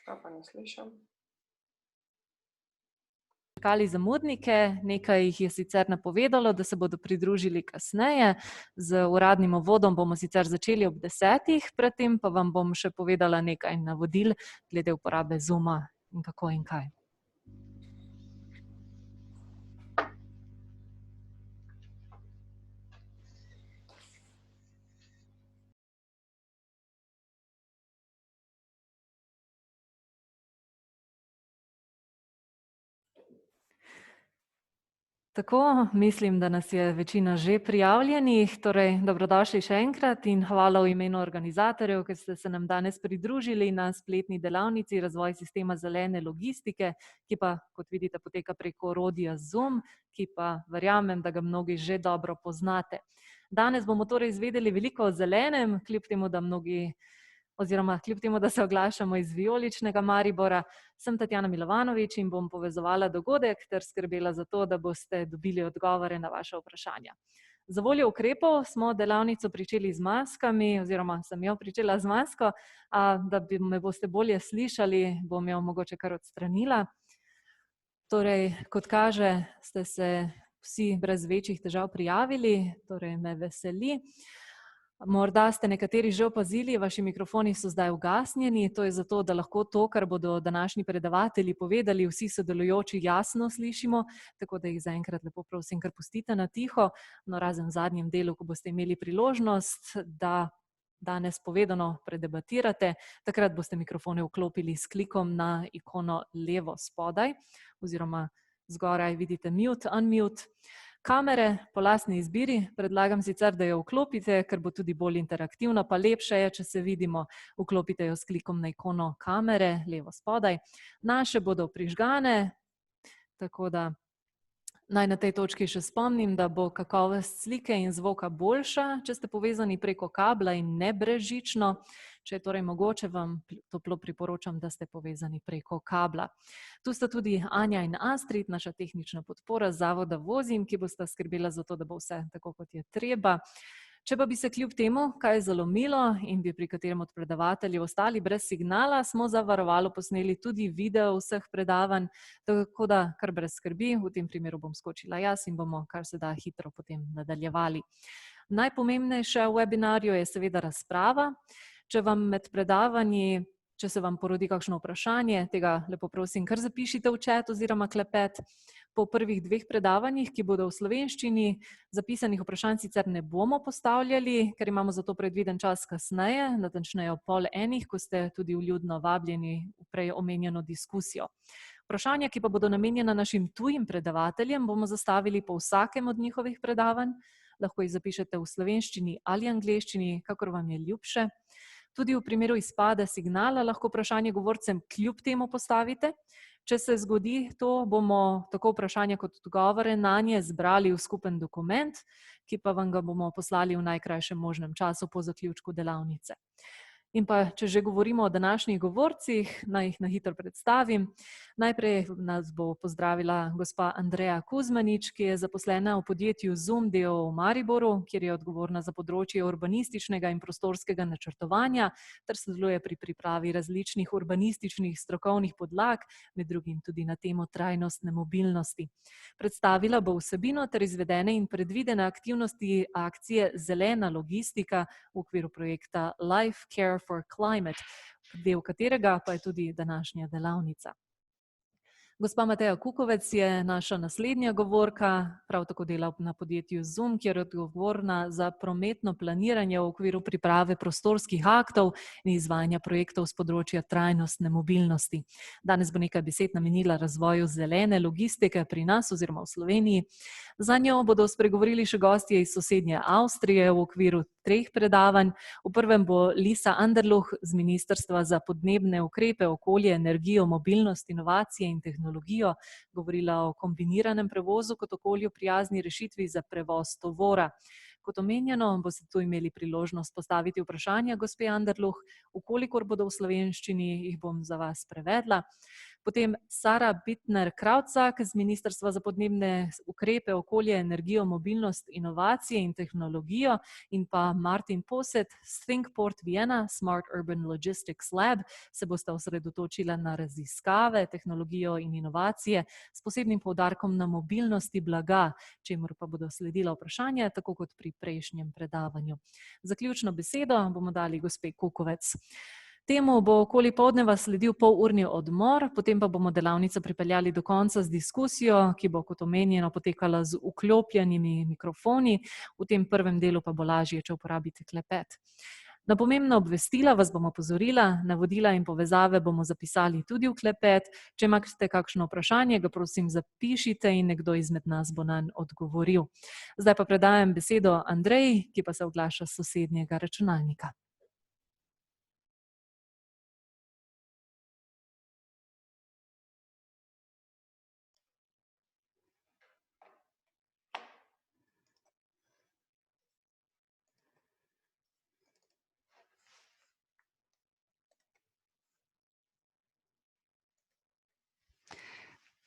Kaj pa ne slišim? Čakali zamudnike, nekaj jih je sicer napovedalo, da se bodo pridružili kasneje. Z uradnim uvodom bomo sicer začeli ob 10, predtem pa vam bom še povedala nekaj navodil glede uporabe ZUM-a in kako in kaj. Tako, mislim, da nas je večina že prijavljenih, torej dobrodošli še enkrat in hvala v imenu organizatorjev, ker ste se nam danes pridružili na spletni delavnici Razvoj sistema zelene logistike, ki pa, kot vidite, poteka preko orodja ZUM, ki pa verjamem, da ga mnogi že dobro poznate. Danes bomo torej izvedeli veliko o zelenem, kljub temu, da se oglašamo iz vijoličnega Maribora. Sem Tatjana Milovanovič in bom povezovala dogodek ter skrbela za to, da boste dobili odgovore na vaše vprašanja. Za voljo ukrepov smo delavnico pričeli z maskami, oziroma sem jo pričela z masko, da me boste bolje slišali, bom jo mogoče kar odstranila. Torej, kot kaže, ste se vsi brez večjih težav prijavili, torej me veseli. Morda ste nekateri že opazili, vaši mikrofoni so zdaj ugasnjeni, to je zato, da lahko to, kar bodo današnji predavatelji povedali, vsi sodelujoči jasno slišimo, tako da jih zaenkrat lepo prosim, kar pustite na tiho, no razen v zadnjem delu, ko boste imeli priložnost, da danes povedano predebatirate, takrat boste mikrofone vklopili s klikom na ikono levo spodaj, oziroma zgoraj vidite mute, unmute. Kamere po lastni izbiri, predlagam sicer, da jo vklopite, ker bo tudi bolj interaktivno, pa lepše je, če se vidimo, vklopite jo s klikom na ikono kamere, levo spodaj. Naše bodo prižgane, tako da naj na tej točki še spomnim, da bo kakovost slike in zvoka boljša, če ste povezani preko kabla in ne brezžično. Če je torej mogoče, vam toplo priporočam, da ste povezani preko kabla. Tu sta tudi Anja in Astrid, naša tehnična podpora z zavoda Vozim, ki bosta skrbela za to, da bo vse tako, kot je treba. Če pa bi se kljub temu kaj zalomilo in bi pri katerem od predavateljev ostali brez signala, smo za varovalo posneli tudi video vseh predavanj, tako da kar brez skrbi, v tem primeru bom skočila jaz in bomo kar se da hitro potem nadaljevali. Najpomembnejše v webinarju je seveda razprava. Če vam med predavanji, če se vam porodi kakšno vprašanje, tega lepo prosim, kar zapišite v chat oziroma klepet. Po prvih 2 predavanjih, ki bodo v slovenščini, zapisanih vprašanj sicer ne bomo postavljali, ker imamo za to predviden čas kasneje, natančneje ob 12:30, ko ste tudi vljudno vabljeni v prej omenjeno diskusijo. Vprašanja, ki pa bodo namenjena našim tujim predavateljem, bomo zastavili po vsakem od njihovih predavanj. Lahko jih zapišete v slovenščini ali angleščini, kakor vam je ljubše. Tudi v primeru izpada signala lahko vprašanje govorcem kljub temu postavite. Če se zgodi to, bomo tako vprašanja kot odgovore nanje zbrali v skupen dokument, ki pa vam ga bomo poslali v najkrajšem možnem času po zaključku delavnice. In pa, če že govorimo o današnjih govorcih, naj jih na hitro predstavim. Najprej nas bo pozdravila gospa Andreja Kuzmanič, ki je zaposlena v podjetju ZUM d.o.o. v Mariboru, kjer je odgovorna za področje urbanističnega in prostorskega načrtovanja ter sodeluje pri pripravi različnih urbanističnih strokovnih podlag, med drugim tudi na temo trajnostne mobilnosti. Predstavila bo vsebino ter izvedene in predvidene aktivnosti akcije Zelena logistika v okviru projekta LIFE CARE4CLIMATE, del katerega pa je tudi današnja delavnica. Gospa Mateja Kukovec je naša naslednja govorka, prav tako dela na podjetju ZUM, kjer je odgovorna za prometno planiranje v okviru priprave prostorskih aktov in izvajanja projektov z področja trajnostne mobilnosti. Danes bo nekaj besed namenila razvoju zelene logistike pri nas oziroma v Sloveniji. Za njo bodo spregovorili še gostje iz sosednje Avstrije v okviru 3 predavanj. V prvem bo Lisa Anderluh z Ministrstva za podnebne ukrepe, okolje, energijo, mobilnost, inovacije in tehnologijo govorila o kombiniranem prevozu kot okolju prijazni rešitvi za prevoz tovora. Kot omenjeno, boste tu imeli priložnost postaviti vprašanja gospe Anderluh, v kolikor bodo v slovenščini, jih bom za vas prevedla. Potem Sara Bitner-Kraucak z Ministrstva za podnebne ukrepe, okolje, energijo, mobilnost, inovacije in tehnologijo in pa Martin Posset z Thinkport Vienna Smart Urban Logistics Lab se bosta osredotočila na raziskave, tehnologijo in inovacije s posebnim poudarkom na mobilnosti blaga, čemur pa bodo sledila vprašanja, tako kot pri prejšnjem predavanju. Zaključno besedo bomo dali gospe Kukovec. Temu bo okoli poldneva sledil polurni odmor, potem pa bomo delavnico pripeljali do konca z diskusijo, ki bo kot omenjeno potekala z vklopljenimi mikrofoni. V tem prvem delu pa bo lažje, če uporabite klepet. Na pomembna obvestila vas bomo opozorila, navodila in povezave bomo zapisali tudi v klepet. Če imate kakšno vprašanje, ga prosim zapišite in nekdo izmed nas bo nanj odgovoril. Zdaj pa predajam besedo Andreji, ki pa se oglaša s sosednjega računalnika.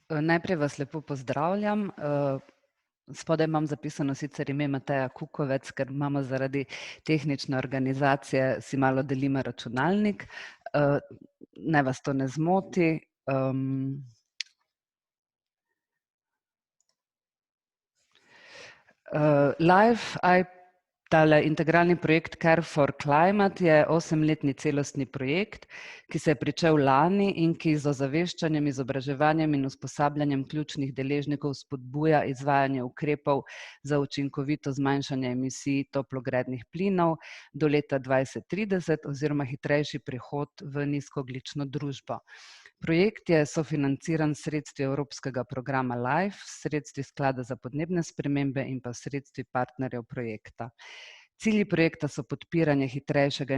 Najprej vas lepo pozdravljam. Spodaj imam zapisano sicer ime Mateja Kukovec, ker imamo zaradi tehnične organizacije, si malo delimo računalnik. Naj vas to ne zmoti. Tale integralni projekt Care4CLIMATE je 8-letni celostni projekt, ki se je pričel lani in ki z ozaveščanjem, izobraževanjem in usposabljanjem ključnih deležnikov spodbuja izvajanje ukrepov za učinkovito zmanjšanje emisij toplogrednih plinov do leta 2030 oziroma hitrejši prehod v nizkoogljično družbo. Projekt je sofinanciran s sredstvi Evropskega programa LIFE, sredstvi Sklada za podnebne spremembe in pa sredstvi partnerjev projekta. Cilji projekta so podpiranje hitrejšega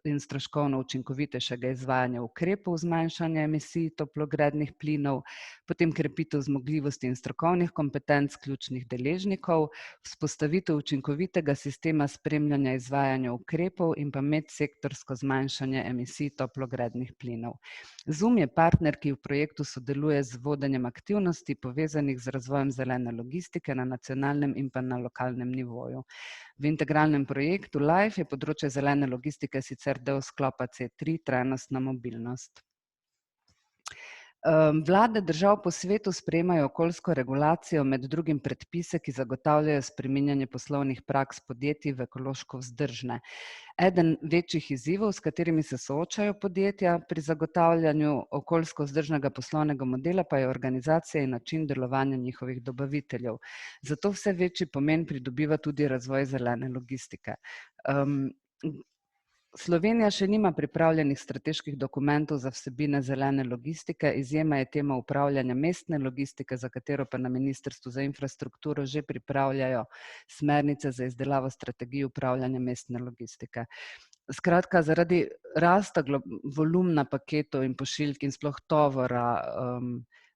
in stroškovno učinkovitejšega izvajanja ukrepov zmanjšanja emisij toplogrednih plinov, potem krepitev zmogljivosti in strokovnih kompetenc ključnih deležnikov, vzpostavitev učinkovitega sistema spremljanja izvajanja ukrepov in pa medsektorsko zmanjšanje emisij toplogrednih plinov. ZUM je partner, ki v projektu sodeluje z vodenjem aktivnosti povezanih z razvojem zelene logistike na nacionalnem in pa na lokalnem nivoju. V integralnem projektu LIFE je področje zelene logistike sicer del sklopa C3 trajnostna mobilnost. Vlade držav po svetu sprejemajo okoljsko regulacijo, med drugim predpise, ki zagotavljajo spreminjanje poslovnih praks podjetij v ekološko vzdržne. Eden večjih izzivov, s katerimi se soočajo podjetja pri zagotavljanju okoljsko vzdržnega poslovnega modela, pa je organizacija in način delovanja njihovih dobaviteljev. Zato vse večji pomen pridobiva tudi razvoj zelene logistike. Slovenija še nima pripravljenih strateških dokumentov za vsebine zelene logistike, izjema je tema upravljanja mestne logistike, za katero pa na Ministrstvu za infrastrukturo že pripravljajo smernice za izdelavo strategij upravljanja mestne logistike. Skratka, zaradi rasta volumna paketov in pošiljk in sploh tovora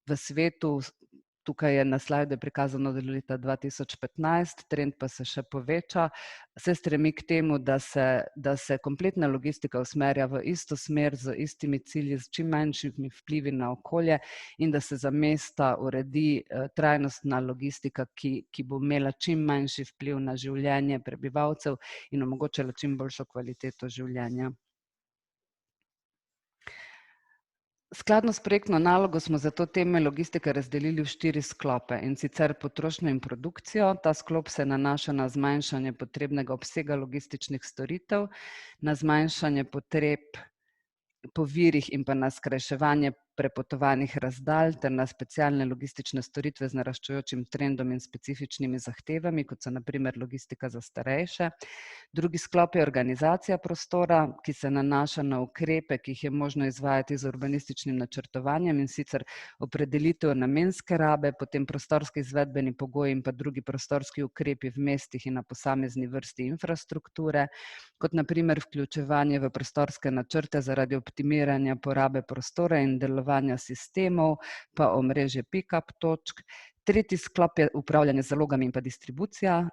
v svetu, tukaj je na slajdu prikazano do leta 2015, trend pa se še poveča, se stremi k temu, da se kompletna logistika usmerja v isto smer z istimi cilji, z čim manjšimi vplivi na okolje in da se za mesta uredi trajnostna logistika, ki bo imela čim manjši vpliv na življenje prebivalcev in omogočala čim boljšo kvaliteto življenja. Skladno s projektno nalogo smo zato teme logistike razdelili v 4 sklope, in sicer potrošnjo in produkcijo. Ta sklop se nanaša na zmanjšanje potrebnega obsega logističnih storitev, na zmanjšanje potreb po virih in pa na skrajševanje prepotovanih razdalj ter na specialne logistične storitve z naraščajočim trendom in specifičnimi zahtevami, kot so na primer logistika za starejše. Drugi sklop je organizacija prostora, ki se nanaša na ukrepe, ki jih je možno izvajati z urbanističnim načrtovanjem, in sicer opredelitev namenske rabe, potem prostorski izvedbeni pogoji in pa drugi prostorski ukrepi v mestih in na posamezni vrsti infrastrukture, kot na primer vključevanje v prostorske načrte zaradi optimiranja porabe prostora in delovanja sistemov, pa omrežje pick-up točk. Tretji sklop je upravljanje z zalogami in pa distribucija.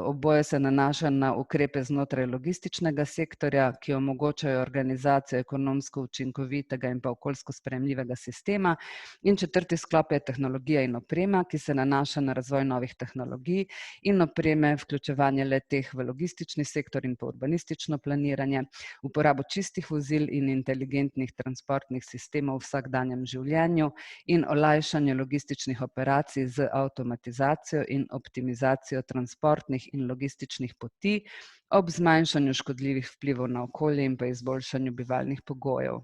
Oboje se nanaša na ukrepe znotraj logističnega sektorja, ki omogočajo organizacijo ekonomsko učinkovitega in pa okoljsko sprejemljivega sistema. In četrti sklop je tehnologija in oprema, ki se nanaša na razvoj novih tehnologij in opreme, vključevanje le-teh v logistični sektor in pa urbanistično planiranje, uporabo čistih vozil in inteligentnih transportnih sistemov v vsakdanjem življenju in olajšanje logističnih operacij z avtomatizacijo in optimizacijo transportnih in logističnih poti ob zmanjšanju škodljivih vplivov na okolje in pa izboljšanju bivalnih pogojev.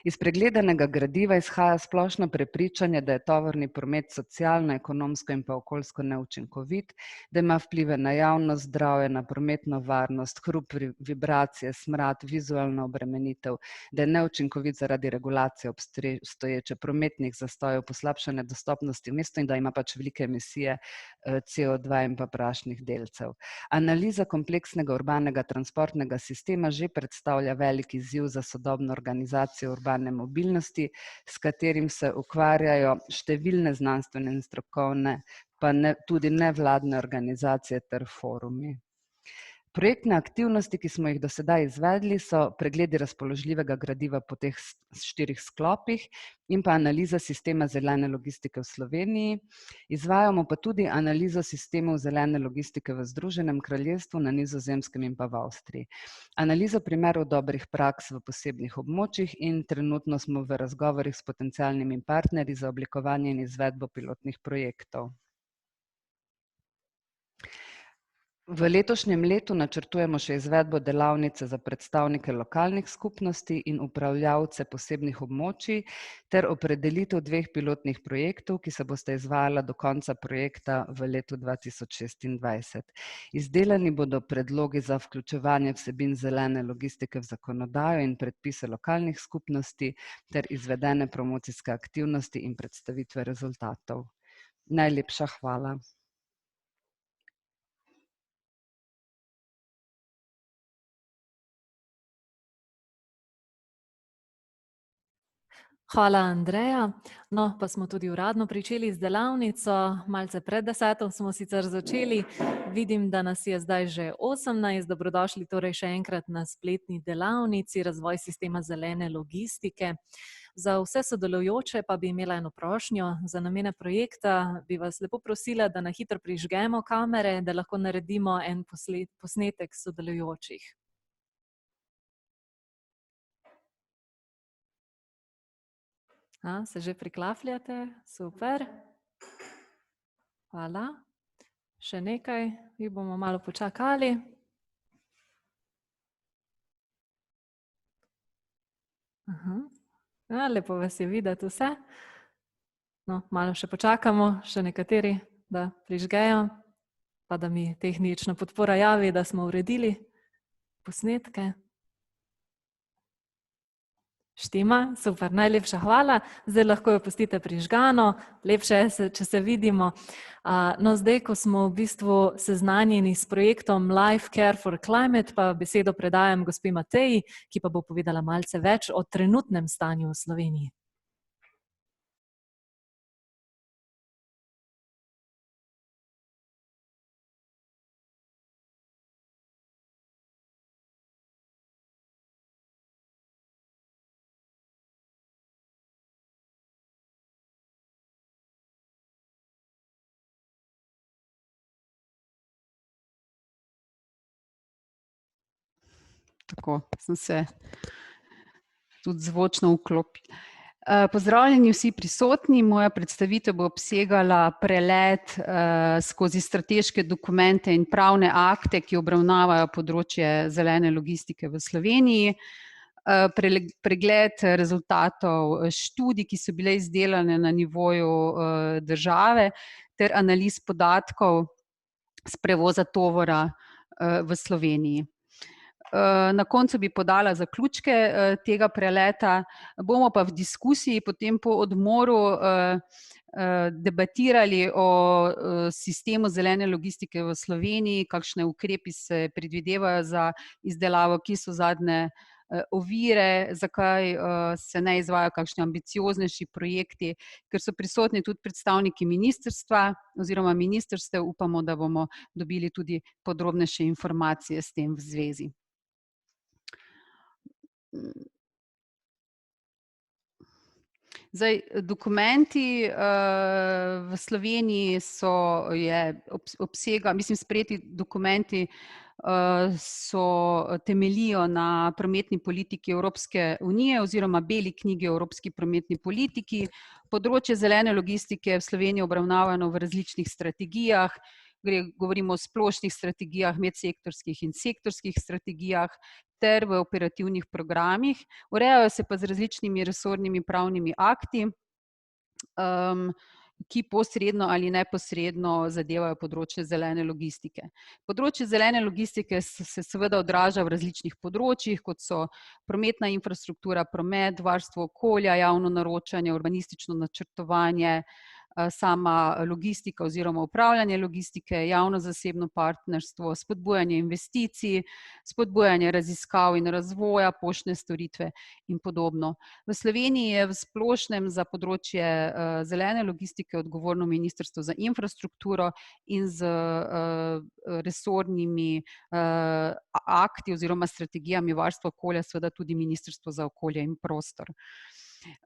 Iz pregledanega gradiva izhaja splošno prepričanje, da je tovorni promet socialno, ekonomsko in pa okoljsko neučinkovit, da ima vplive na javno zdravje, na prometno varnost, hrup, vibracije, smrad, vizualno obremenitev, da je neučinkovit zaradi regulacije obstoječe prometnih zastojev, poslabšane dostopnosti v mestu in da ima pač velike emisije CO2 in pa prašnih delcev. Analiza kompleksnega urbanega transportnega sistema že predstavlja velik izziv za sodobno organizacijo urbane mobilnosti, s katerim se ukvarjajo številne znanstvene in strokovne, pa tudi nevladne organizacije ter forumi. Projektne aktivnosti, ki smo jih do sedaj izvedli, so pregledi razpoložljivega gradiva po teh 4 sklopih in pa analiza sistema zelene logistike v Sloveniji. Izvajamo pa tudi analizo sistemov zelene logistike v Združenem kraljestvu, na Nizozemskem in pa v Avstriji. Analizo primerov dobrih praks v posebnih območjih in trenutno smo v razgovorih s potencialnimi partnerji za oblikovanje in izvedbo pilotnih projektov. V letošnjem letu načrtujemo še izvedbo delavnice za predstavnike lokalnih skupnosti in upravljavce posebnih območij ter opredelitev 2 pilotnih projektov, ki se bosta izvajala do konca projekta v letu 2026. Izdelani bodo predlogi za vključevanje vsebin zelene logistike v zakonodajo in predpise lokalnih skupnosti ter izvedene promocijske aktivnosti in predstavitve rezultatov. Najlepša hvala. Hvala, Andreja. No, pa smo tudi uradno pričeli z delavnico. Malce pred 10 smo sicer začeli. Vidim, da nas je zdaj že 18. Dobrodošli torej še enkrat na spletni delavnici Razvoj sistema zelene logistike. Za vse sodelujoče pa bi imela eno prošnjo. Za namene projekta bi vas lepo prosila, da na hitro prižgemo kamere, da lahko naredimo en posnetek sodelujočih. Se že priklafljate? Super. Hvala. Še nekaj, jih bomo malo počakali. Lepo vas je videti vse. No, malo še počakamo, še nekateri, da prižgejo, pa da mi tehnična podpora javi, da smo uredili posnetke. Štima, super, najlepša hvala. Zdaj lahko jo pustite prižgano, lepše je, če se vidimo. No, zdaj, ko smo v bistvu seznanjeni s projektom LIFE CARE4CLIMATE, pa besedo predajam gospe Mateji, ki pa bo povedala malce več o trenutnem stanju v Sloveniji. Tako, sem se tudi zvočno vklopila. Pozdravljeni vsi prisotni, moja predstavitev bo obsegala prelet skozi strateške dokumente in pravne akte, ki obravnavajo področje zelene logistike v Sloveniji, pregled rezultatov študij, ki so bile izdelane na nivoju države, ter analiz podatkov s prevoza tovora v Sloveniji. Na koncu bi podala zaključke tega preleta, bomo pa v diskusiji potem po odmoru debatirali o sistemu zelene logistike v Sloveniji, kakšne ukrepi se predvidevajo za izdelavo, kje so zadnje ovire, zakaj se ne izvajajo kakšni ambicioznejši projekti, ker so prisotni tudi predstavniki ministrstva oziroma ministrstev, upamo, da bomo dobili tudi podrobnejše informacije s tem v zvezi. Zdaj, dokumenti v Sloveniji sprejeti dokumenti temeljijo na prometni politiki Evropske unije oziroma beli knjigi o evropski prometni politiki. Področje zelene logistike je v Sloveniji obravnavano v različnih strategijah. Govorimo o splošnih strategijah, medsektorskih in sektorskih strategijah ter v operativnih programih. Urejajo se pa z različnimi resornimi pravnimi akti, ki posredno ali neposredno zadevajo področje zelene logistike. Področje zelene logistike se seveda odraža v različnih področjih, kot so prometna infrastruktura, promet, varstvo okolja, javno naročanje, urbanistično načrtovanje, sama logistika oziroma upravljanje logistike, javno-zasebno partnerstvo, spodbujanje investicij, spodbujanje raziskav in razvoja, poštne storitve in podobno. V Sloveniji je v splošnem za področje zelene logistike odgovorno Ministrstvo za infrastrukturo in z resornimi akti oziroma strategijami varstva okolja seveda tudi Ministrstvo za okolje in prostor.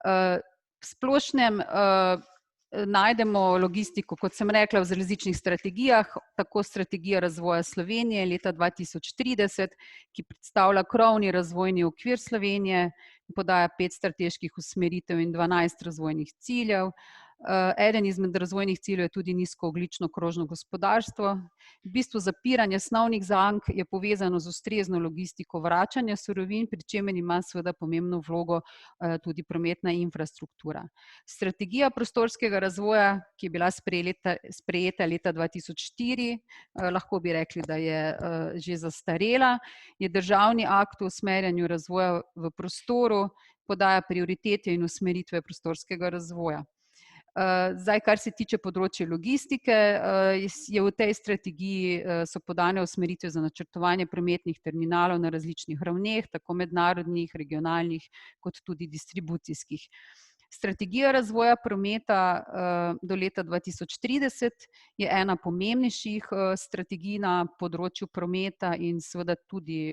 V splošnem najdemo logistiko, kot sem rekla, v različnih strategijah, tako strategija razvoja Slovenije leta 2030, ki predstavlja krovni razvojni okvir Slovenije, podaja 5 strateških usmeritev in 12 razvojnih ciljev. Eden izmed razvojnih ciljev je tudi nizkoogljično krožno gospodarstvo. V bistvu zapiranje snovnih zank je povezano z ustrezno logistiko vračanja surovin, pri čemer ima seveda pomembno vlogo tudi prometna infrastruktura. Strategija prostorskega razvoja, ki je bila sprejeta leta 2004, lahko bi rekli, da je že zastarela, je državni akt o usmerjanju razvoja v prostoru, podaja prioritete in usmeritve prostorskega razvoja. Zdaj, kar se tiče področja logistike, je v tej strategiji so podane usmeritve za načrtovanje prometnih terminalov na različnih ravneh, tako mednarodnih, regionalnih, kot tudi distribucijskih. Strategija razvoja prometa do leta 2030 je ena pomembnejših strategij na področju prometa in seveda tudi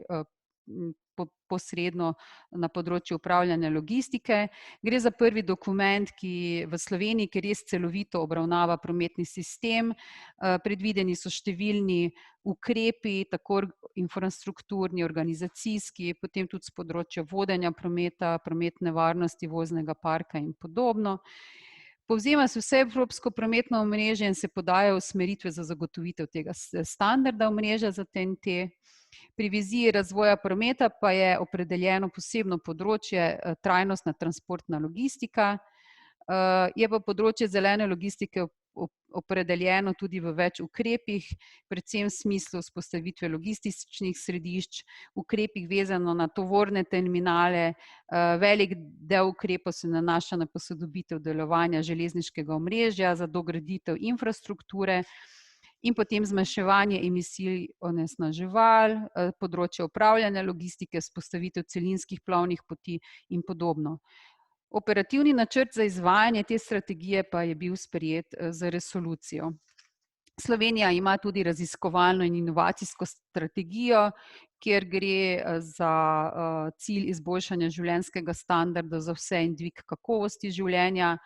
posredno na področju upravljanja logistike. Gre za prvi dokument, ki v Sloveniji, ki res celovito obravnava prometni sistem. Predvideni so številni ukrepi, tako infrastrukturni, organizacijski, potem tudi s področja vodenja prometa, prometne varnosti, voznega parka in podobno. Povzema se vse evropsko prometno omrežje in se podajo usmeritve za zagotovitev tega standarda omrežja za TEN-T. Pri viziji razvoja prometa pa je opredeljeno posebno področje trajnostna transportna logistika. Je pa področje zelene logistike opredeljeno tudi v več ukrepih, predvsem v smislu vzpostavitve logističnih središč, ukrepih vezano na tovorne terminale. Velik del ukrepov se nanaša na posodobitev delovanja železniškega omrežja za dograditev infrastrukture in potem zmanjševanje emisij onesnaževal, področje upravljanja logistike, vzpostavitev celinskih plovnih poti in podobno. Operativni načrt za izvajanje te strategije pa je bil sprejet z resolucijo. Slovenija ima tudi raziskovalno in inovacijsko strategijo, kjer gre za cilj izboljšanja življenjskega standarda za vse in dvig kakovosti življenja.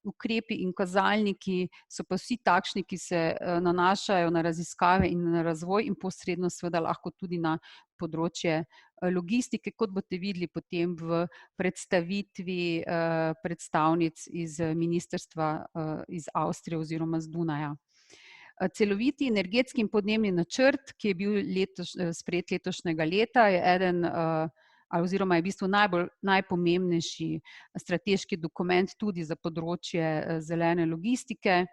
Ukrepi in kazalniki so pa vsi takšni, ki se nanašajo na raziskave in na razvoj in posredno seveda lahko tudi na področje logistike, kot boste videli potem v predstavitvi predstavnic iz ministrstva iz Avstrije oziroma z Dunaja. Celoviti energetski in podnebni načrt, ki je bil sprejet letošnjega leta, je eden oziroma je v bistvu najpomembnejši strateški dokument tudi za področje zelene logistike.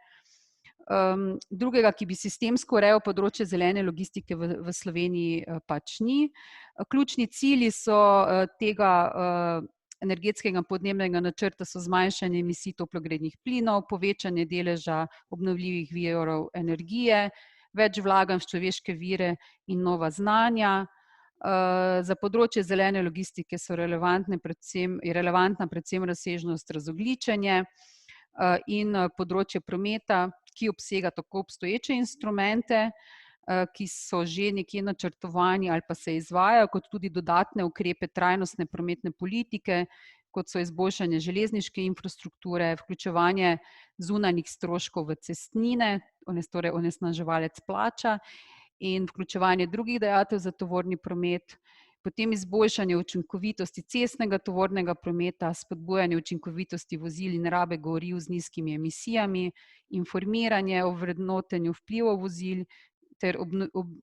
Drugega, ki bi sistemsko urejal področje zelene logistike v Sloveniji, pač ni. Ključni cilji so tega energetskega in podnebnega načrta so zmanjšanje emisij toplogrednih plinov, povečanje deleža obnovljivih virov energije, več vlaganj v človeške vire in nova znanja, Za področje zelene logistike je relevantna predvsem razsežnost razogljičenja in področje prometa, ki obsega tako obstoječe instrumente, ki so že nekje načrtovani ali pa se izvajajo, kot tudi dodatne ukrepe trajnostne prometne politike, kot so izboljšanje železniške infrastrukture, vključevanje zunanjih stroškov v cestnine, torej onesnaževalec plača, in vključevanje drugih dajatev za tovorni promet, potem izboljšanje učinkovitosti cestnega tovornega prometa, spodbujanje učinkovitosti vozil in rabe goriv z nizkimi emisijami, informiranje o vrednotenju vplivov vozil ter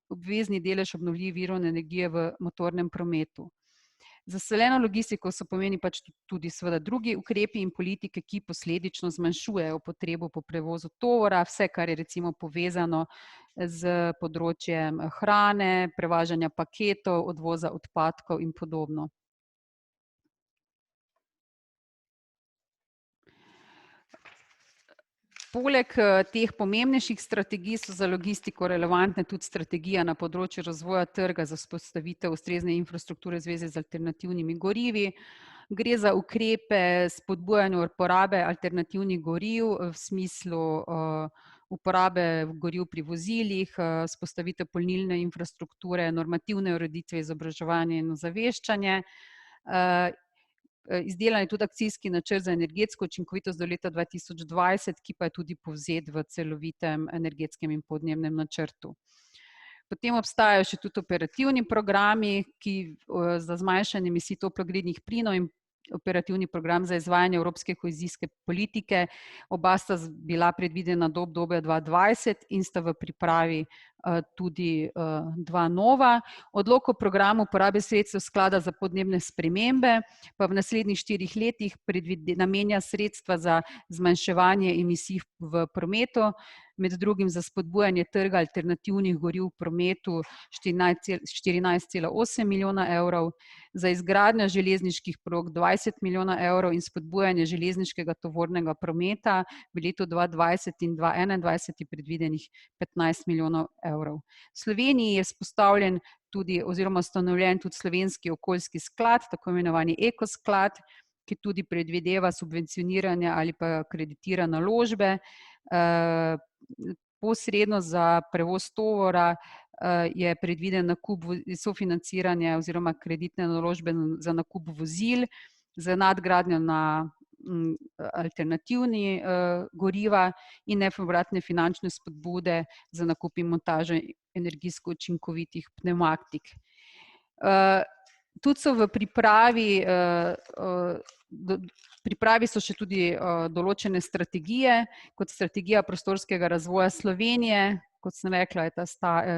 obvezni delež obnovljivih virov energije v motornem prometu. Za zeleno logistiko so pomeni pač tudi seveda drugi ukrepi in politike, ki posledično zmanjšujejo potrebo po prevozu tovora, vse, kar je recimo povezano z področjem hrane, prevažanja paketov, odvoza odpadkov in podobno. Poleg teh pomembnejših strategij so za logistiko relevantne tudi strategije na področju razvoja trga za vzpostavitev ustrezne infrastrukture v zvezi z alternativnimi gorivi. Gre za ukrepe spodbujanja uporabe alternativnih goriv v smislu uporabe goriv pri vozilih, vzpostavitev polnilne infrastrukture, normativne ureditve, izobraževanje in ozaveščanje. Izdelan je tudi akcijski načrt za energetsko učinkovitost do leta 2020, ki pa je tudi povzet v celovitem energetskem in podnebnem načrtu. Potem obstajajo še tudi operativni programi, ki za zmanjšanje emisij toplogrednih plinov in operativni program za izvajanje evropske kohezijske politike. Oba sta bila predvidena do obdobja 2020 in sta v pripravi tudi dva nova. Odlok o programu uporabe sredstev sklada za podnebne spremembe pa v naslednjih 4 letih namenja sredstva za zmanjševanje emisij v prometu, med drugim za spodbujanje trga alternativnih goriv v prometu 14,8 milijona evrov, za izgradnjo železniških prog 20 milijona evrov in spodbujanje železniškega tovornega prometa v letu 2020 in 2021 je predvidenih 15 milijonov evrov. V Sloveniji je vzpostavljen tudi oziroma ustanovljen tudi slovenski okoljski sklad, tako imenovani ekosklad, ki tudi predvideva subvencioniranje ali pa kreditira naložbe. Posredno za prevoz tovora je predviden nakup sofinanciranje oziroma kreditne naložbe za nakup vozil, za nadgradnjo na alternativni goriva in nepovratne finančne spodbude za nakup in montažo energijsko učinkovitih pnevmatik. Tudi so v pripravi so še tudi določene strategije, kot strategija prostorskega razvoja Slovenije, kot sem rekla, je ta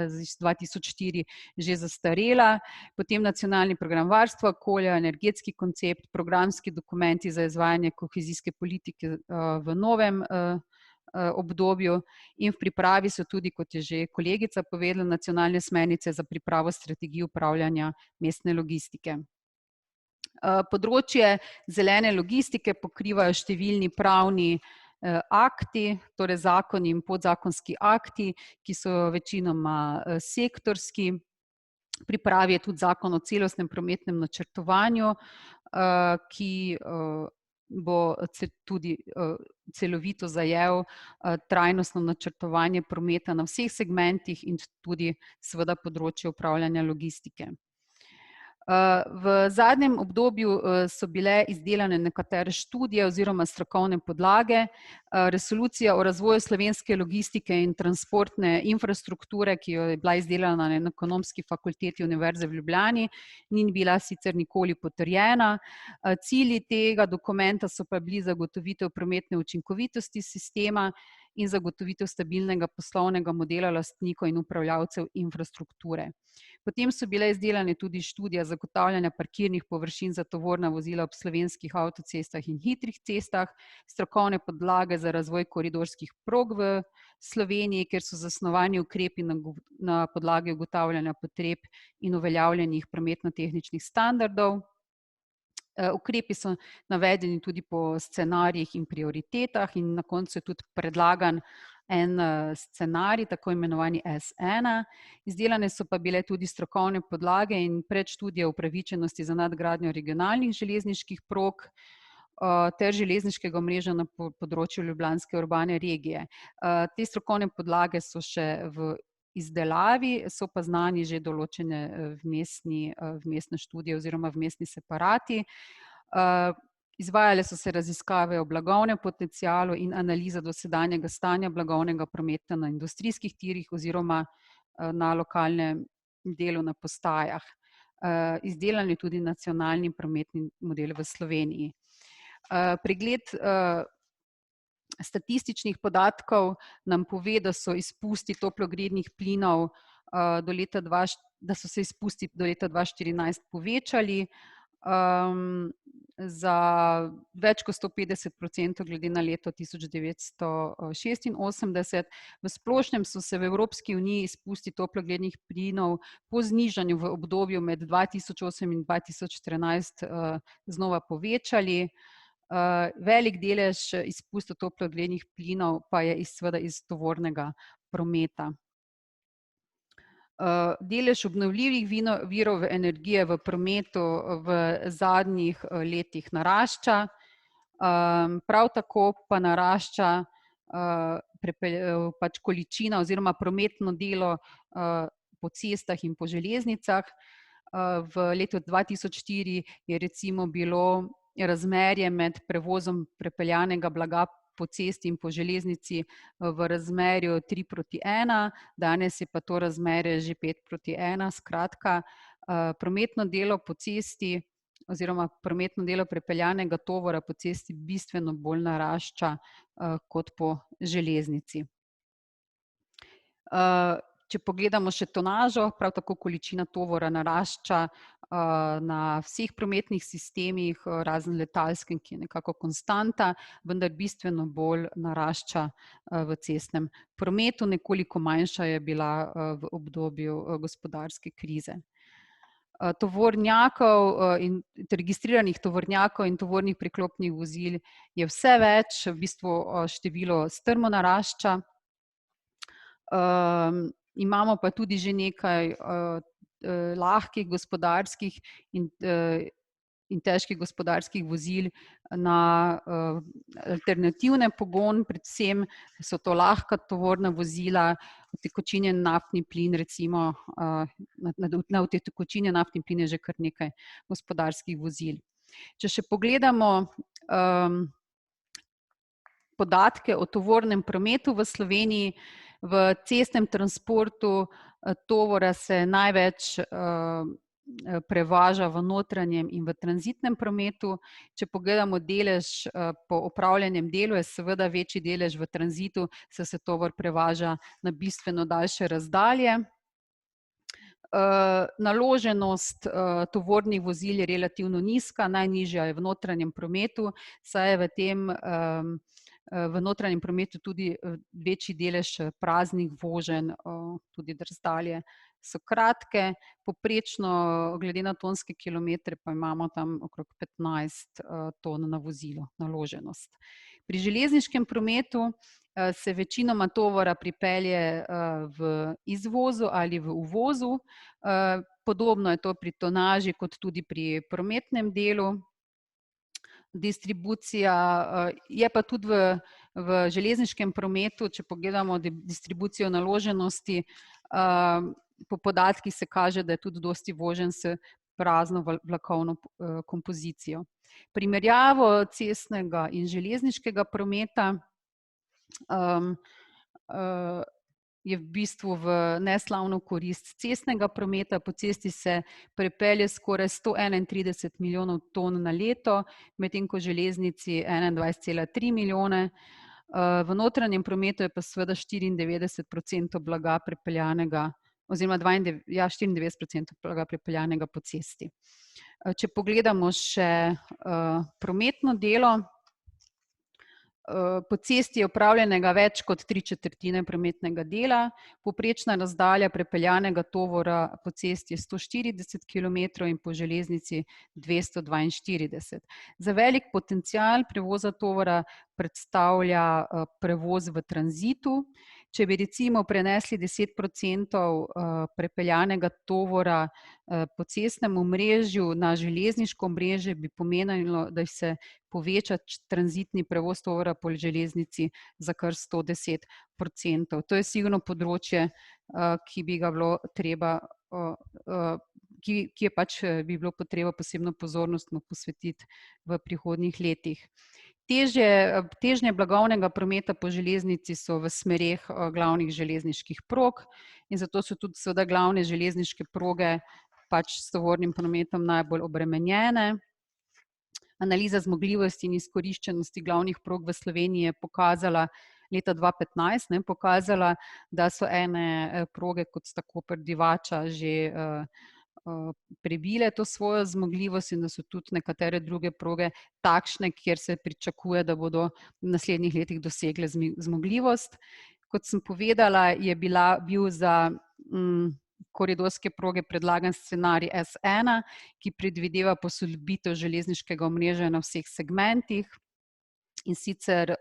iz 2004 že zastarela, potem nacionalni program varstva okolja, energetski koncept, programski dokumenti za izvajanje kohezijske politike v novem obdobju in v pripravi so tudi, kot je že kolegica povedala, nacionalne smernice za pripravo strategij upravljanja mestne logistike. Področje zelene logistike pokrivajo številni pravni akti, torej zakoni in podzakonski akti, ki so večinoma sektorski. V pripravi je tudi zakon o celostnem prometnem načrtovanju, ki bo tudi celovito zajel trajnostno načrtovanje prometa na vseh segmentih in tudi seveda področje upravljanja logistike. V zadnjem obdobju so bile izdelane nekatere študije oziroma strokovne podlage. Resolucija o razvoju slovenske logistike in transportne infrastrukture, ki je bila izdelana na Ekonomski fakulteti Univerze v Ljubljani, ni bila sicer nikoli potrjena. Cilji tega dokumenta so pa bili zagotovitev prometne učinkovitosti sistema in zagotovitev stabilnega poslovnega modela lastnikov in upravljavcev infrastrukture. Potem so bile izdelane tudi študije zagotavljanja parkirnih površin za tovorna vozila ob slovenskih avtocestah in hitrih cestah, strokovne podlage za razvoj koridorskih prog v Sloveniji, kjer so zasnovani ukrepi na podlagi ugotavljanja potreb in uveljavljenih prometno-tehničnih standardov. Ukrepi so navedeni tudi po scenarijih in prioritetah in na koncu je tudi predlagan en scenarij, tako imenovani S1. Izdelane so pa bile tudi strokovne podlage in predštudije upravičenosti za nadgradnjo regionalnih železniških prog ter železniškega omrežja na področju ljubljanske urbane regije. Te strokovne podlage so še v izdelavi, so pa znani že določene vmesne študije oziroma vmesni separati. Izvajale so se raziskave o blagovnem potencialu in analiza dosedanjega stanja blagovnega prometa na industrijskih tirih oziroma na lokalnem delu na postajah. Izdelan je tudi nacionalni prometni model v Sloveniji. Pregled statističnih podatkov nam pove, da so izpusti toplogrednih plinov da so se izpusti do leta 2014 povečali za več kot 150% glede na leto 1986. V splošnem so se v Evropski uniji izpusti toplogrednih plinov po znižanju v obdobju med 2008 in 2014 znova povečali. Velik delež izpustov toplogrednih plinov pa je seveda iz tovornega prometa. Delež obnovljivih virov energije v prometu v zadnjih letih narašča, prav tako pa narašča pač količina oziroma prometno delo po cestah in po železnicah. V letu 2004 je recimo bilo razmerje med prevozom prepeljanega blaga po cesti in po železnici v razmerju 3:1, danes je pa to razmerje že 5:1. Skratka, prometno delo po cesti oziroma prometno delo prepeljanega tovora po cesti bistveno bolj narašča kot po železnici. Če pogledamo še tonažo, prav tako količina tovora narašča na vseh prometnih sistemih, razen letalskem, ki je nekako konstanta, vendar bistveno bolj narašča v cestnem prometu, nekoliko manjša je bila v obdobju gospodarske krize. Tovornjakov in registriranih tovornjakov in tovornih priklopnih vozil je vse več, v bistvu število strmo narašča. Imamo pa tudi že nekaj lahkih gospodarskih in težkih gospodarskih vozil na alternativne pogon, predvsem so to lahka tovorna vozila, utekočinjen naftni plin, recimo na utekočinjen naftni plin je že kar nekaj gospodarskih vozil. Če še pogledamo podatke o tovornem prometu v Sloveniji, v cestnem transportu tovora se največ prevaža v notranjem in v tranzitnem prometu. Če pogledamo delež po opravljenem delu, je seveda večji delež v tranzitu, saj se tovor prevaža na bistveno daljše razdalje. Naloženost tovornih vozil je relativno nizka, najnižja je v notranjem prometu, saj je v notranjem prometu tudi večji delež praznih voženj, tudi razdalje so kratke, povprečno glede na tonske kilometre pa imamo tam okrog 15 ton na vozilo naloženost. Pri železniškem prometu se večinoma tovora pripelje v izvozu ali v uvozu, podobno je to pri tonaži kot tudi pri prometnem delu. Distribucija je pa tudi v železniškem prometu, če pogledamo distribucijo naloženosti, po podatkih se kaže, da je tudi dosti voženj s prazno vlakovno kompozicijo. Primerjavo cestnega in železniškega prometa je v bistvu v neslavno korist cestnega prometa. Po cesti se prepelje skoraj 131 milijonov ton na leto, medtem ko železnici 21,3 milijone. V notranjem prometu je pa seveda 94% blaga prepeljanega, oziroma 94% blaga prepeljanega po cesti. Če pogledamo še prometno delo, Po cesti je opravljenega več kot 3/4 prometnega dela, povprečna razdalja prepeljanega tovora po cesti je 140 km in po železnici 242. Za velik potencial prevoza tovora predstavlja prevoz v tranzitu. Če bi recimo prenesli 10% prepeljanega tovora po cestnem omrežju na železniško omrežje, bi pomenilo, da se poveča tranzitni prevoz tovora po železnici za kar 110%. To je sigurno področje, ki bi ga bilo treba, ki je pač bi bilo potreba posebno pozornost posvetiti v prihodnjih letih. Težnje blagovnega prometa po železnici so v smereh glavnih železniških prog in zato so tudi seveda glavne železniške proge pač s tovornim prometom najbolj obremenjene. Analiza zmogljivosti in izkoriščenosti glavnih prog v Sloveniji je pokazala leta 2015, pokazala, da so ene proge, kot sta Koper-Divača, že prebile to svojo zmogljivost in da so tudi nekatere druge proge takšne, kjer se pričakuje, da bodo v naslednjih letih dosegle zmogljivost. Kot sem povedala, je bil za koridorske proge predlagan scenarij S1, ki predvideva posodobitev železniškega omrežja na vseh segmentih. In sicer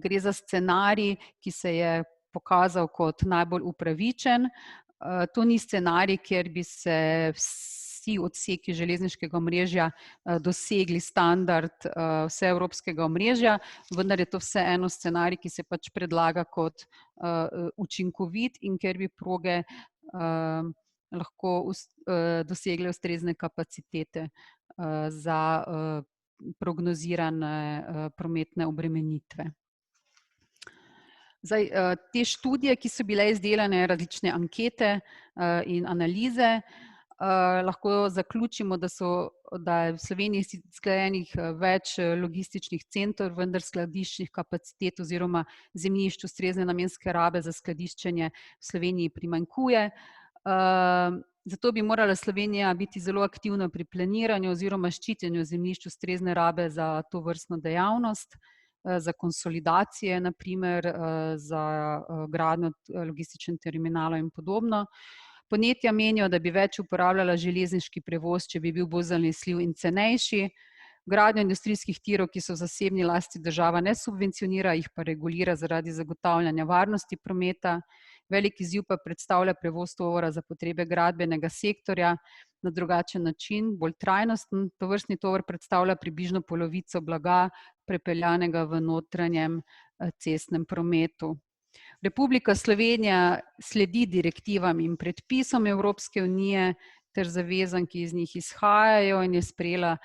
gre za scenarij, ki se je pokazal kot najbolj upravičen. To ni scenarij, kjer bi se vsi odseki železniškega omrežja dosegli standard vseevropskega omrežja, vendar je to vseeno scenarij, ki se pač predlaga kot učinkovit in kjer bi proge lahko dosegle ustrezne kapacitete za prognozirane prometne obremenitve. Zdaj, te študije, ki so bile izdelane, različne ankete in analize, lahko zaključimo, da je v Sloveniji zgrajenih več logističnih centrov, vendar skladiščnih kapacitet oziroma zemljišč ustrezne namenske rabe za skladiščenje v Sloveniji primanjkuje. Zato bi morala Slovenija biti zelo aktivna pri planiranju oziroma ščitenju zemljišč ustrezne rabe za tovrstno dejavnost, za konsolidacije, na primer, za gradnjo logističnih terminalov in podobno. Podjetja menijo, da bi več uporabljala železniški prevoz, če bi bil bolj zanesljiv in cenejši. Gradnjo industrijskih tirov, ki so v zasebni lasti, država ne subvencionira, jih pa regulira zaradi zagotavljanja varnosti prometa. Velik izziv pa predstavlja prevoz tovora za potrebe gradbenega sektorja na drugačen način, bolj trajnosten. Tovrstni tovor predstavlja približno polovico blaga, prepeljanega v notranjem cestnem prometu. Republika Slovenija sledi direktivam in predpisom Evropske unije ter zavezam, ki iz njih izhajajo, in je sprejela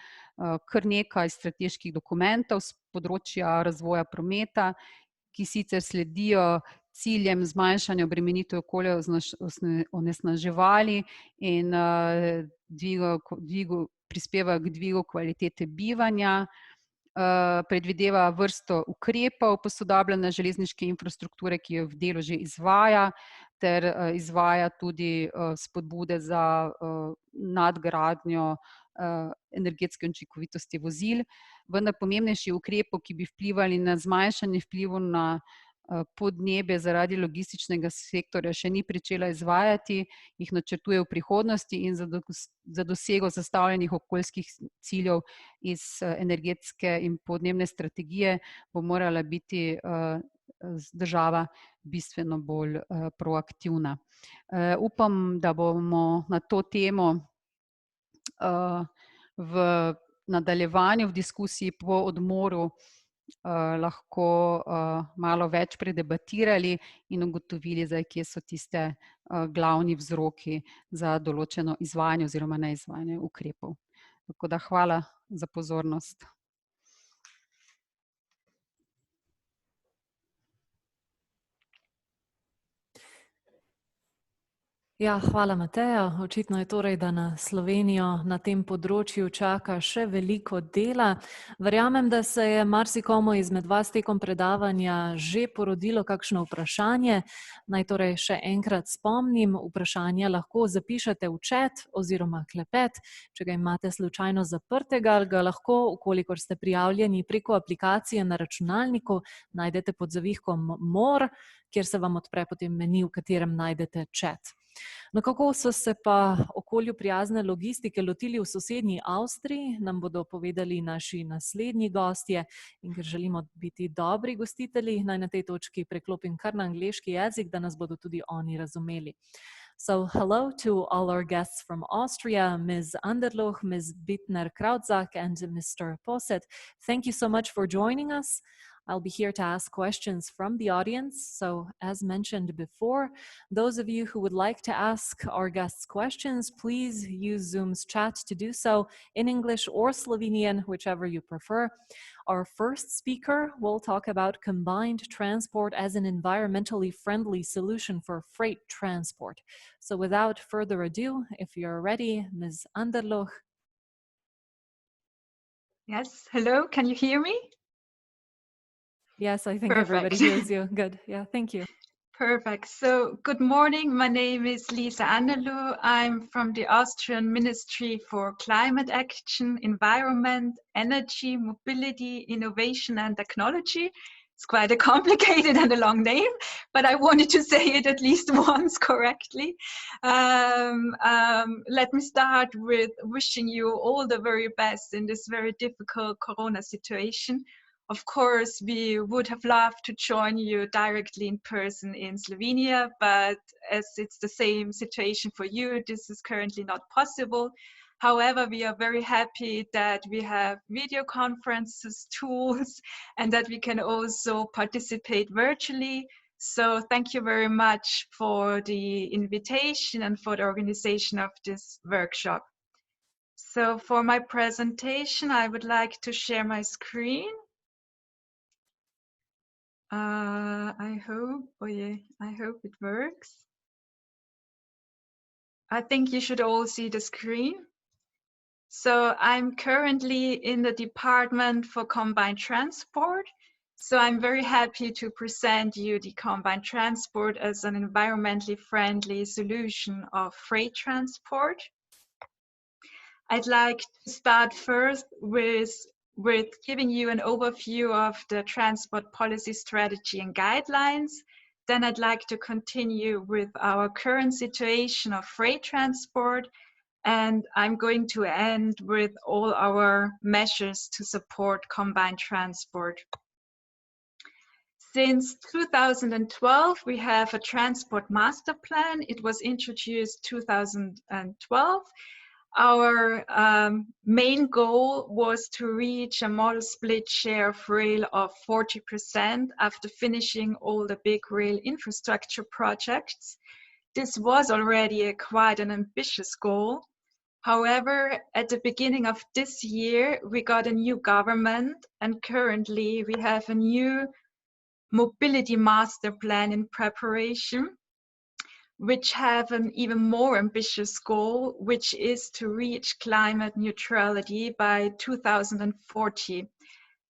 kar nekaj strateških dokumentov s področja razvoja prometa, ki sicer sledijo ciljem zmanjšanja obremenitev okolja onesnaževali in prispeva k dvigu kvalitete bivanja. Predvideva vrsto ukrepov posodabljanja železniške infrastrukture, ki jo v delu že izvaja, ter izvaja tudi spodbude za nadgradnjo energetske učinkovitosti vozil. Vendar pomembnejši ukrepov, ki bi vplivali na zmanjšanje vplivov na podnebje zaradi logističnega sektorja, še ni pričela izvajati, jih načrtuje v prihodnosti in za dosego zastavljenih okoljskih ciljev iz energetske in podnebne strategije bo morala biti država bistveno bolj proaktivna. Upam, da bomo na to temo v nadaljevanju, v diskusiji po odmoru lahko malo več predebatirali in ugotovili, kje so tiste glavni vzroki za določeno izvajanje oziroma neizvajanje ukrepov. Tako da hvala za pozornost. Ja, hvala, Mateja. Očitno je torej, da na Slovenijo na tem področju čaka še veliko dela. Verjamem, da se je marsikomu izmed vas tekom predavanja že porodilo kakšno vprašanje. Naj torej še enkrat spomnim, vprašanja lahko zapišete v chat oziroma klepet. Če ga imate slučajno zaprtega, ga lahko, ukolikor ste prijavljeni preko aplikacije na računalniku, najdete pod zavihkom More, kjer se vam odpre potem meni, v katerem najdete chat. No, kako so se pa okolju prijazne logistike lotili v sosednji Avstriji, nam bodo povedali naši naslednji gostje. In ker želimo biti dobri gostitelji, naj na tej točki preklopim kar na angleški jezik, da nas bodo tudi oni razumeli. So, hello to all our guests from Austria, Ms. Anderloh, Ms. Bittner-Krautzak, and Mr. Posset. Thank you so much for joining us. I'll be here to ask questions from the audience. So as mentioned before, those of you who would like to ask our guests questions, please use Zoom's chat to do so in English or Slovenian, whichever you prefer. Our first speaker will talk about combined transport as an environmentally friendly solution for freight transport. So without further ado, if you're ready, Ms. Anderloh. Yes, hello, can you hear me? Yes, I think Perfect. everybody hears you. Good. Yeah, thank you. Perfect. So, good morning. My name is Lisa Anderloh. I'm from the Austrian Ministry for Climate Action, Environment, Energy, Mobility, Innovation and Technology. It's quite a complicated and a long name, but I wanted to say it at least once correctly. Let me start with wishing you all the very best in this very difficult Corona situation. Of course, we would have loved to join you directly in person in Slovenia, but as it's the same situation for you, this is currently not possible. However, we are very happy that we have video conferences, tools, and that we can also participate virtually. So thank you very much for the invitation and for the organization of this workshop. So for my presentation, I would like to share my screen. I hope it works. I think you should all see the screen. So I'm currently in the Department for Combined Transport. So I'm very happy to present you the combined transport as an environmentally friendly solution of freight transport. I'd like to start first with giving you an overview of the transport policy strategy and guidelines. Then I'd like to continue with our current situation of freight transport. And I'm going to end with all our measures to support combined transport. Since 2012, we have a transport master plan. It was introduced 2012. Our main goal was to reach a model split share of rail of 40% after finishing all the big rail infrastructure projects. This was already quite an ambitious goal. However, at the beginning of this year, we got a new government, and currently we have a new mobility master plan in preparation, which have an even more ambitious goal, which is to reach climate neutrality by 2040.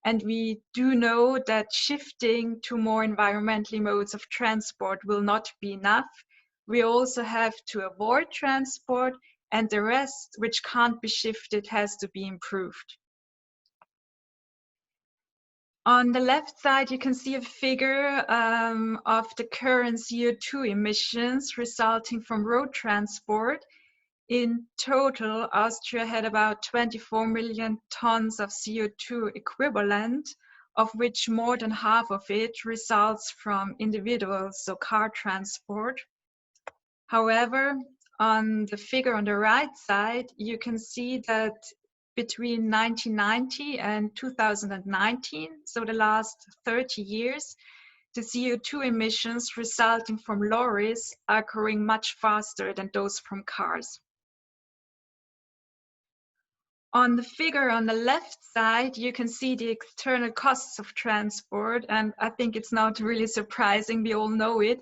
And we do know that shifting to more environmentally modes of transport will not be enough. We also have to avoid transport, and the rest, which can't be shifted, has to be improved. On the left side, you can see a figure of the current CO2 emissions resulting from road transport. In total, Austria had about 24 million tons of CO2 equivalent, of which more than half of it results from individuals, so car transport. However, on the figure on the right side, you can see that between 1990 and 2019, so the last 30 years, the CO2 emissions resulting from lorries are growing much faster than those from cars. On the figure on the left side, you can see the external costs of transport, and I think it's not really surprising, we all know it.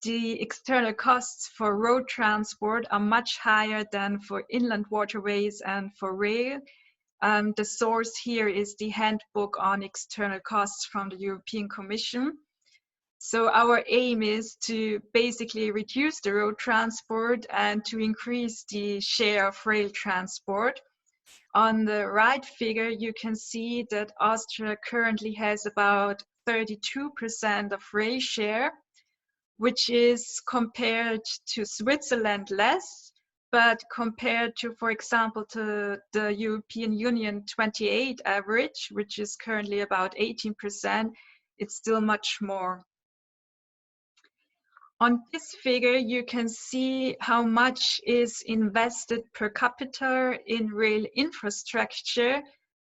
the external costs for road transport are much higher than for inland waterways and for rail. The source here is the Handbook on External Costs from the European Commission. So our aim is to basically reduce the road transport and to increase the share of rail transport. On the right figure, you can see that Austria currently has about 32% of rail share, which is compared to Switzerland less, but compared to, for example, to the European Union 28 average, which is currently about 18%, it's still much more. On this figure, you can see how much is invested per capita in rail infrastructure.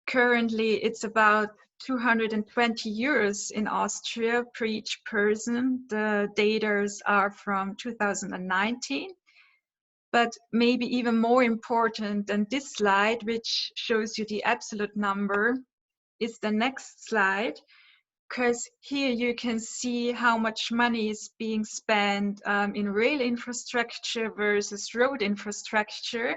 Currently, it's about 220 euros in Austria per each person. The data are from 2019. But maybe even more important than this slide, which shows you the absolute number, is the next slide. Because here you can see how much money is being spent in rail infrastructure versus road infrastructure.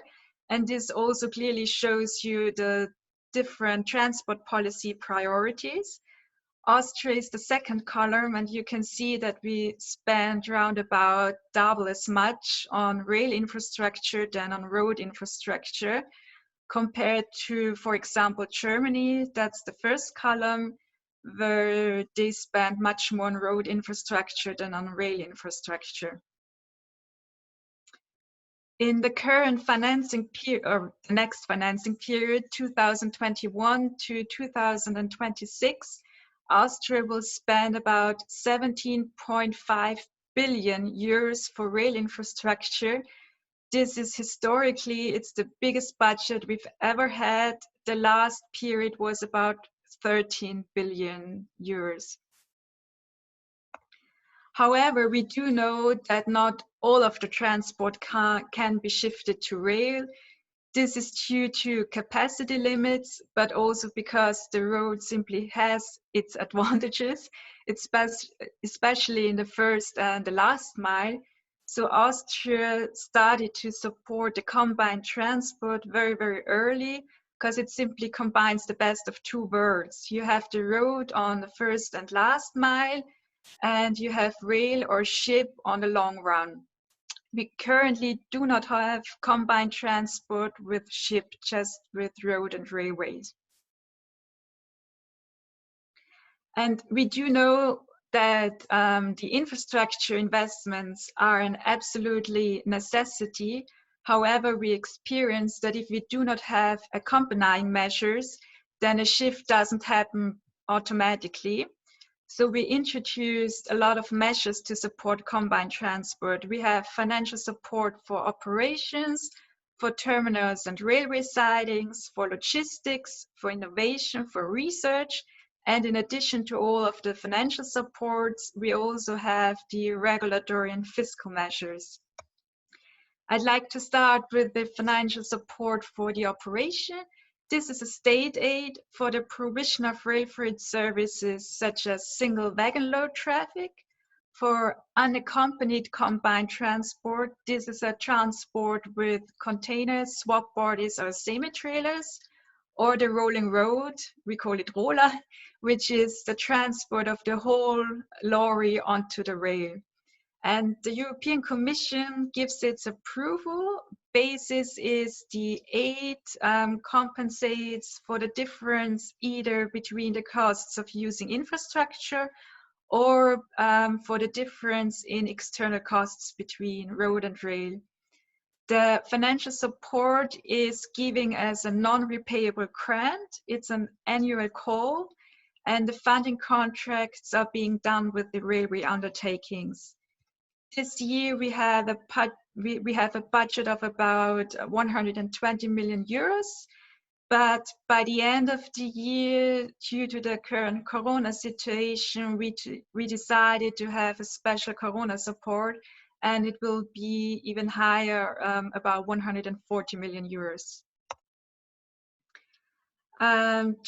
And this also clearly shows you the different transport policy priorities. Austria is the second column, and you can see that we spend around about double as much on rail infrastructure than on road infrastructure, compared to, for example, Germany. That's the first column, where they spend much more on road infrastructure than on rail infrastructure. In the current financing period, or the next financing period, 2021 to 2026, Austria will spend about 17.5 billion euros for rail infrastructure. This is historically, it's the biggest budget we've ever had. The last period was about 13 billion euros. However, we do know that not all of the transport can be shifted to rail. This is due to capacity limits, but also because the road simply has its advantages, especially in the first and the last mile. So Austria started to support the combined transport very, very early, because it simply combines the best of two worlds. You have the road on the first and last mile, and you have rail or ship on the long run. We currently do not have combined transport with ship, just with road and railways. And we do know that the infrastructure investments are an absolutely necessity. However, we experience that if we do not have accompanying measures, then a shift doesn't happen automatically. So we introduced a lot of measures to support combined transport. We have financial support for operations, for terminals and railway sidings, for logistics, for innovation, for research. And in addition to all of the financial supports, we also have the regulatory and fiscal measures. I'd like to start with the financial support for the operation. This is a state aid for the provision of rail freight services such as single wagon load traffic. For unaccompanied combined transport, this is a transport with containers, swap bodies or semi-trailers, or the rolling road, we call it roller, which is the transport of the whole lorry onto the rail. And the European Commission gives its approval. Basis is the aid compensates for the difference either between the costs of using infrastructure or for the difference in external costs between road and rail. The financial support is giving as a non-repayable grant. It's an annual call, and the funding contracts are being done with the railway undertakings. This year we have a budget of about 120 million euros, but by the end of the year, due to the current Corona situation, we decided to have a special Corona support, and it will be even higher, about 140 million euros.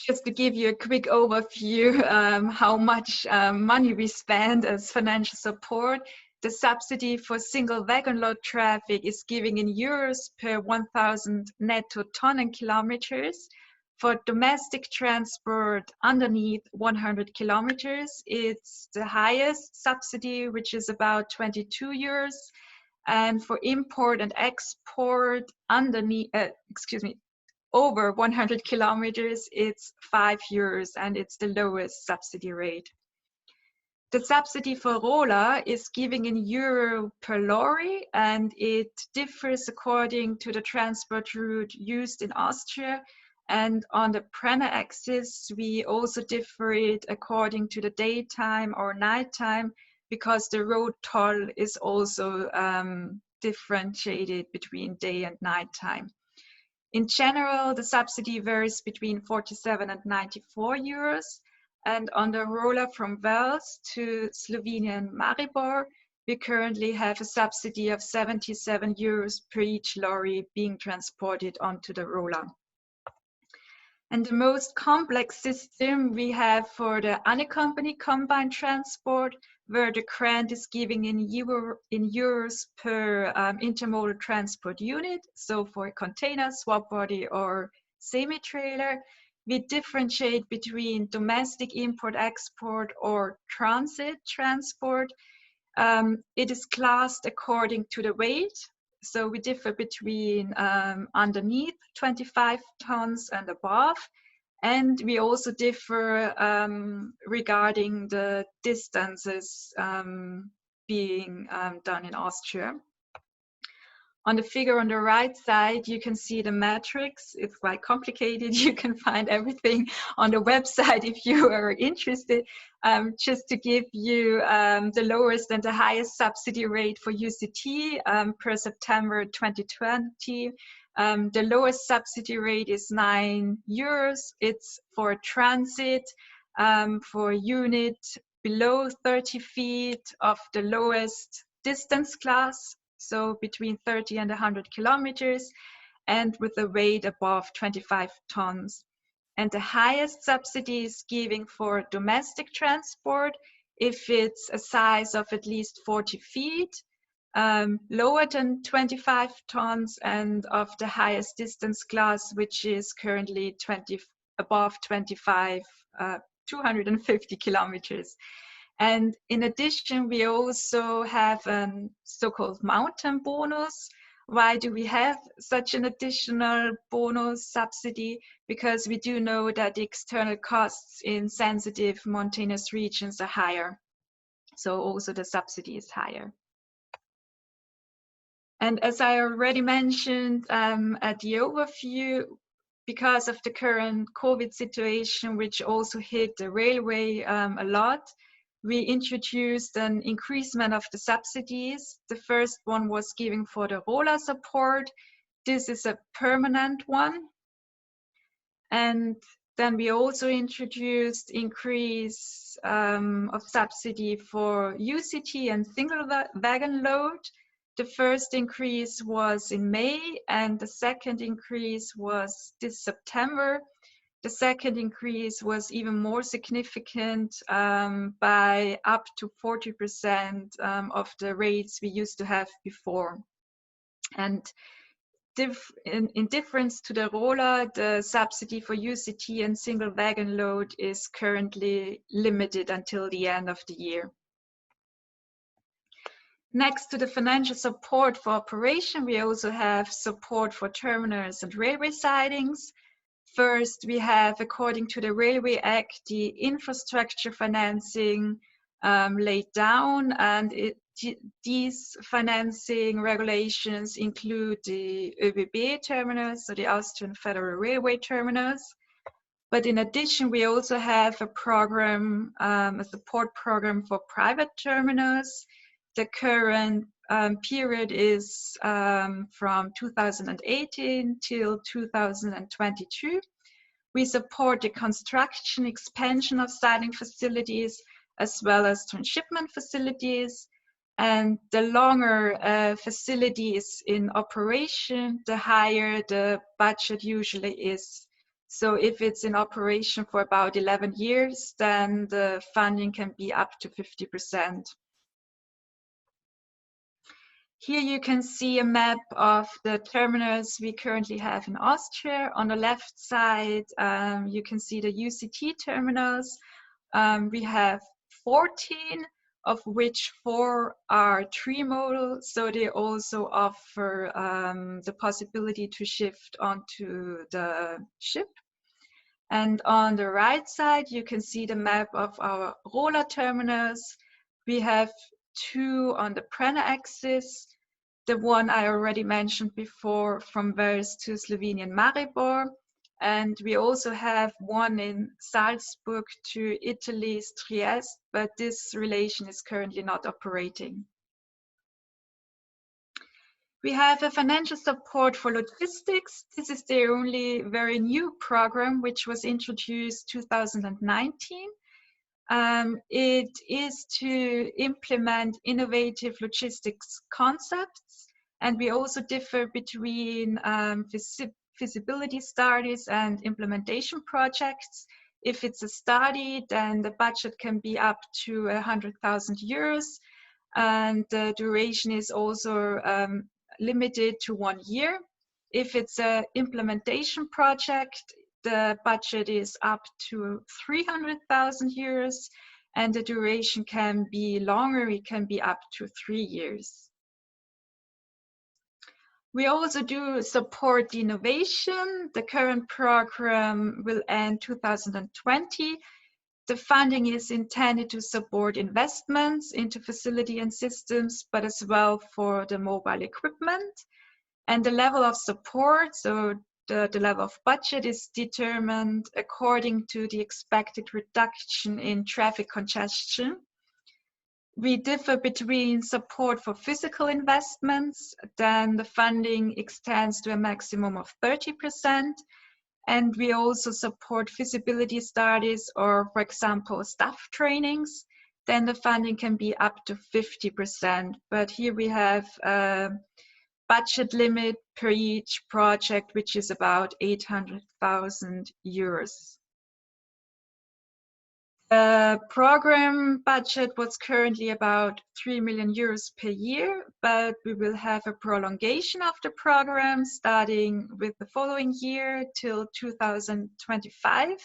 Just to give you a quick overview how much money we spend as financial support. the subsidy for single wagon load traffic is giving in euros per 1,000 netto ton and kilometers. For domestic transport underneath 100 kilometers, it's the highest subsidy, which is about 22 euros. And for import and export underneath, over 100 kilometers, it's 5 euros, and it's the lowest subsidy rate. The subsidy for roller is giving in euro per lorry, and it differs according to the transport route used in Austria. And on the Brenner axis, we also differ it according to the daytime or nighttime, because the road toll is also differentiated between day and nighttime. In general, the subsidy varies between 47 and 94 euros. And on the roller from Wels to Slovenia and Maribor, we currently have a subsidy of 77 euros per each lorry being transported onto the roller. And the most complex system we have for the unaccompanied combined transport, where the grant is giving in euros per intermodal transport unit. So for a container, swap body, or semi-trailer, we differentiate between domestic import-export or transit transport. It is classed according to the weight. So we differ between underneath 25 tons and above. And we also differ regarding the distances being done in Austria. On the figure on the right side, you can see the matrix. It's quite complicated. You can find everything on the website if you are interested. Just to give you the lowest and the highest subsidy rate for UCT per September 2020. The lowest subsidy rate is 9 euros. It's for transit, for a unit below 30 feet of the lowest distance class, so between 30 and 100 kilometers, and with a weight above 25 tons. And the highest subsidy is giving for domestic transport if it's a size of at least 40 feet, lower than 25 tons, and of the highest distance class, which is currently above 250 kilometers. And in addition, we also have a so-called mountain bonus. Why do we have such an additional bonus subsidy? Because we do know that the external costs in sensitive mountainous regions are higher. So also the subsidy is higher. And as I already mentioned at the overview, because of the current COVID situation, which also hit the railway a lot, we introduced an increasement of the subsidies. The first one was given for the roller support. This is a permanent one. And then we also introduced increase of subsidy for UCT and single wagon load. The first increase was in May, and the second increase was this September. The second increase was even more significant by up to 40% of the rates we used to have before. And in difference to the roller, the subsidy for UCT and single wagon load is currently limited until the end of the year. Next to the financial support for operation, we also have support for terminals and railway sidings. First, we have, according to the Railway Act, the infrastructure financing laid down, and these financing regulations include the ÖBB terminals, so the Austrian Federal Railway terminals. But in addition, we also have a program, a support program for private terminals. The current period is from 2018 till 2022. We support the construction, expansion of siding facilities, as well as transshipment facilities. And the longer a facility is in operation, the higher the budget usually is. So if it's in operation for about 11 years, then the funding can be up to 50%. Here you can see a map of the terminals we currently have in Austria. On the left side, you can see the UCT terminals. We have 14, of which 4 are trimodal, so they also offer the possibility to shift onto the ship. And on the right side, you can see the map of our roller terminals. We have 2 on the Brenner axis. The one I already mentioned before, from Wels to Slovenian Maribor. And we also have one in Salzburg to Italy's Trieste, but this relation is currently not operating. We have a financial support for logistics. This is the only very new program which was introduced 2019. It is to implement innovative logistics concepts, and we also differ between feasibility studies and implementation projects. If it's a study, then the budget can be up to 100,000 euros, and the duration is also limited to 1 year. If it's an implementation project, the budget is up to 300,000 euros, and the duration can be longer, it can be up to 3 years. We also do support the innovation. The current program will end 2020. The funding is intended to support investments into facility and systems, but as well for the mobile equipment. And the level of support, so the level of budget, is determined according to the expected reduction in traffic congestion. We differ between support for physical investments, then the funding extends to a maximum of 30%. And we also support feasibility studies or, for example, staff trainings. Then the funding can be up to 50%. But here we have a budget limit per each project, which is about 800,000 euros. The program budget was currently about 3 million euros per year, but we will have a prolongation of the program starting with the following year till 2025.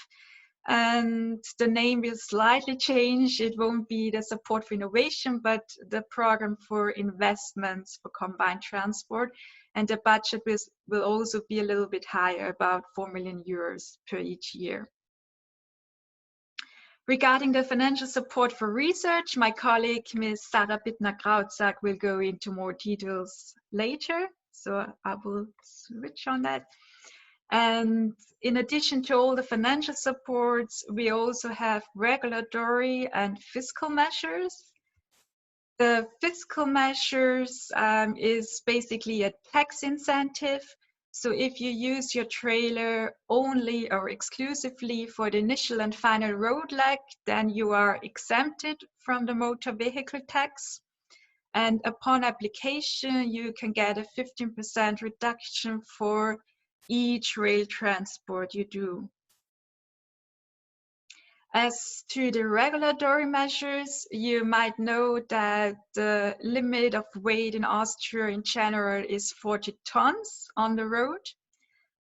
And the name will slightly change. It won't be the support for innovation, but the program for investments for combined transport. And the budget will also be a little bit higher, about 4 million euros per each year. Regarding the financial support for research, my colleague, Ms. Sarah Bittner-Krautzak, will go into more details later. So I will switch on that. And in addition to all the financial supports, we also have regulatory and fiscal measures. The fiscal measures is basically a tax incentive. So if you use your trailer only or exclusively for the initial and final road leg, then you are exempted from the motor vehicle tax. And upon application, you can get a 15% reduction for each rail transport you do. As to the regulatory measures, you might know that the limit of weight in Austria in general is 40 tons on the road.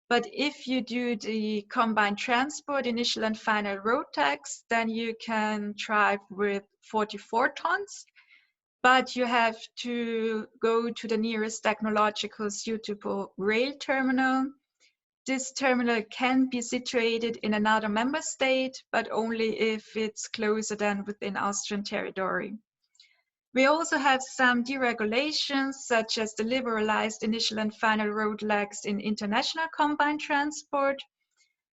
But if you do the combined transport, initial and final road tax, then you can drive with 44 tons. But you have to go to the nearest technological suitable rail terminal. This terminal can be situated in another member state, but only if it's closer than within Austrian territory. We also have some deregulations, such as the liberalized initial and final road legs in international combined transport.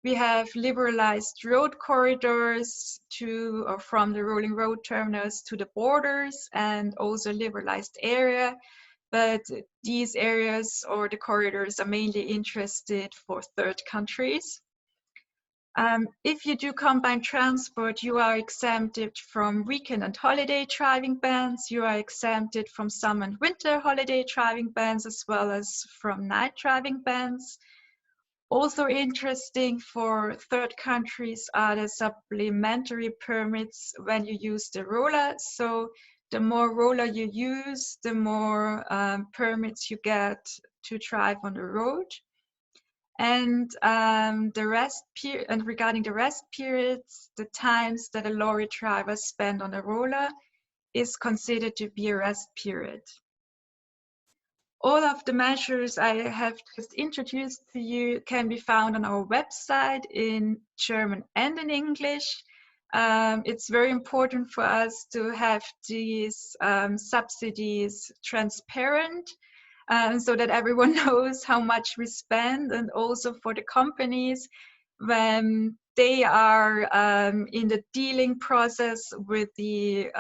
We have liberalized road corridors to or from the rolling road terminals to the borders, and also liberalized area. But these areas or the corridors are mainly interested for third countries. If you do combined transport, you are exempted from weekend and holiday driving bans. You are exempted from summer and winter holiday driving bans, as well as from night driving bans. Also interesting for third countries are the supplementary permits when you use the roller. So the more roller you use, the more permits you get to drive on the road. And regarding the rest periods, the times that a lorry driver spend on a roller is considered to be a rest period. All of the measures I have just introduced to you can be found on our website in German and in English. It's very important for us to have these subsidies transparent, so that everyone knows how much we spend, and also for the companies when they are in the dealing process with the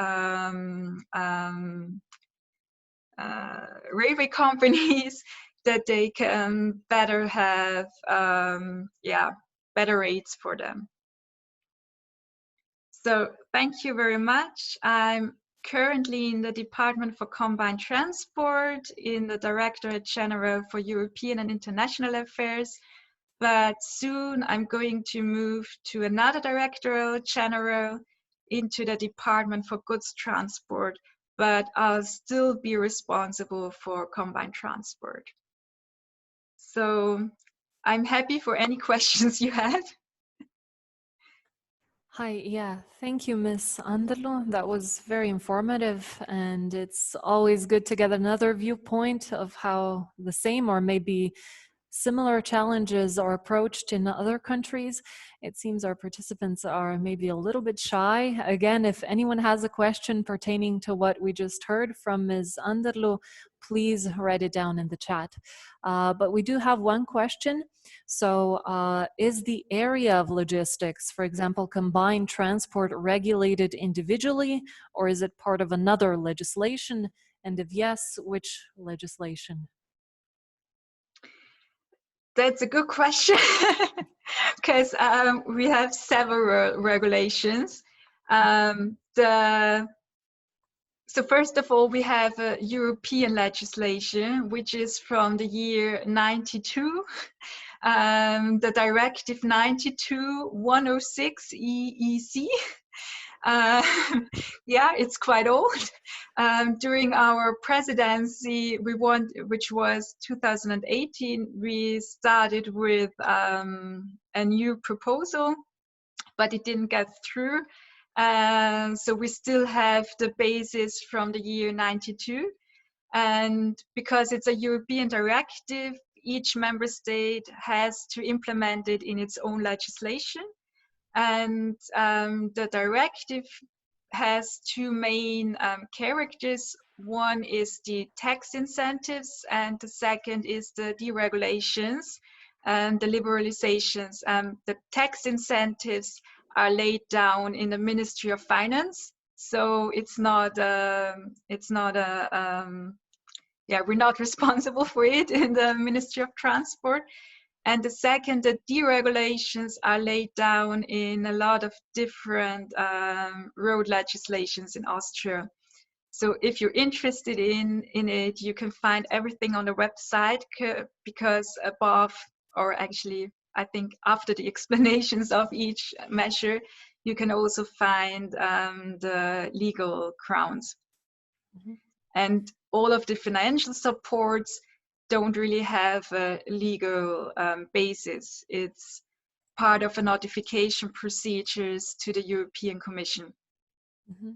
railway companies, that they can better have better rates for them. So thank you very much. I'm currently in the Department for Combined Transport in the Directorate General for European and International Affairs, but soon I'm going to move to another Directorate General into the Department for Goods Transport, but I'll still be responsible for combined transport. So I'm happy for any questions you have. Hi, yeah, thank you, Ms. Anderlo. That was very informative, and it's always good to get another viewpoint of how the same or maybe similar challenges are approached in other countries. It seems our participants are maybe a little bit shy. Again, if anyone has a question pertaining to what we just heard from Ms. Anderlo, please write it down in the chat. But we do have one question. So is the area of logistics, for example, combined transport, regulated individually, or is it part of another legislation? And if yes, which legislation? That's a good question, because we have several regulations. So first of all, we have a European legislation, which is from the year 92, the Directive 92/106 EEC. Yeah, it's quite old. During our presidency, which was 2018, we started with a new proposal, but it didn't get through. So we still have the basis from the year 92. And because it's a European directive, each member state has to implement it in its own legislation. And the directive has two main characters. One is the tax incentives, and the second is the deregulations and the liberalizations. The tax incentives are laid down in the Ministry of Finance, so we're not responsible for it in the Ministry of Transport. And the second, the deregulations are laid down in a lot of different road legislations in Austria. So if you're interested in it, you can find everything on the website, because above, or actually, I think after the explanations of each measure, you can also find the legal grounds. Mm-hmm. And all of the financial supports don't really have a legal basis. It's part of a notification procedures to the European Commission. Mm-hmm.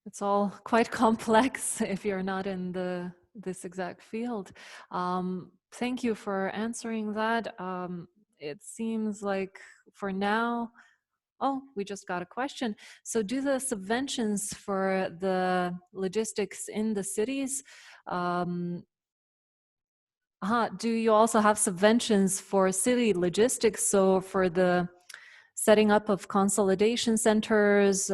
It's all quite complex if you're not in this exact field. Thank you for answering that. It seems like for now, oh, we just got a question. So do the subventions for the logistics in the cities, do you also have subventions for city logistics? So for the setting up of consolidation centers,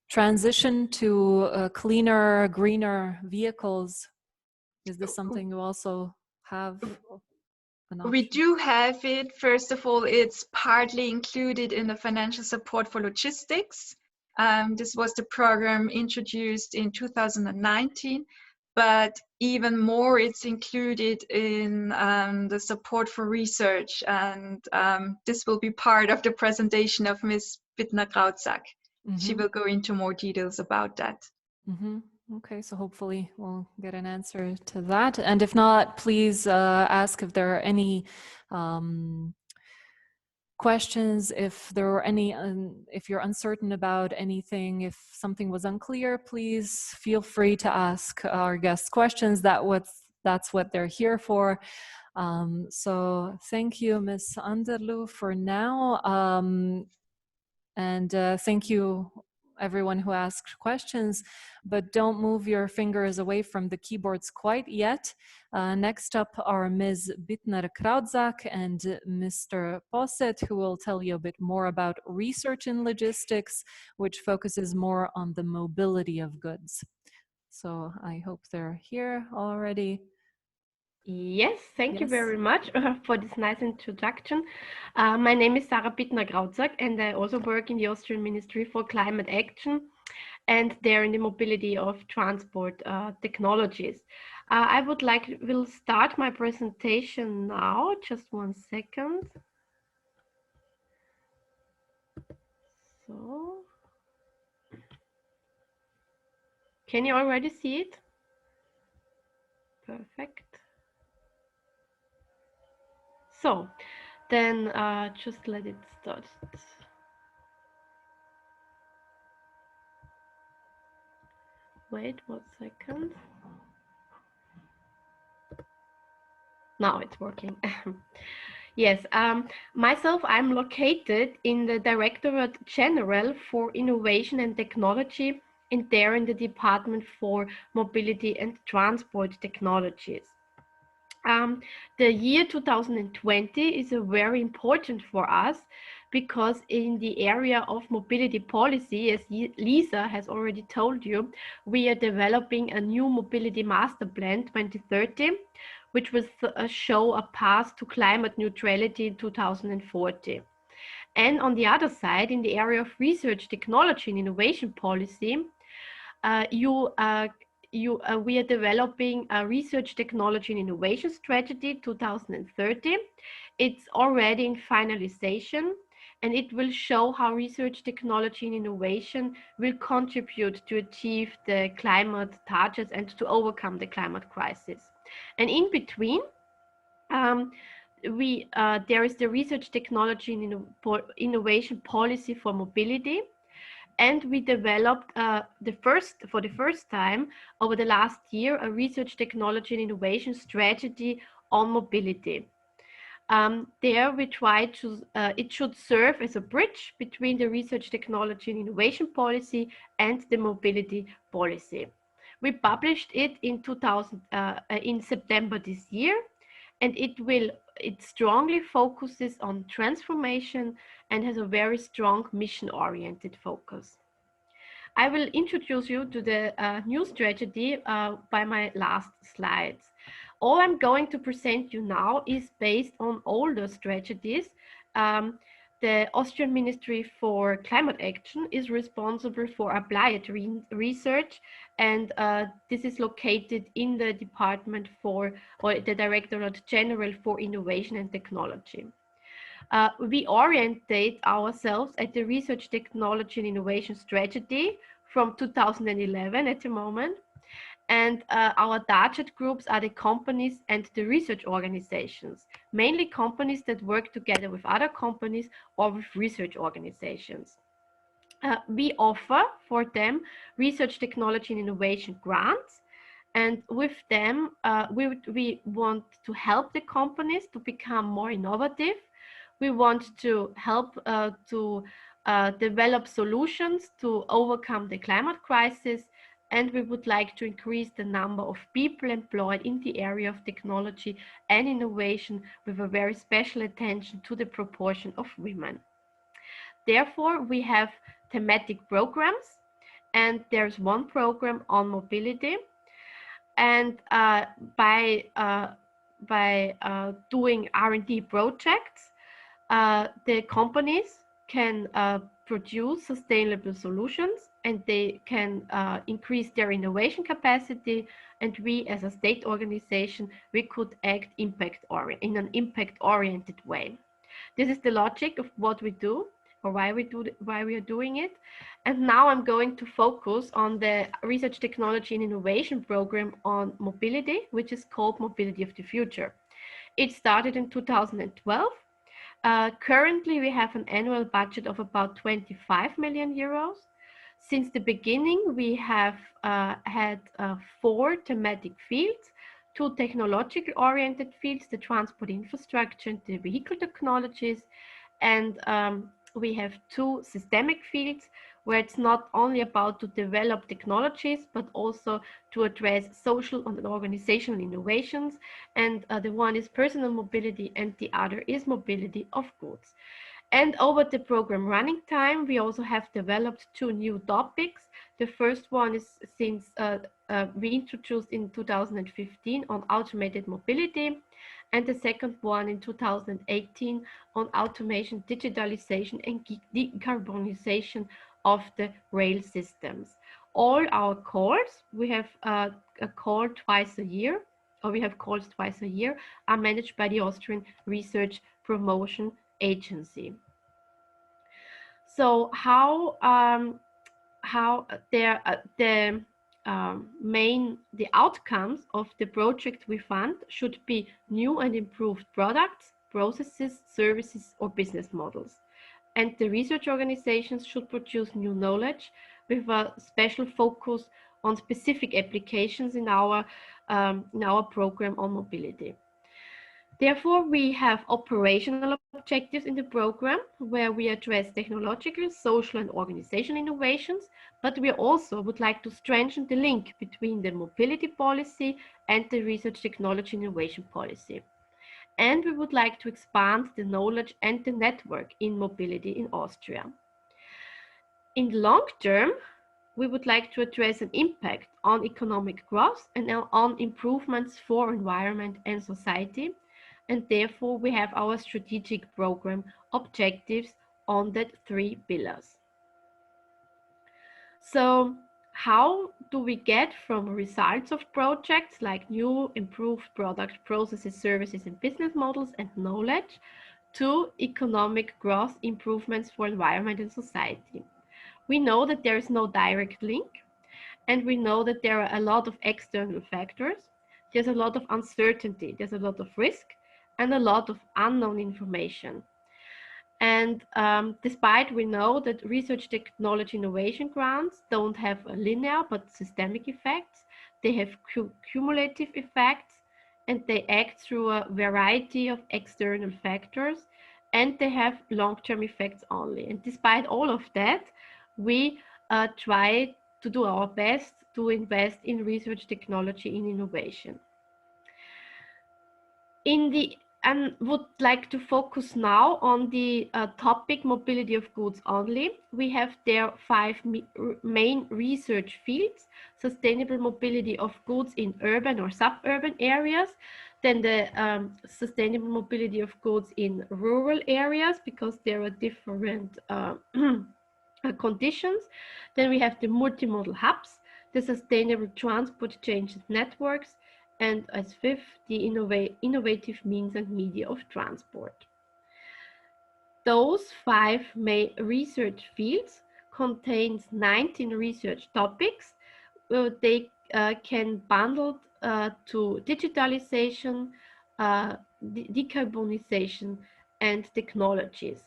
transition to cleaner, greener vehicles. Is this something you also have? We do have it. First of all, it's partly included in the financial support for logistics. This was the program introduced in 2019. but even more, it's included in the support for research, and this will be part of the presentation of Ms. Bittner-Krautzak. She will go into more details about that. Okay, so hopefully we'll get an answer to that. And if not, please ask if there are any questions, if there were any, if you're uncertain about anything, if something was unclear, please feel free to ask our guests questions. That's what they're here for. So thank you, Ms. Anderlu, for now. And thank you, everyone who asked questions, but don't move your fingers away from the keyboards quite yet. Next up are Ms. Bittner-Krautzak and Mr. Posset, who will tell you a bit more about research in logistics, which focuses more on the mobility of goods. So I hope they're here already. Yes, thank you very much for this nice introduction. My name is Sarah Bittner-Krautzak, and I also work in the Austrian Ministry for Climate Action, and there in the mobility of transport technologies. I will start my presentation now. Just 1 second. So, can you already see it? Perfect. So, then just let it start. Wait 1 second. Now it's working. Yes, myself, I'm located in the Directorate General for Innovation and Technology, and there in the Department for Mobility and Transport Technologies. The year 2020 is very important for us because in the area of mobility policy, as Lisa has already told you, we are developing a new mobility master plan 2030, which will show a path to climate neutrality in 2040. And on the other side, in the area of research, technology and innovation policy, we are developing a research, technology and innovation strategy 2030. It's already in finalization, and it will show how research, technology and innovation will contribute to achieve the climate targets and to overcome the climate crisis. And in between, there is the research, technology and innovation policy for mobility. And we developed for the first time over the last year, a research, technology and innovation strategy on mobility. There we try to, it should serve as a bridge between the research, technology and innovation policy and the mobility policy. We published it in September this year, and it strongly focuses on transformation and has a very strong mission-oriented focus. I will introduce you to the new strategy by my last slides. All I'm going to present you now is based on older strategies. The Austrian Ministry for Climate Action is responsible for applied research, and this is located in the Department for, or the Directorate General for Innovation and Technology. We orientate ourselves at the Research, Technology and Innovation Strategy from 2011 at the moment. And our target groups are the companies and the research organizations, mainly companies that work together with other companies or with research organizations. We offer for them research, technology and innovation grants. And with them, we want to help the companies to become more innovative. We want to help to develop solutions to overcome the climate crisis, and we would like to increase the number of people employed in the area of technology and innovation with a very special attention to the proportion of women. Therefore, we have thematic programs, and there's one program on mobility. And by doing R&D projects, the companies can produce sustainable solutions, and they can increase their innovation capacity and we as a state organization, we could act in an impact-oriented way. This is the logic of what we do, or why we are doing it. And now I'm going to focus on the Research, Technology and Innovation program on mobility, which is called Mobility of the Future. It started in 2012. Currently, we have an annual budget of about 25 million euros. Since the beginning, we have had 4 thematic fields, 2 technological oriented fields, the transport infrastructure and the vehicle technologies, and we have 2 systemic fields where it's not only about to develop technologies, but also to address social and organizational innovations. And the one is personal mobility and the other is mobility of goods. And over the program running time, we also have developed 2 new topics. The first one is since we introduced in 2015 on automated mobility, and the second one in 2018 on automation, digitalization and decarbonization of the rail systems. All our calls, we have a call twice a year, or we have calls twice a year, are managed by the Austrian Research Promotion Agency. So the outcomes of the project we fund should be new and improved products, processes, services, or business models. And the research organizations should produce new knowledge with a special focus on specific applications in our program on mobility. Therefore, we have operational objectives in the program where we address technological, social, and organizational innovations, but we also would like to strengthen the link between the mobility policy and the research, technology, innovation policy. And we would like to expand the knowledge and the network in mobility in Austria. In the long term, we would like to address an impact on economic growth and on improvements for environment and society. And therefore, we have our strategic program objectives on that 3 pillars. So how do we get from results of projects like new, improved product, processes, services, and business models and knowledge to economic growth improvements for environment and society? We know that there is no direct link, and we know that there are a lot of external factors. There's a lot of uncertainty, there's a lot of risk, and a lot of unknown information. And despite we know that research, technology, innovation grants don't have a linear but systemic effects, they have cumulative effects, and they act through a variety of external factors, and they have long-term effects only. And despite all of that, we try to do our best to invest in research, technology, and innovation. I would like to focus now on the topic mobility of goods only. We have there 5 main research fields: sustainable mobility of goods in urban or suburban areas, then the sustainable mobility of goods in rural areas, because there are different conditions. Then we have the multimodal hubs, the sustainable transport changes networks, and as 5th, the innovative means and media of transport. Those 5 main research fields contains 19 research topics. They can bundle to digitalization, decarbonization, and technologies.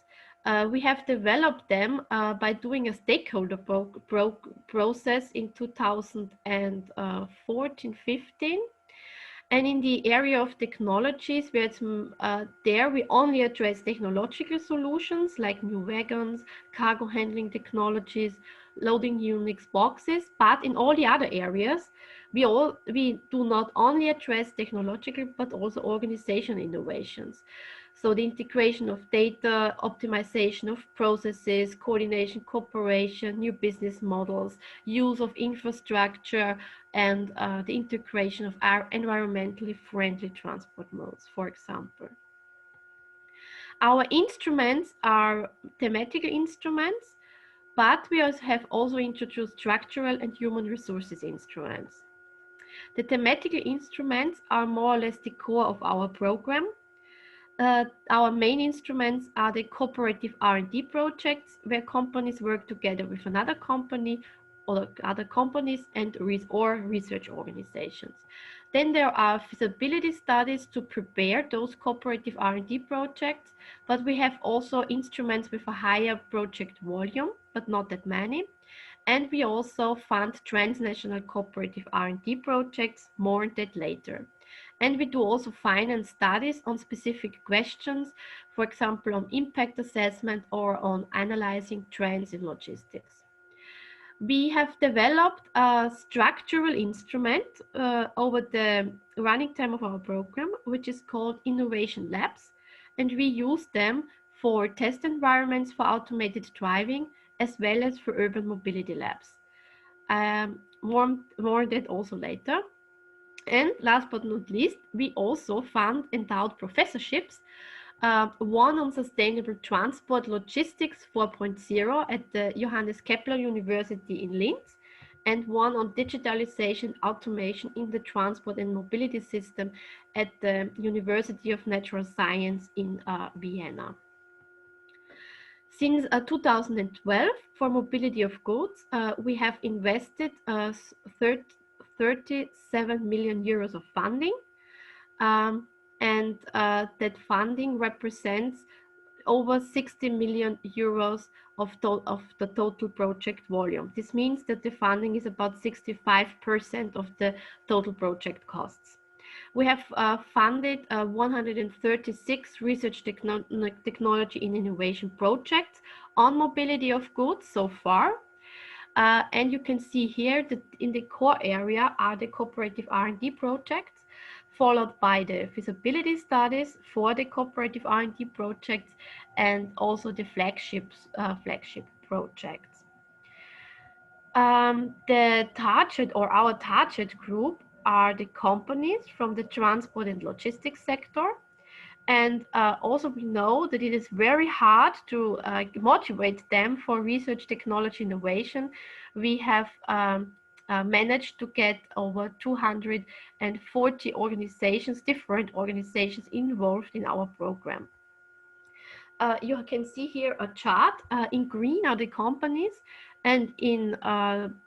We have developed them by doing a stakeholder process in 2014-15. And in the area of technologies, where it's, there we only address technological solutions like new wagons, cargo handling technologies, loading units, boxes. But in all the other areas, we do not only address technological, but also organizational innovations. So the integration of data, optimization of processes, coordination, cooperation, new business models, use of infrastructure, and the integration of our environmentally friendly transport modes, for example. Our instruments are thematical instruments, but we also have introduced structural and human resources instruments. The thematical instruments are more or less the core of our program. Our main instruments are the cooperative R&D projects, where companies work together with another company or other companies and research organizations. Then there are feasibility studies to prepare those cooperative R&D projects, but we have also instruments with a higher project volume, but not that many. And we also fund transnational cooperative R&D projects, more on that later. And we do also finance studies on specific questions, for example, on impact assessment or on analyzing trends in logistics. We have developed a structural instrument over the running time of our program, which is called Innovation Labs. And we use them for test environments for automated driving, as well as for urban mobility labs. More on that also later. And last but not least, we also fund endowed professorships, one on sustainable transport logistics 4.0 at the Johannes Kepler University in Linz, and one on digitalization automation in the transport and mobility system at the University of Natural Science in Vienna. Since 2012, for mobility of goods, we have invested 37 million euros of funding, and that funding represents over 60 million euros of the total project volume. This means that the funding is about 65% of the total project costs. We have funded 136 research technology and innovation projects on mobility of goods so far. And you can see here that in the core area are the cooperative R&D projects, followed by the feasibility studies for the cooperative R&D projects, and also the flagship projects. The target, or our target group, are the companies from the transport and logistics sector. And also we know that it is very hard to motivate them for research technology innovation. We have managed to get over 240 organizations, different organizations involved in our program. You can see here a chart. In green are the companies, and in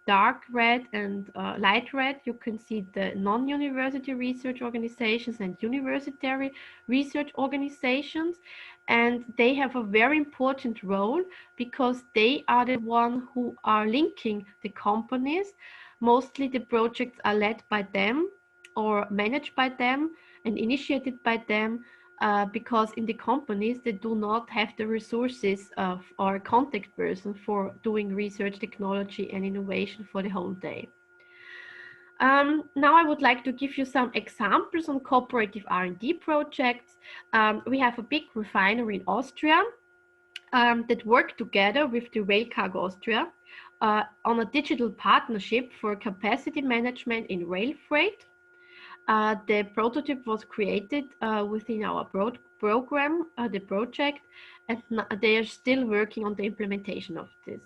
dark red and light red, you can see the non-university research organizations and university research organizations. And they have a very important role because they are the ones who are linking the companies. Mostly the projects are led by them or managed by them and initiated by them. Because in the companies, they do not have the resources or a contact person for doing research, technology, and innovation for the whole day. Now I would like to give you some examples on cooperative R&D projects. We have a big refinery in Austria that work together with the Rail Cargo Austria on a digital partnership for capacity management in rail freight. The prototype was created within our program, the project, and they are still working on the implementation of this.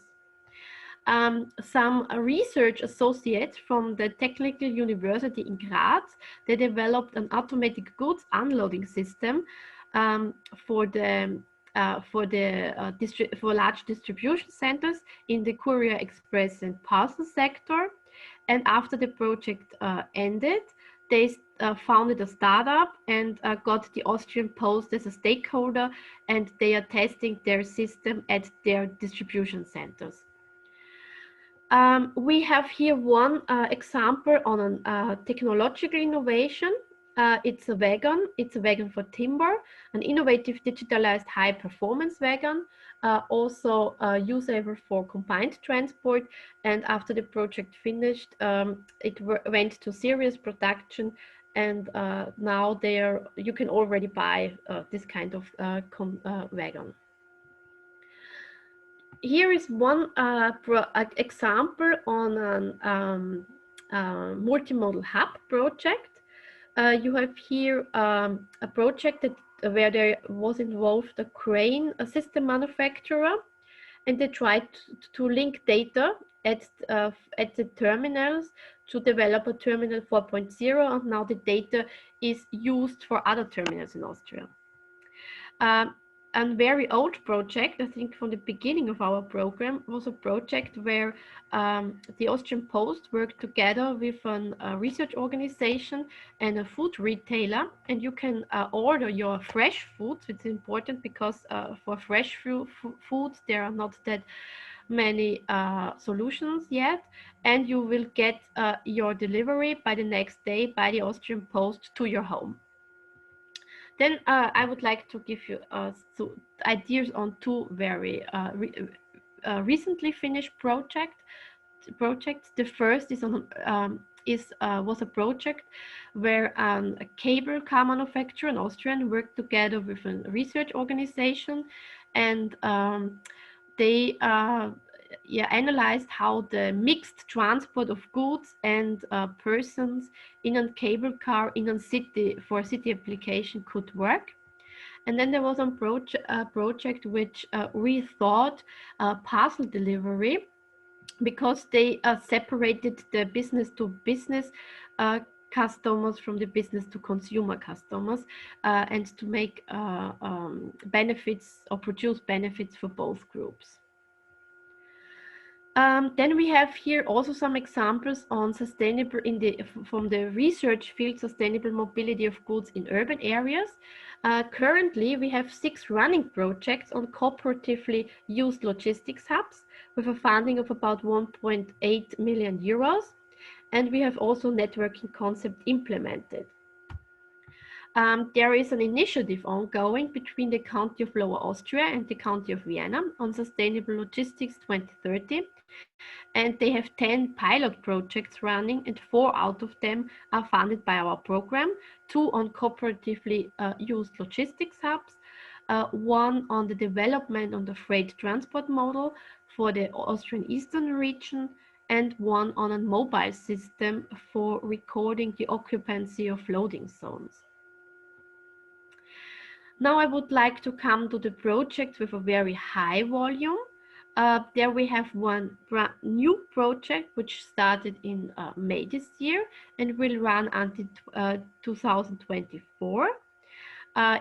Some research associates from the Technical University in Graz, they developed an automatic goods unloading system for large distribution centers in the courier, express, and parcel sector. And after the project ended, they founded a startup and got the Austrian Post as a stakeholder, and they are testing their system at their distribution centers. We have here one example on a technological innovation. It's a wagon for timber, an innovative digitalized high performance wagon, also usable for combined transport. And after the project finished, it went to serious production, and now you can already buy this kind of wagon. Here is one example on a multimodal hub project. You have here a project where there was involved a crane, a system manufacturer, and they tried to link data at the terminals to develop a terminal 4.0, and now the data is used for other terminals in Austria. A very old project, I think from the beginning of our program, was a project where the Austrian Post worked together with a research organization and a food retailer, and you can order your fresh foods. It's important because for fresh food there are not that many solutions yet, and you will get your delivery by the next day by the Austrian Post to your home. Then I would like to give you ideas on two very recently finished projects. The first is was a project where a cable car manufacturer, an Austrian, worked together with a research organization, and they analyzed how the mixed transport of goods and persons in a cable car in a city for city application could work. And then there was a project which rethought parcel delivery, because they separated the business to business customers from the business to consumer customers, and to make benefits or produce benefits for both groups. Then we have here also some examples on sustainable from the research field, sustainable mobility of goods in urban areas. Currently, we have 6 running projects on cooperatively used logistics hubs with a funding of about 1.8 million euros. And we have also networking concept implemented. There is an initiative ongoing between the County of Lower Austria and the County of Vienna on Sustainable Logistics 2030. And they have 10 pilot projects running, and 4 out of them are funded by our program, 2 on cooperatively used logistics hubs, 1 on the development on the freight transport model for the Austrian Eastern region, and 1 on a mobile system for recording the occupancy of loading zones. Now I would like to come to the project with a very high volume. There we have one brand new project which started in May this year and will run until 2024.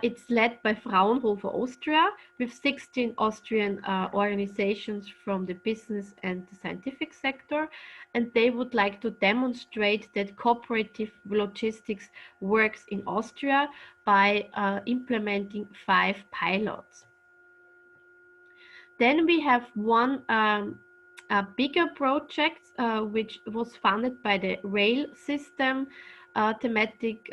It's led by Fraunhofer Austria with 16 Austrian organizations from the business and the scientific sector, and they would like to demonstrate that cooperative logistics works in Austria by implementing 5 pilots. Then we have one a bigger project which was funded by the rail system thematic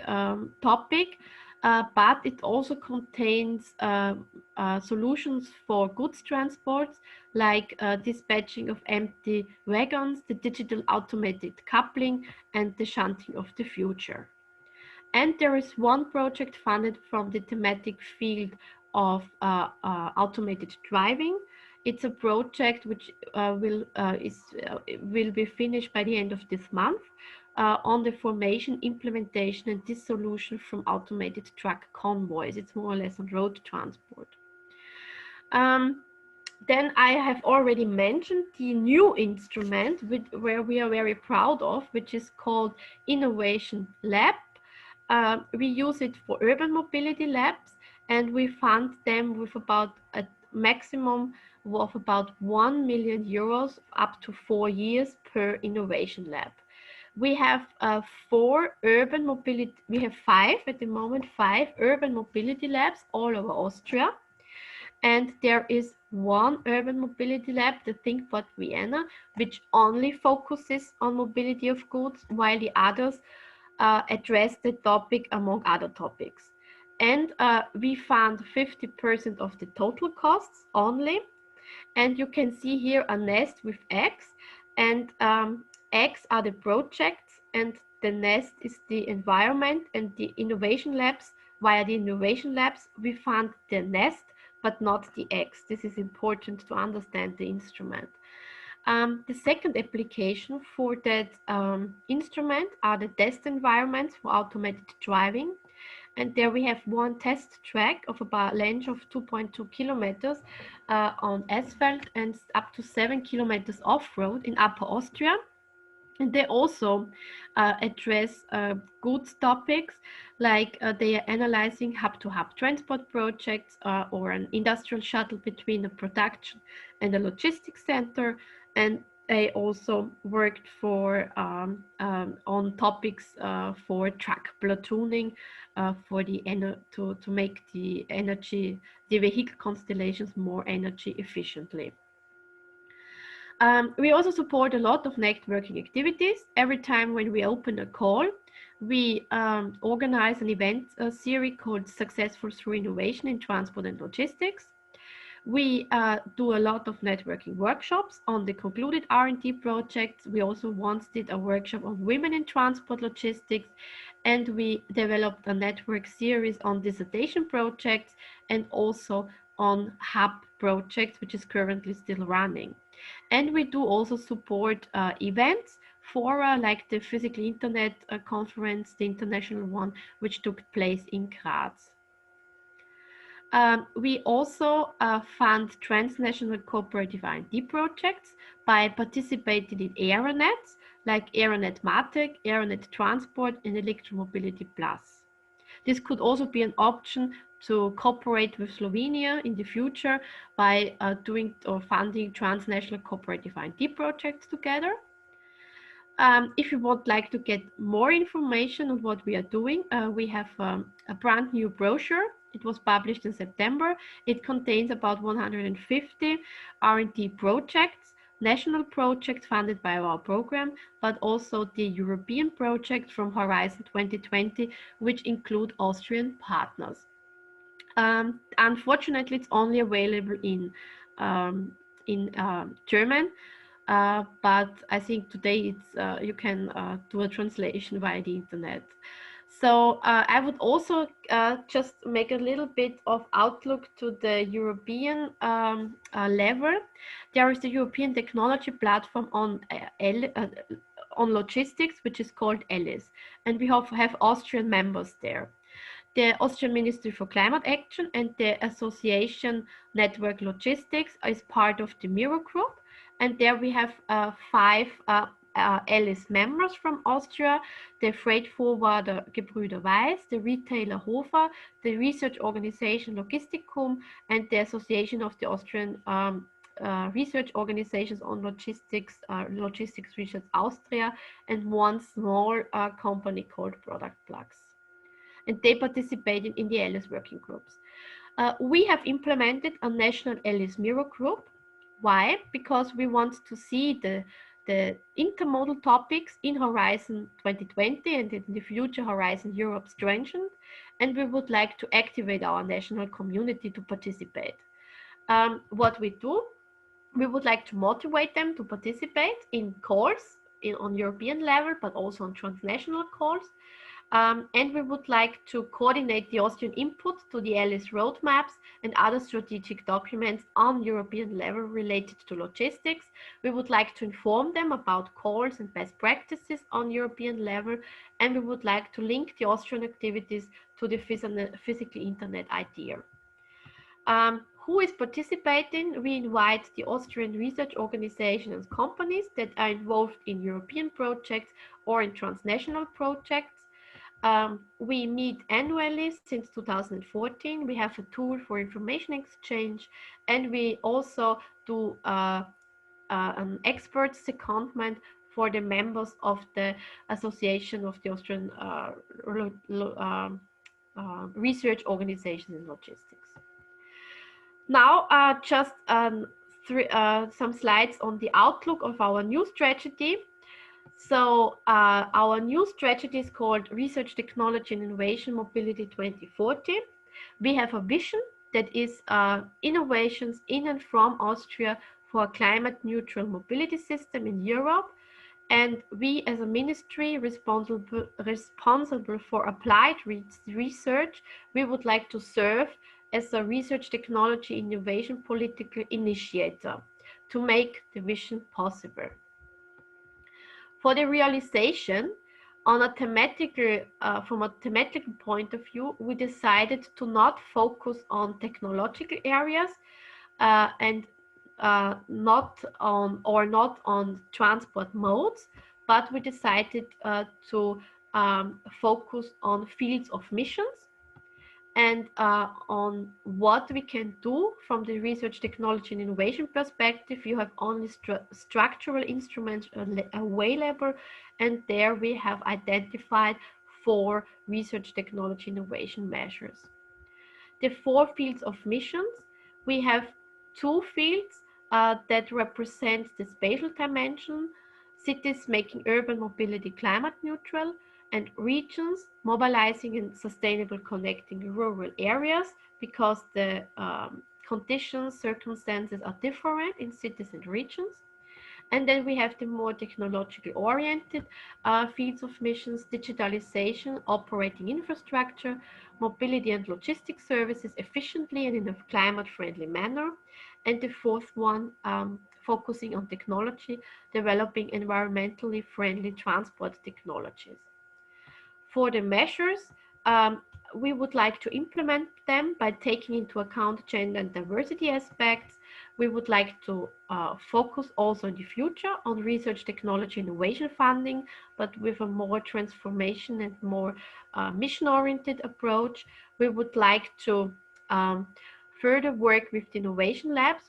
topic, but it also contains solutions for goods transports, like dispatching of empty wagons, the digital automated coupling, and the shunting of the future. And there is one project funded from the thematic field of automated driving. It's a project which will be finished by the end of this month on the formation, implementation, and dissolution from automated truck convoys. It's more or less on road transport. Then I have already mentioned the new instrument where we are very proud of, which is called Innovation Lab. We use it for urban mobility labs, and we fund them with about a maximum of about 1 million euros up to 4 years per innovation lab. We have 4 urban mobility, we have 5 at the moment, 5 urban mobility labs all over Austria. And there is one urban mobility lab, the ThinkPort Vienna, which only focuses on mobility of goods, while the others address the topic among other topics. And we fund 50% of the total costs only. And you can see here a nest with X, and X are the projects, and the nest is the environment and the innovation labs. Via the innovation labs, we fund the nest, but not the X. This is important to understand the instrument. The second application for that instrument are the test environments for automated driving. And there we have one test track of about a length of 2.2 kilometers on asphalt and up to 7 kilometers off-road in Upper Austria. And they also address goods topics, like they are analyzing hub-to-hub transport projects or an industrial shuttle between a production and a logistics center. And they also worked for on topics for truck platooning for the to make the vehicle constellations more energy efficiently. We also support a lot of networking activities. Every time when we open a call, we organize an event series called Successful Through Innovation in Transport and Logistics. We do a lot of networking workshops on the concluded R&D projects. We also once did a workshop on women in transport logistics, and we developed a network series on dissertation projects and also on hub projects, which is currently still running. And we do also support events, fora like the Physical Internet Conference, the international one, which took place in Graz. We also fund transnational cooperative R&D projects by participating in Aeronets, like Aeronet Matec, Aeronet Transport, and Electromobility Plus. This could also be an option to cooperate with Slovenia in the future by doing or funding transnational cooperative R&D projects together. If you would like to get more information on what we are doing, we have a brand new brochure. It was published in September. It contains about 150 R&D projects, national projects funded by our program, but also the European projects from Horizon 2020, which include Austrian partners. Unfortunately, it's only available in German, but I think today it's you can do a translation via the internet. So I would also just make a little bit of outlook to the European level. There is the European Technology Platform on logistics, which is called ELIS, and we have Austrian members there. The Austrian Ministry for Climate Action and the Association Network Logistics is part of the Miro Group, and there we have 5 ELIS members from Austria: the freight forwarder Gebrüder Weiss, the retailer Hofer, the research organization Logistikum, and the Association of the Austrian research organizations on logistics, Logistics Research Austria, and one small company called Product Plugs. And they participated in the ELIS working groups. We have implemented a national ELIS Miro Group. Why? Because we want to see the intermodal topics in Horizon 2020 and in the future Horizon Europe strengthened, and we would like to activate our national community to participate. What we do, we would like to motivate them to participate in calls on European level, but also on transnational calls. And we would like to coordinate the Austrian input to the ELIS roadmaps and other strategic documents on European level related to logistics. We would like to inform them about calls and best practices on European level, and we would like to link the Austrian activities to the physical internet idea. Who is participating? We invite the Austrian research organizations and companies that are involved in European projects or in transnational projects. We meet annually since 2014. We have a tool for information exchange, and we also do an expert secondment for the members of the Association of the Austrian Research Organizations in Logistics. Now, just some slides on the outlook of our new strategy. So our new strategy is called Research, Technology and Innovation Mobility 2040. We have a vision that is innovations in and from Austria for a climate neutral mobility system in Europe. And we as a ministry responsible for applied research, we would like to serve as a research, technology, innovation political initiator to make the vision possible. For the realization, on a thematical, from a thematical point of view, we decided to not focus on technological areas and not on transport modes, but we decided to focus on fields of missions and on what we can do from the research, technology, and innovation perspective. You have only structural instruments available, and there we have identified 4 research, technology, innovation measures. The 4 fields of missions, we have 2 fields that represent the spatial dimension, cities making urban mobility climate neutral, and regions mobilizing and sustainable connecting rural areas, because the conditions, circumstances are different in cities and regions. And then we have the more technologically oriented fields of missions: digitalization, operating infrastructure, mobility and logistics services efficiently and in a climate-friendly manner. And the 4th one, focusing on technology, developing environmentally friendly transport technologies. For the measures, we would like to implement them by taking into account gender and diversity aspects. We would like to focus also in the future on research, technology, innovation funding, but with a more transformation and more mission-oriented approach. We would like to further work with the innovation labs,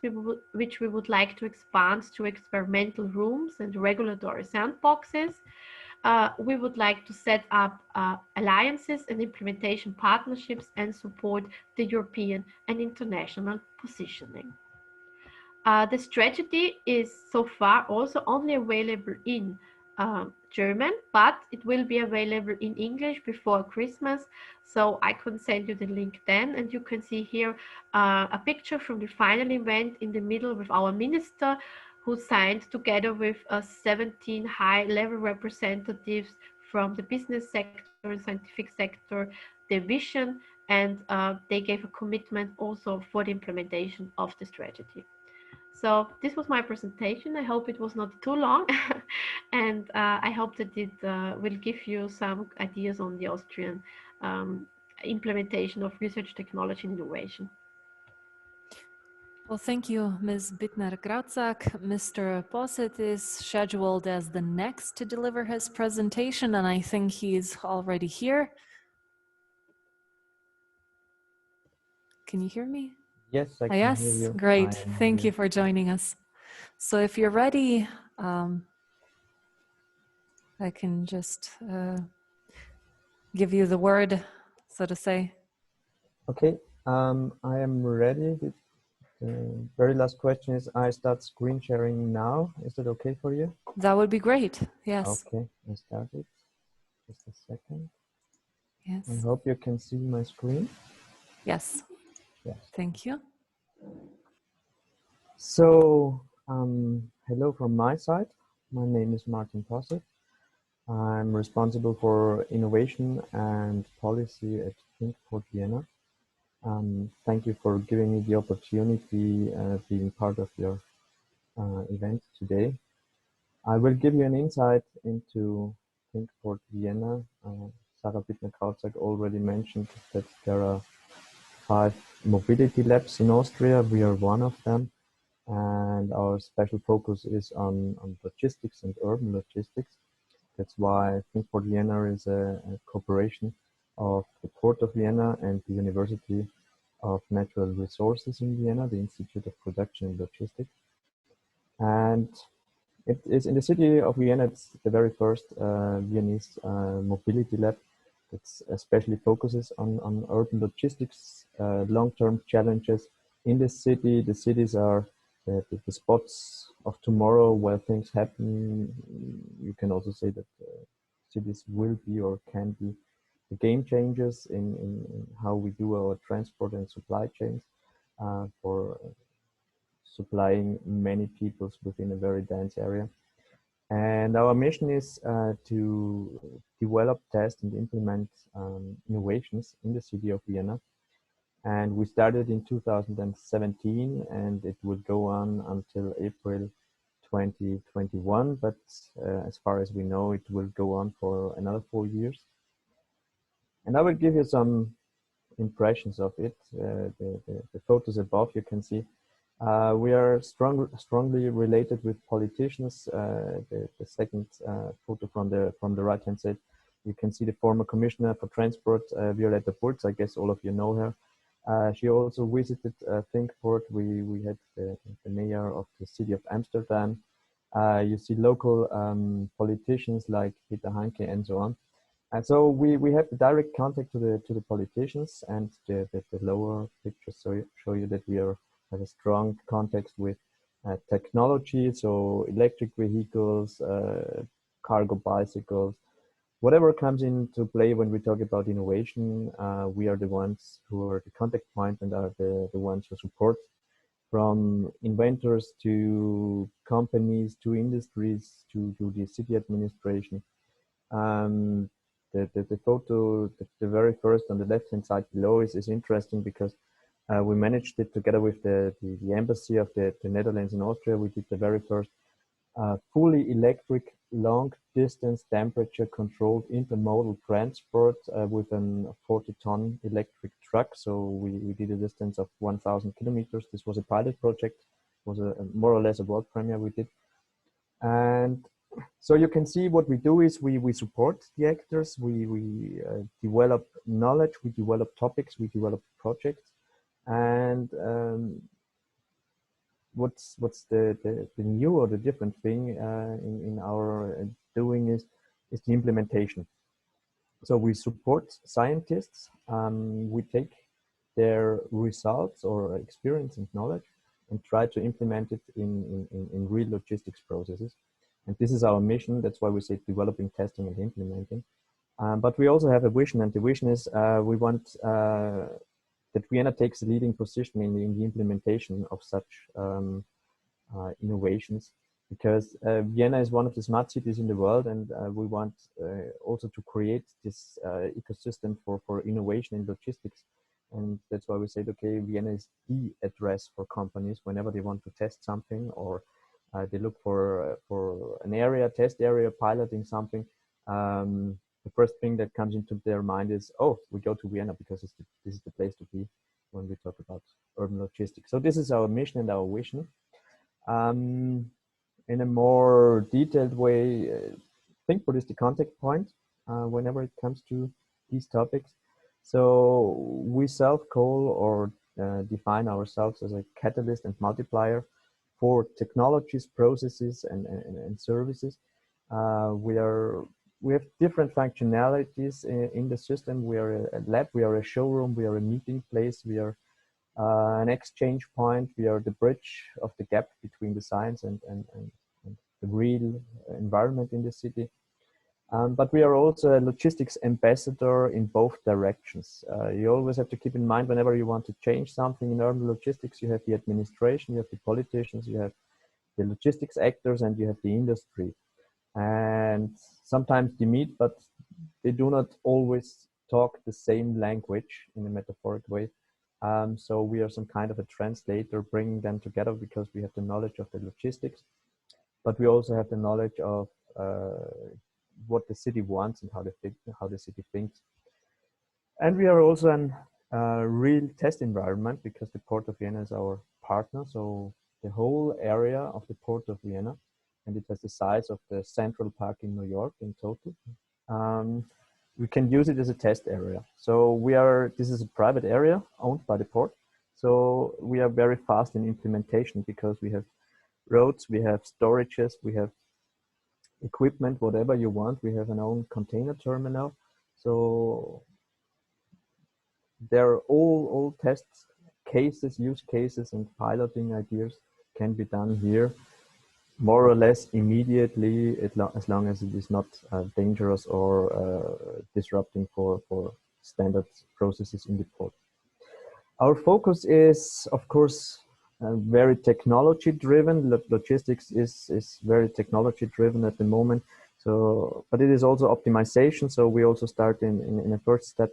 which we would like to expand to experimental rooms and regulatory sandboxes. We would like to set up alliances and implementation partnerships and support the European and international positioning. The strategy is so far also only available in German, but it will be available in English before Christmas. So I can send you the link then, and you can see here a picture from the final event in the middle with our minister, who signed together with 17 high-level representatives from the business sector and scientific sector, the vision, and they gave a commitment also for the implementation of the strategy. So this was my presentation. I hope it was not too long, and I hope that it will give you some ideas on the Austrian implementation of research, technology, and innovation. Well, thank you, Ms. Bittner-Grauzak. Mr. Posset is scheduled as the next to deliver his presentation, and I think he's already here. Can you hear me? Yes, I can hear you. Great. Thank you for joining us. So if you're ready, I can just give you the word, so to say. Okay, I am ready. The very last question is, I start screen sharing now. Is that okay for you? That would be great. Yes. Okay, I start it. Just a second. Yes. I hope you can see my screen. Yes. Yes. Thank you. So, hello from my side. My name is Martin Posset. I'm responsible for innovation and policy at Think for Vienna. Thank you for giving me the opportunity being part of your event today. I will give you an insight into Think for Vienna. Sarah Bittner-Grauzak already mentioned that there are 5 mobility labs in Austria. We are one of them, and our special focus is on logistics and urban logistics. That's why Think for Vienna is a cooperation of the Port of Vienna and the University of Natural Resources in Vienna, the Institute of Production and Logistics. And it is in the city of Vienna. It's the very first Viennese mobility lab that especially focuses on urban logistics, long-term challenges in the city. The cities are the spots of tomorrow where things happen. You can also say that cities will be or can be the game changers in how we do our transport and supply chains for supplying many peoples within a very dense area. And our mission is to develop, test, and implement innovations in the city of Vienna. And we started in 2017, and it will go on until April 2021. But as far as we know, it will go on for another 4 years. And I will give you some impressions of it. The photos above, you can see We are strongly related with politicians. The second photo from the right-hand side, you can see the former Commissioner for Transport, Violeta Bulc. I guess all of you know her. She also visited Thinkport. We had the mayor of the city of Amsterdam. You see local politicians like Peter Hanke and so on. And so we have the direct contact to the politicians, and the lower pictures show you that we have a strong context with technology, so electric vehicles, cargo bicycles, whatever comes into play when we talk about innovation. We are the ones who are the contact point and are the ones who support, from inventors to companies to industries to the city administration. The photo, the very first on the left-hand side below is interesting because we managed it together with the embassy of the Netherlands in Austria. We did the very first fully electric, long-distance, temperature-controlled intermodal transport with a 40-ton electric truck. So we did a distance of 1,000 kilometers. This was a pilot project. It was more or less a world premiere we did. And so you can see what we do is we support the actors, we develop knowledge, we develop topics, we develop projects. And what's the new or the different thing in our doing is the implementation. So we support scientists, we take their results or experience and knowledge and try to implement it in real logistics processes. And this is our mission. That's why we say developing, testing, and implementing. But we also have a vision, and the vision is we want that Vienna takes a leading position in the implementation of such innovations, because Vienna is one of the smart cities in the world, and we want also to create this ecosystem for innovation in logistics. And that's why we said, okay, Vienna is the address for companies whenever they want to test something, or they look for an area, test area, piloting something. The first thing that comes into their mind is, oh, we go to Vienna because this is the place to be when we talk about urban logistics. So this is our mission and our vision. In a more detailed way, Thinkport is the contact point whenever it comes to these topics. So we self-call or define ourselves as a catalyst and multiplier for technologies, processes, and services. We have different functionalities in the system. We are a lab, we are a showroom, we are a meeting place, we are an exchange point, we are the bridge of the gap between the science and the real environment in the city. But we are also a logistics ambassador in both directions. You always have to keep in mind, whenever you want to change something in urban logistics, you have the administration, you have the politicians, you have the logistics actors, and you have the industry. And sometimes they meet, but they do not always talk the same language in a metaphoric way. So we are some kind of a translator, bringing them together because we have the knowledge of the logistics, but we also have the knowledge of what the city wants and how the city thinks. And we are also a real test environment because the Port of Vienna is our partner. So the whole area of the Port of Vienna, and it has the size of the Central Park in New York in total. We can use it as a test area. So this is a private area owned by the port. So we are very fast in implementation because we have roads, we have storages, we have equipment, whatever you want. We have an own container terminal. So there are all test cases, use cases, and piloting ideas can be done here, more or less immediately, as long as it is not dangerous or disrupting for standard processes in the port. Our focus is, of course, very technology driven. Logistics is very technology driven at the moment. So, but it is also optimization. So we also start in a first step,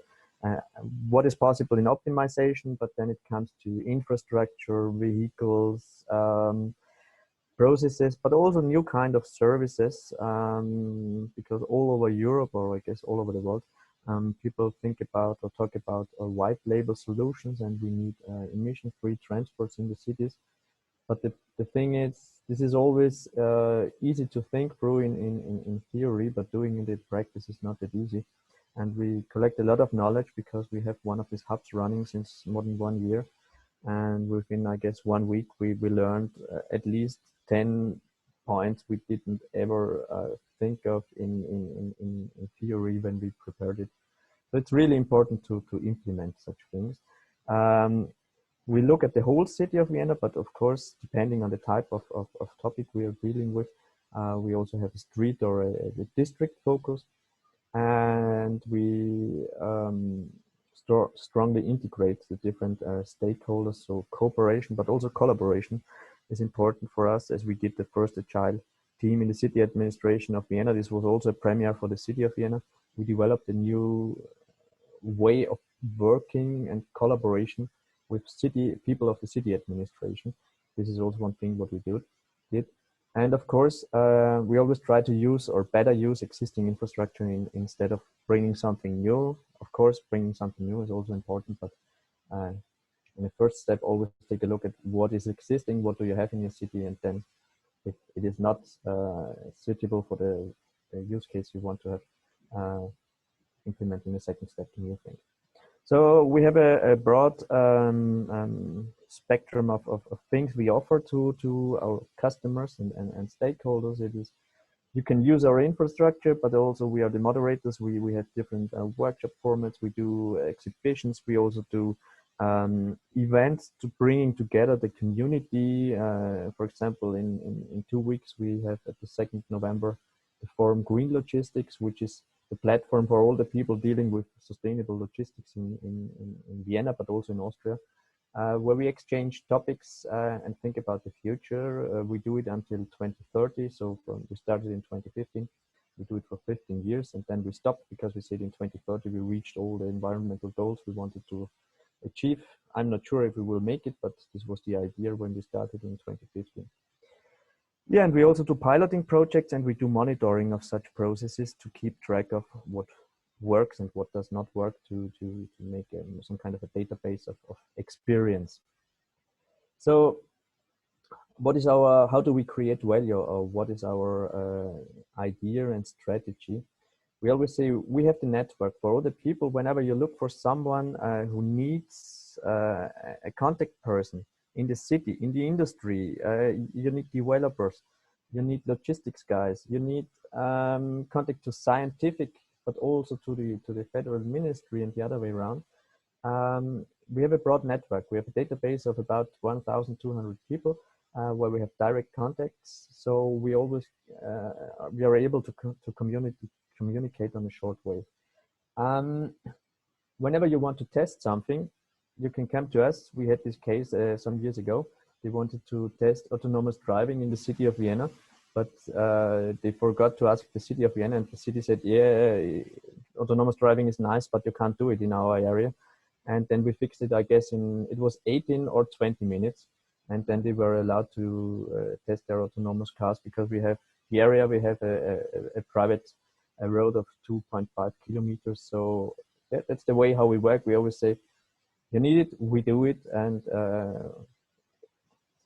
what is possible in optimization, but then it comes to infrastructure, vehicles, processes, but also new kind of services, because all over Europe, or I guess all over the world, people think about or talk about white label solutions, and we need emission-free transports in the cities. But the thing is, this is always easy to think through in theory, but doing it in practice is not that easy. And we collect a lot of knowledge because we have one of these hubs running since more than 1 year. And within, I guess, 1 week, we learned at least 10 points we didn't ever think of in theory when we prepared it. So it's really important to implement such things. We look at the whole city of Vienna, but of course, depending on the type of topic we are dealing with, we also have a street or a district focus. And we strongly integrate the different stakeholders. So cooperation, but also collaboration is important for us, as we did the first agile team in the city administration of Vienna. This was also a premiere for the city of Vienna. We developed a new way of working and collaboration with people of the city administration. This is also one thing what we did. And of course, we always try to use or better use existing infrastructure instead of bringing something new. Of course, bringing something new is also important, but in the first step, always take a look at what is existing, what do you have in your city, and then if it is not suitable for the use case you want to have, implement in the second step the new thing. So we have a broad spectrum of things we offer to our customers and stakeholders. It is, you can use our infrastructure, but also we are the moderators. We have different workshop formats. We do exhibitions. We also do events to bringing together the community. For example, in 2 weeks, we have at the 2nd November, the forum Green Logistics, which is the platform for all the people dealing with sustainable logistics in Vienna, but also in Austria, where we exchange topics and think about the future. We do it until 2030. So we started in 2015. We do it for 15 years, and then we stopped because we said in 2030 we reached all the environmental goals we wanted to achieve. I'm not sure if we will make it, but this was the idea when we started in 2015. Yeah, and we also do piloting projects, and we do monitoring of such processes to keep track of what works and what does not work to make some kind of a database of experience. So what is our, how do we create value, or what is our idea and strategy? We always say we have the network for all the people. Whenever you look for someone who needs a contact person in the city, in the industry, you need developers, you need logistics guys, you need contact to scientific, but also to the federal ministry and the other way around. We have a broad network. We have a database of about 1,200 people where we have direct contacts. So we always we are able to communicate on a short way. Whenever you want to test something, you can come to us. We had this case some years ago. They wanted to test autonomous driving in the city of Vienna, but they forgot to ask the city of Vienna, and the city said, yeah, autonomous driving is nice, but you can't do it in our area. And then we fixed it, I guess, it was 18 or 20 minutes. And then they were allowed to test their autonomous cars, because we have the area, we have a private road of 2.5 kilometers. So that's the way how we work. We always say, you need it, we do it, and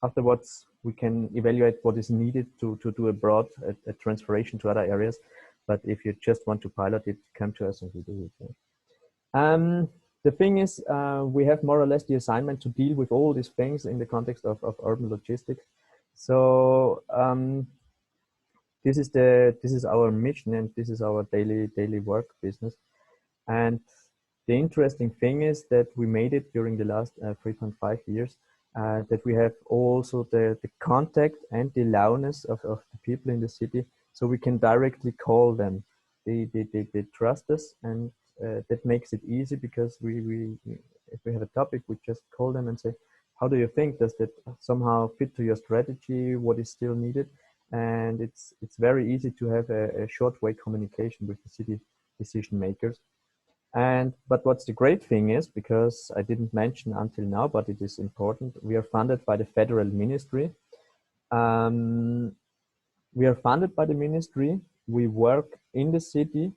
afterwards we can evaluate what is needed to do a transferation to other areas. But if you just want to pilot it, come to us and we do it. The thing is, we have more or less the assignment to deal with all these things in the context of urban logistics. So this is our mission, and this is our daily work business. And the interesting thing is that we made it during the last 3.5 years, that we have also the contact and the allowness of the people in the city, so we can directly call them. They trust us, and that makes it easy, because if we have a topic, we just call them and say, how do you think? Does that somehow fit to your strategy? What is still needed? And it's very easy to have a short way communication with the city decision makers. But what's the great thing is, because I didn't mention until now, but it is important, we are funded by the federal ministry. We are funded by the ministry. We work in the city.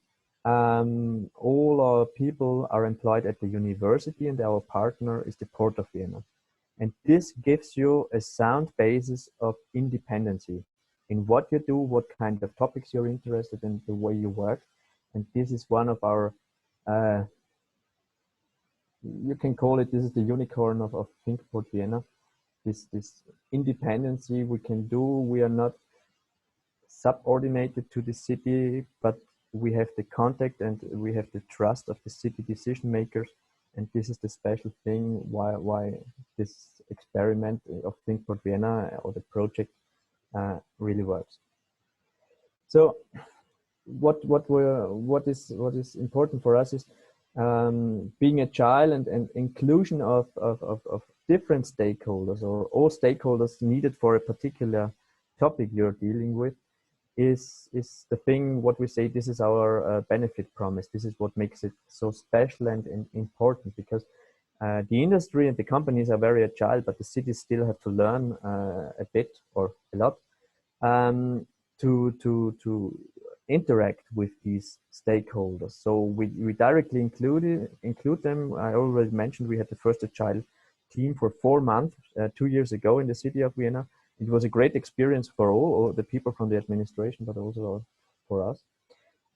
All our people are employed at the university, and our partner is the Port of Vienna. And this gives you a sound basis of independency in what you do, what kind of topics you're interested in, the way you work. And this is one of our, you can call it, this is the unicorn of Thinkport Vienna. This independency we can do, we are not subordinated to the city, but we have the contact and we have the trust of the city decision makers. And this is the special thing why this experiment of Thinkport Vienna or the project really works. So what is important for us is being agile and inclusion of different stakeholders, or all stakeholders needed for a particular topic you're dealing with, is the thing what we say, this is our benefit promise. This is what makes it so special and important, because the industry and the companies are very agile, but the cities still have to learn a bit or a lot to interact with these stakeholders. So we directly include them. I already mentioned we had the first agile team for 4 months 2 years ago in the city of Vienna. It was a great experience for all the people from the administration, but also for us.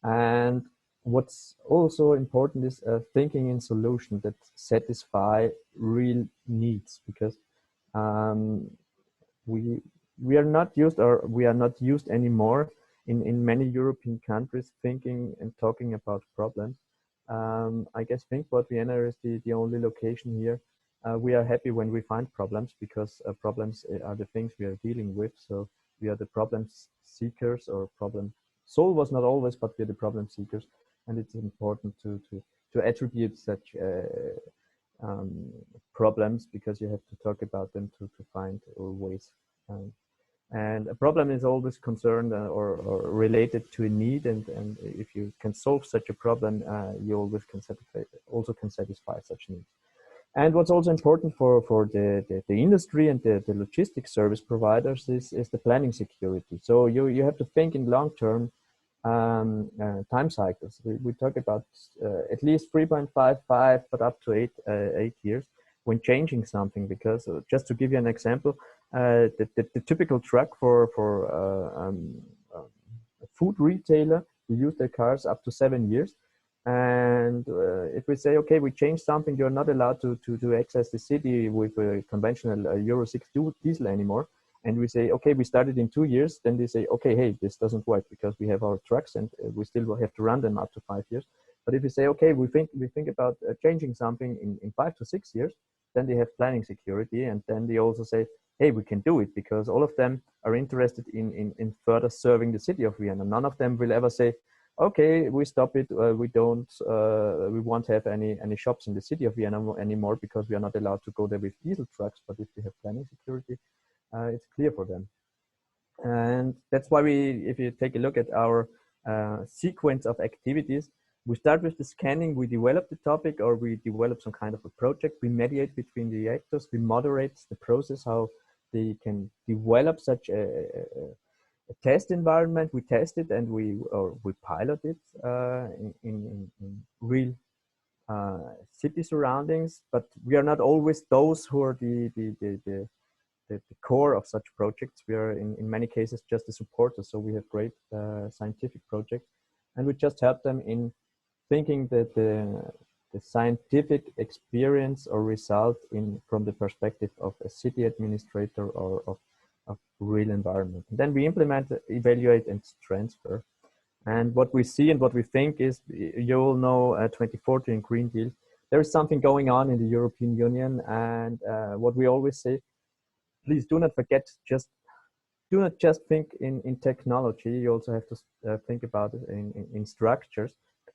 And what's also important is thinking in solutions that satisfy real needs, because we are not used anymore in many European countries thinking and talking about problems. I guess Thinkport Vienna is the only location here. We are happy when we find problems, because problems are the things we are dealing with. So we are the problem seekers, or problem solvers, not always, but we are the problem seekers. And it's important to attribute such problems, because you have to talk about them to find ways. And a problem is always concerned or related to a need, and if you can solve such a problem, you always can satisfy such needs. And what's also important for the industry and the logistics service providers is the planning security. So you have to think in long-term time cycles. We talk about at least 3.55, but up to 8 years when changing something. Because just to give you an example, the typical truck for a food retailer, you use their cars up to 7 years. And if we say, okay, we change something, you're not allowed to access the city with a conventional Euro 6 diesel anymore. And we say, okay, we started in 2 years. Then they say, okay, hey, this doesn't work, because we have our trucks and we still will have to run them up to 5 years. But if you say, okay, we think about changing something in 5 to 6 years, then they have planning security. And then they also say, hey, we can do it, because all of them are interested in further serving the city of Vienna. None of them will ever say, okay, we stop it. We won't have any shops in the city of Vienna anymore, because we are not allowed to go there with diesel trucks. But if we have planning security, it's clear for them. And that's why if you take a look at our sequence of activities, we start with the scanning, we develop the topic, or we develop some kind of a project, we mediate between the actors, we moderate the process, how they can develop such a test environment. We test it and we pilot it in real city surroundings, but we are not always those who are the core of such projects. We are in many cases just the supporters. So we have great scientific projects, and we just help them in thinking that the scientific experience or result from the perspective of a city administrator or of real environment. And then we implement, evaluate, and transfer. And what we see and what we think is, you all know 2040 and Green Deal. There is something going on in the European Union, and what we always say, please do not forget, do not just think in technology. You also have to think about it in structures,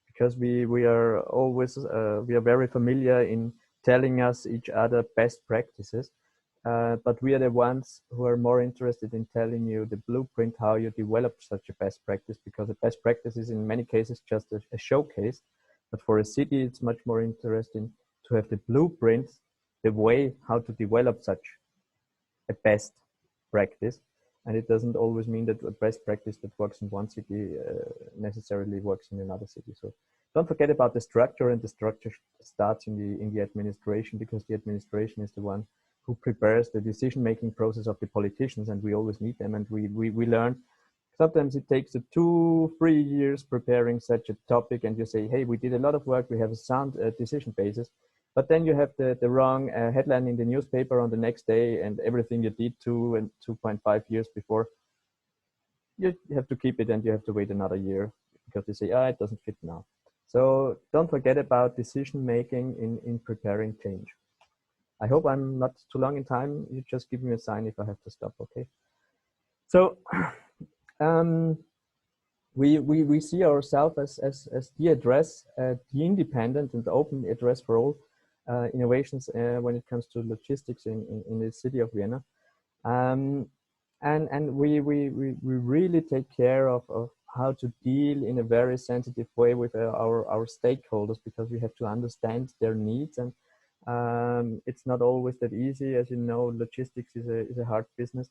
because we are always we are very familiar in telling us each other best practices. But we are the ones who are more interested in telling you the blueprint, how you develop such a best practice, because a best practice is in many cases just a showcase. But for a city, it's much more interesting to have the blueprint, the way how to develop such a best practice. And it doesn't always mean that a best practice that works in one city necessarily works in another city. So don't forget about the structure, and the structure starts in the administration, because the administration is the one who prepares the decision-making process of the politicians, and we always need them. And we learn sometimes it takes 2-3 years preparing such a topic, and you say, hey, we did a lot of work, we have a sound decision basis, but then you have the wrong headline in the newspaper on the next day, and everything you did 2.5 years before, you have to keep it, and you have to wait another year because you say, it doesn't fit now. So don't forget about decision making in preparing change. I hope I'm not too long in time. You just give me a sign if I have to stop, okay? So we see ourselves as the address, the independent and open address for all innovations when it comes to logistics in the city of Vienna. And we really take care of how to deal in a very sensitive way with our stakeholders, because we have to understand their needs, and it's not always that easy. As you know, logistics is a hard business,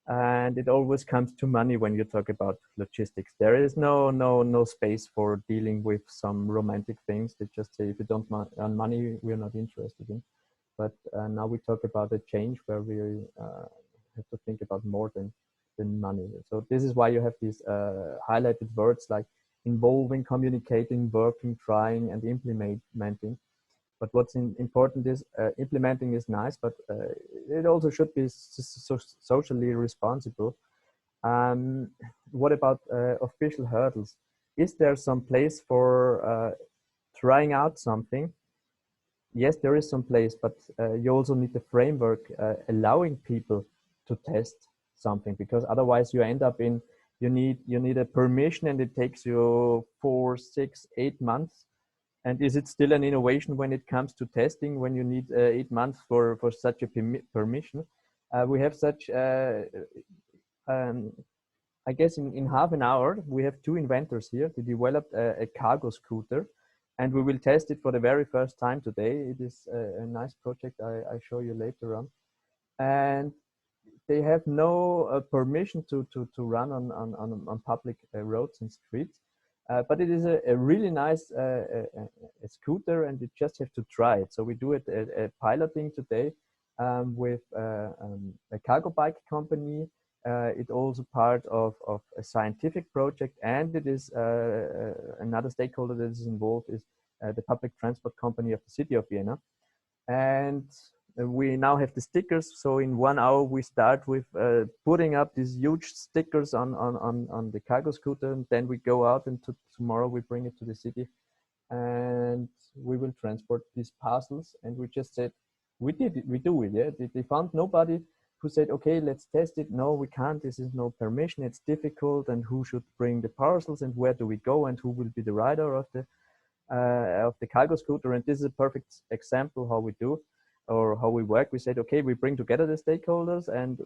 and it always comes to money when you talk about logistics. There is no space for dealing with some romantic things. They just say, if you don't earn money, we're not interested in. But now we talk about a change where we have to think about more than money. So this is why you have these highlighted words like involving, communicating, working, trying, and implementing. But what's important is implementing is nice, but it also should be socially responsible. What about official hurdles? Is there some place for trying out something? Yes, there is some place, but you also need the framework allowing people to test something, because otherwise you end up in, you need a permission, and it takes you 4, 6, 8 months. And is it still an innovation when it comes to testing, when you need 8 months for such a permission? We have such, I guess in half an hour, we have 2 inventors here. They developed a cargo scooter, and we will test it for the very first time today. It is a nice project I show you later on. And they have no permission to run on public roads and streets. But it is a really nice a scooter, and you just have to try it. So we do it piloting today with a cargo bike company. It's also part of a scientific project, and it is another stakeholder that is involved is the public transport company of the city of Vienna. And we now have the stickers. So in 1 hour we start with putting up these huge stickers on the cargo scooter, and then we go out, and tomorrow we bring it to the city, and we will transport these parcels. And we just said, we do it. Yeah, they found nobody who said, okay, let's test it. No, we can't. This is no permission. It's difficult. And who should bring the parcels, and where do we go, and who will be the rider of the cargo scooter? And this is a perfect example how we do, or how we work. We said, okay, we bring together the stakeholders, and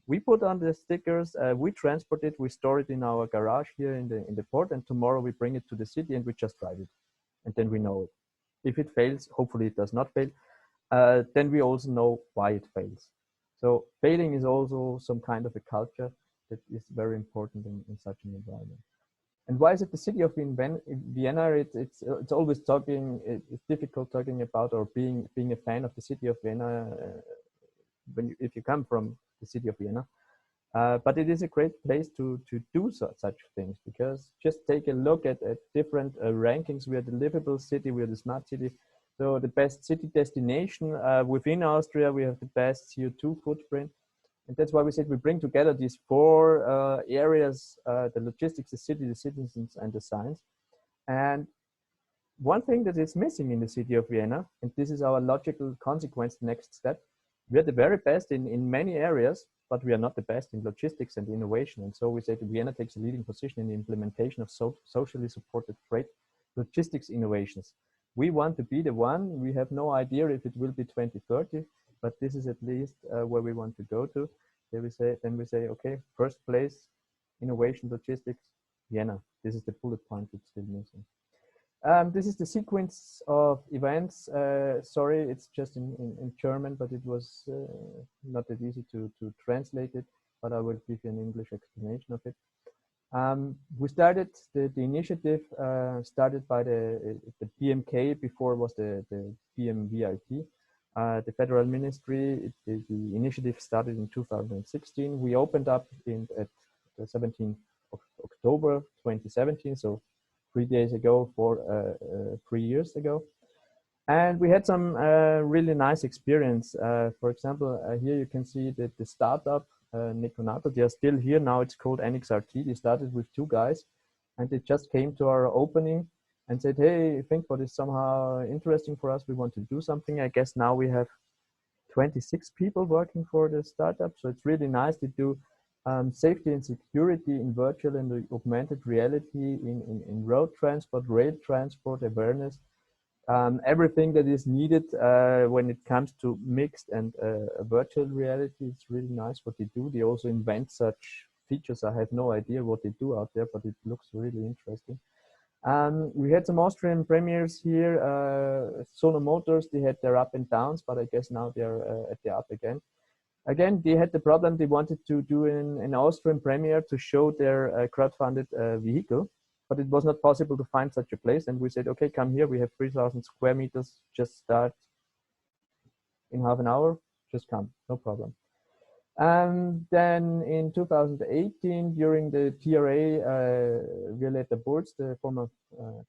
we put on the stickers, we transport it, we store it in our garage here in the port, and tomorrow we bring it to the city, and we just drive it, and then we know it. If it fails, hopefully it does not fail, then we also know why it fails. So failing is also some kind of a culture that is very important in such an environment. And why is it the city of Vienna? It's always talking. It's difficult talking about, or being a fan of the city of Vienna if you come from the city of Vienna. But it is a great place to do such things, because just take a look at different rankings. We are the livable city. We are the smart city. So the best city destination within Austria. We have the best CO2 footprint. And that's why we said we bring together these 4 areas, the logistics, the city, the citizens, and the science. And one thing that is missing in the city of Vienna, and this is our logical consequence, next step, we are the very best in many areas, but we are not the best in logistics and innovation. And so we said Vienna takes a leading position in the implementation of socially supported freight logistics innovations. We want to be the one. We have no idea if it will be 2030. But this is at least where we want to go to. Then we say, okay, first place, innovation, logistics, Vienna. This is the bullet point that's still missing. This is the sequence of events. Sorry, it's just in German, but it was not that easy to translate it, but I will give you an English explanation of it. We started the initiative started by the BMK, before it was the BMVIT. the federal ministry. The initiative started in 2016. We opened up at the 17th of October 2017, so 3 days ago, 3 years ago. And we had some really nice experience. For example, here you can see that the startup, Neconato, they are still here now. It's called NXRT. They started with 2 guys, and they just came to our opening and said, hey, I think what is somehow interesting for us, we want to do something. I guess now we have 26 people working for the startup. So it's really nice to do safety and security in virtual and augmented reality in road transport, rail transport, awareness. Everything that is needed when it comes to mixed and virtual reality. It's really nice what they do. They also invent such features. I have no idea what they do out there, but it looks really interesting. We had some Austrian premieres here. Sono Motors, they had their up and downs, but I guess now they're at the up again. Again, they had the problem. They wanted to do an Austrian premiere to show their crowdfunded vehicle, but it was not possible to find such a place. And we said, okay, come here. We have 3,000 square meters. Just start in half an hour. Just come, no problem. And then in 2018, during the TRA, Violeta Burz, the former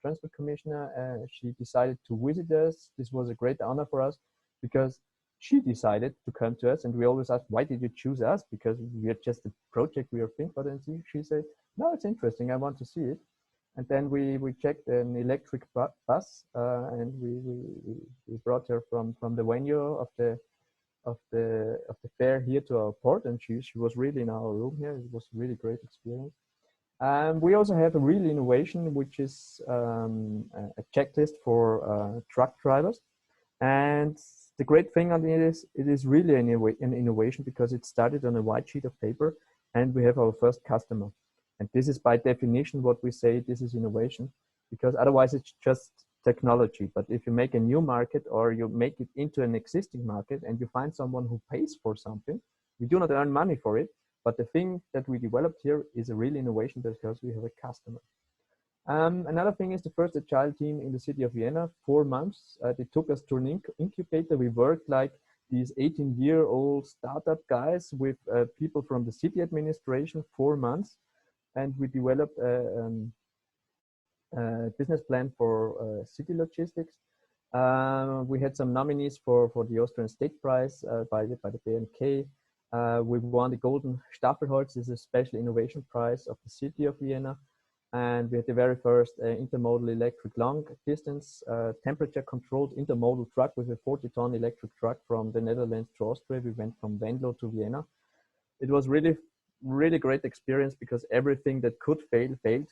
transport commissioner, she decided to visit us. This was a great honor for us because she decided to come to us, and we always ask, why did you choose us? Because we are just a project we are thinking about. And she said, no, it's interesting. I want to see it. And then we checked an electric bus, and we brought her from the venue of the fair here to our port, and she was really in our room here. It was a really great experience. We also have a real innovation, which is a checklist for truck drivers. And the great thing on it is really an innovation because it started on a white sheet of paper, and we have our first customer. And this is by definition what we say this is innovation, because otherwise it's just technology. But if you make a new market or you make it into an existing market and you find someone who pays for something, we do not earn money for it. But the thing that we developed here is a real innovation because we have a customer. Another thing is the first agile team in the city of Vienna, 4 months. They took us to an incubator. We worked like these 18-year-old startup guys with people from the city administration, 4 months. And we developed a business plan for city logistics. We had some nominees for the Austrian State Prize by the BMK. We won the Golden Staffelholz, this is a special innovation prize of the city of Vienna. And we had the very first intermodal electric long distance, temperature controlled intermodal truck with a 40-ton electric truck from the Netherlands to Austria. We went from Venlo to Vienna. It was really great experience because everything that could fail failed.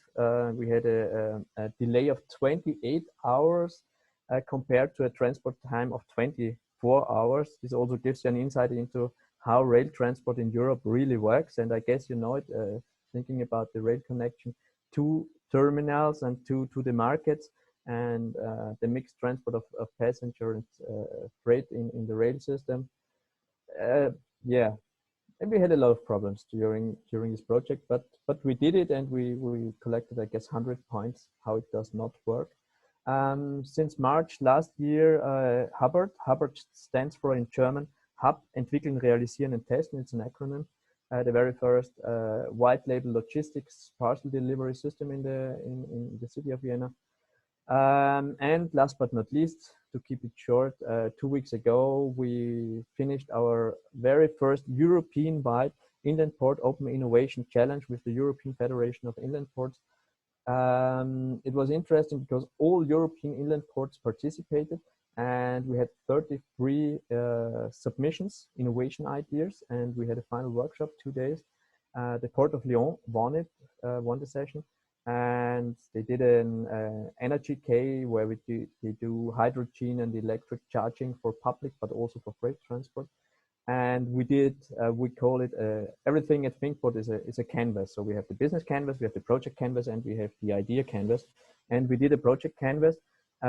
We had a delay of 28 hours compared to a transport time of 24 hours. This also gives you an insight into how rail transport in Europe really works. And I guess you know it, thinking about the rail connection to terminals and to the markets, and the mixed transport of passenger and freight in the rail system. Yeah. And we had a lot of problems during this project, but we did it, and we collected, I guess, 100 points how it does not work. Since March last year, Hubbard stands for, in German, Hub, Entwickeln, Realisieren und Testen. It's an acronym. The very first white label logistics parcel delivery system in the city of Vienna. And last but not least, to keep it short, 2 weeks ago, we finished our very first European-wide Inland Port Open Innovation Challenge with the European Federation of Inland Ports. It was interesting because all European inland ports participated, and we had 33 submissions, innovation ideas, and we had a final workshop, 2 days. The Port of Lyon won the session. And they did an energy K where they do hydrogen and electric charging for public, but also for freight transport. And we call it, everything at ThinkPort is a canvas. So we have the business canvas, we have the project canvas, and we have the idea canvas. And we did a project canvas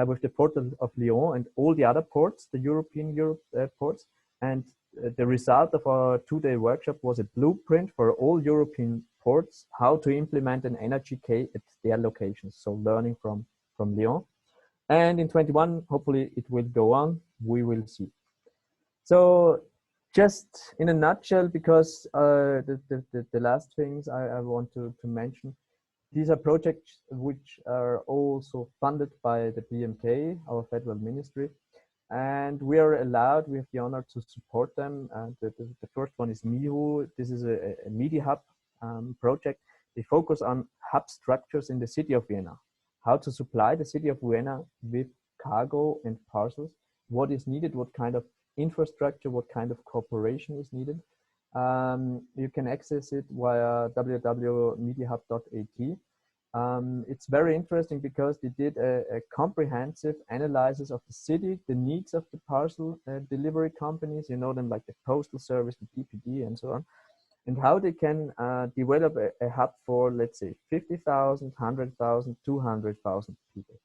with the Port of Lyon and all the other ports, the European ports. And the result of our 2-day workshop was a blueprint for all European ports, how to implement an energy K at their locations. So learning from Lyon. And in 21, hopefully it will go on. We will see. So just in a nutshell, because the last things I want to mention, these are projects which are also funded by the BMK, our federal ministry, and we are allowed, we have the honor to support them. The first one is MIHU. This is a media hub project. They focus on hub structures in the city of Vienna, how to supply the city of Vienna with cargo and parcels, what is needed, what kind of infrastructure, what kind of cooperation is needed. You can access it via www.mediahub.at. It's very interesting because they did a comprehensive analysis of the city, the needs of the parcel delivery companies, you know them like the Postal Service, the DPD and so on, and how they can develop a hub for, let's say, 50,000, 100,000, 200,000 people.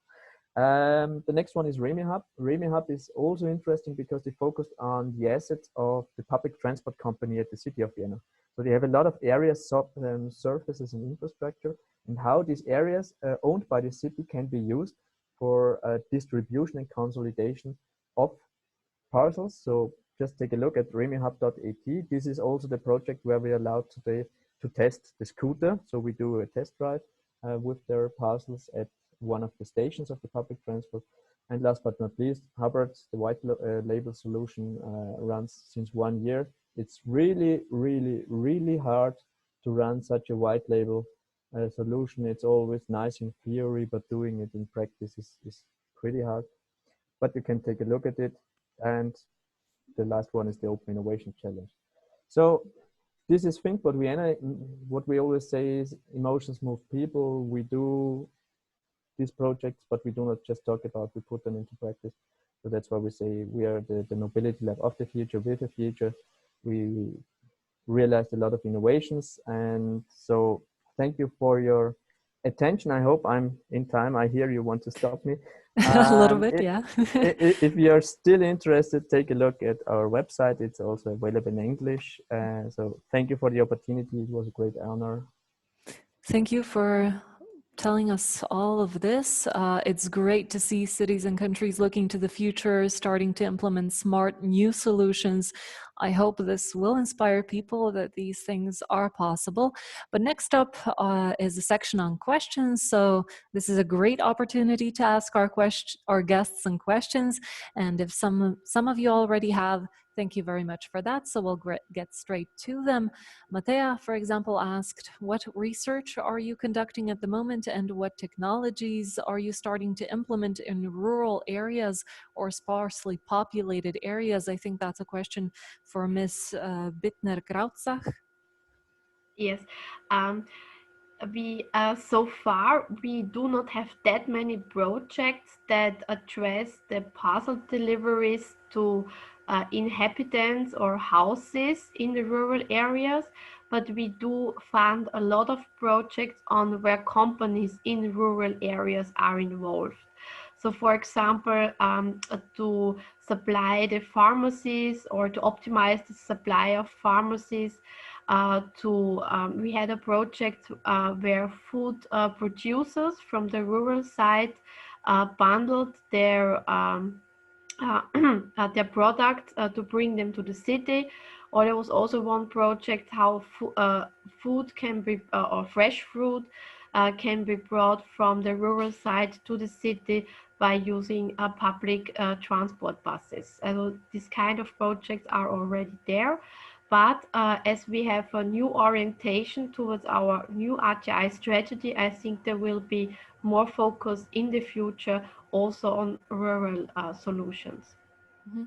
The next one is Remi Hub. Remi Hub is also interesting because they focused on the assets of the public transport company at the city of Vienna. So they have a lot of areas, surfaces and infrastructure, and how these areas owned by the city can be used for distribution and consolidation of parcels. So just take a look at remihub.at. This is also the project where we are allowed today to test the scooter. So we do a test drive with their parcels at one of the stations of the public transport. And last but not least, Hubbard's, the white label solution, runs since 1 year. It's really, really, really hard to run such a white label solution. It's always nice in theory, but doing it in practice is pretty hard. But you can take a look at it. And the last one is the Open Innovation Challenge. So this is Think About Vienna. What we always say is emotions move people. We do these projects, but we do not just talk about, we put them into practice. So that's why we say we are the mobility lab of the future, with the future. We realized a lot of innovations. And so thank you for your attention. I hope I'm in time. I hear you want to stop me. A little bit, yeah. If you're still interested, take a look at our website. It's also available in English. So thank you for the opportunity. It was a great honor. Thank you for telling us all of this. It's great to see cities and countries looking to the future, starting to implement smart new solutions. I hope this will inspire people that these things are possible. But next up is a section on questions. So this is a great opportunity to ask our guests some questions. And if some of you already have, thank you very much for that. So we'll get straight to them. Matea, for example, asked, what research are you conducting at the moment and what technologies are you starting to implement in rural areas or sparsely populated areas? I think that's a question for Ms. Bittner-Krautzach. Yes. So far, we do not have that many projects that address the parcel deliveries to inhabitants or houses in the rural areas, but we do fund a lot of projects on where companies in rural areas are involved. So for example, to supply the pharmacies or to optimize the supply of pharmacies, we had a project where food producers from the rural side bundled their products to bring them to the city. Or there was also one project how food can be, or fresh fruit can be brought from the rural side to the city by using public transport buses. So these kind of projects are already there. But as we have a new orientation towards our new RTI strategy, I think there will be more focus in the future also on rural solutions. Mm-hmm.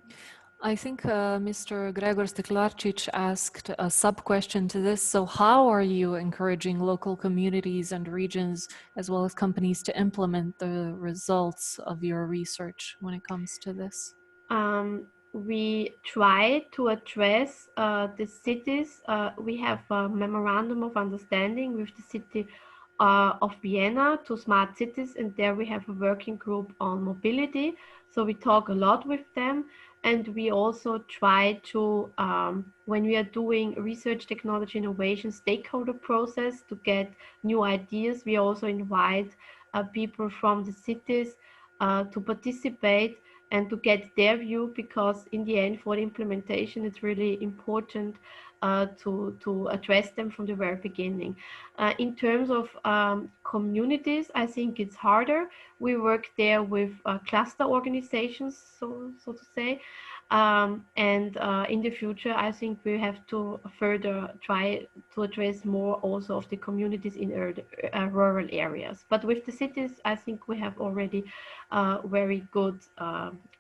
I think Mr. Gregor Steklarčič asked a sub-question to this. So how are you encouraging local communities and regions as well as companies to implement the results of your research when it comes to this? We try to address the cities. We have a memorandum of understanding with the city of Vienna to smart cities, and there we have a working group on mobility. So we talk a lot with them, and we also try to, when we are doing research, technology, innovation, stakeholder process to get new ideas, we also invite people from the cities to participate. and to get their view, because in the end, for the implementation, it's really important to address them from the very beginning. In terms of communities, I think it's harder. We work there with cluster organizations, so to say. And in the future, I think we have to further try to address more also of the communities in rural areas. But with the cities, I think we have already very good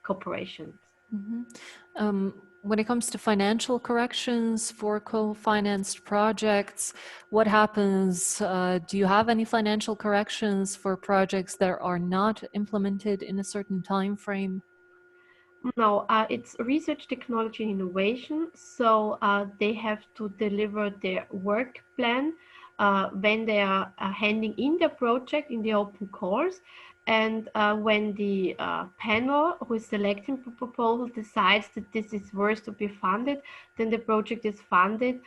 cooperation. Mm-hmm. When it comes to financial corrections for co-financed projects, what happens? Do you have any financial corrections for projects that are not implemented in a certain time frame? No, it's research, technology, and innovation. So they have to deliver their work plan when they are handing in their project in the open course. And when the panel who is selecting the proposal decides that this is worth to be funded, then the project is funded,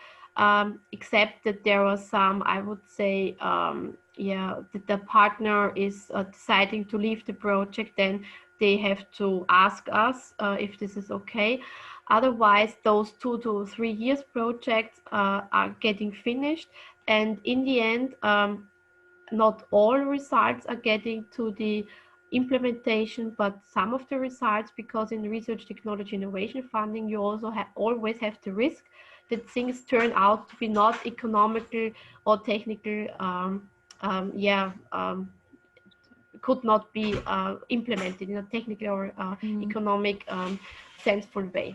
except that there are some, I would say, that the partner is deciding to leave the project, then they have to ask us if this is okay. Otherwise, those 2 to 3 years projects are getting finished. And in the end, not all results are getting to the implementation, but some of the results, because in research, technology, innovation funding, you also always have the risk that things turn out to be not economical or technical, could not be implemented in a technical or economic sensible way.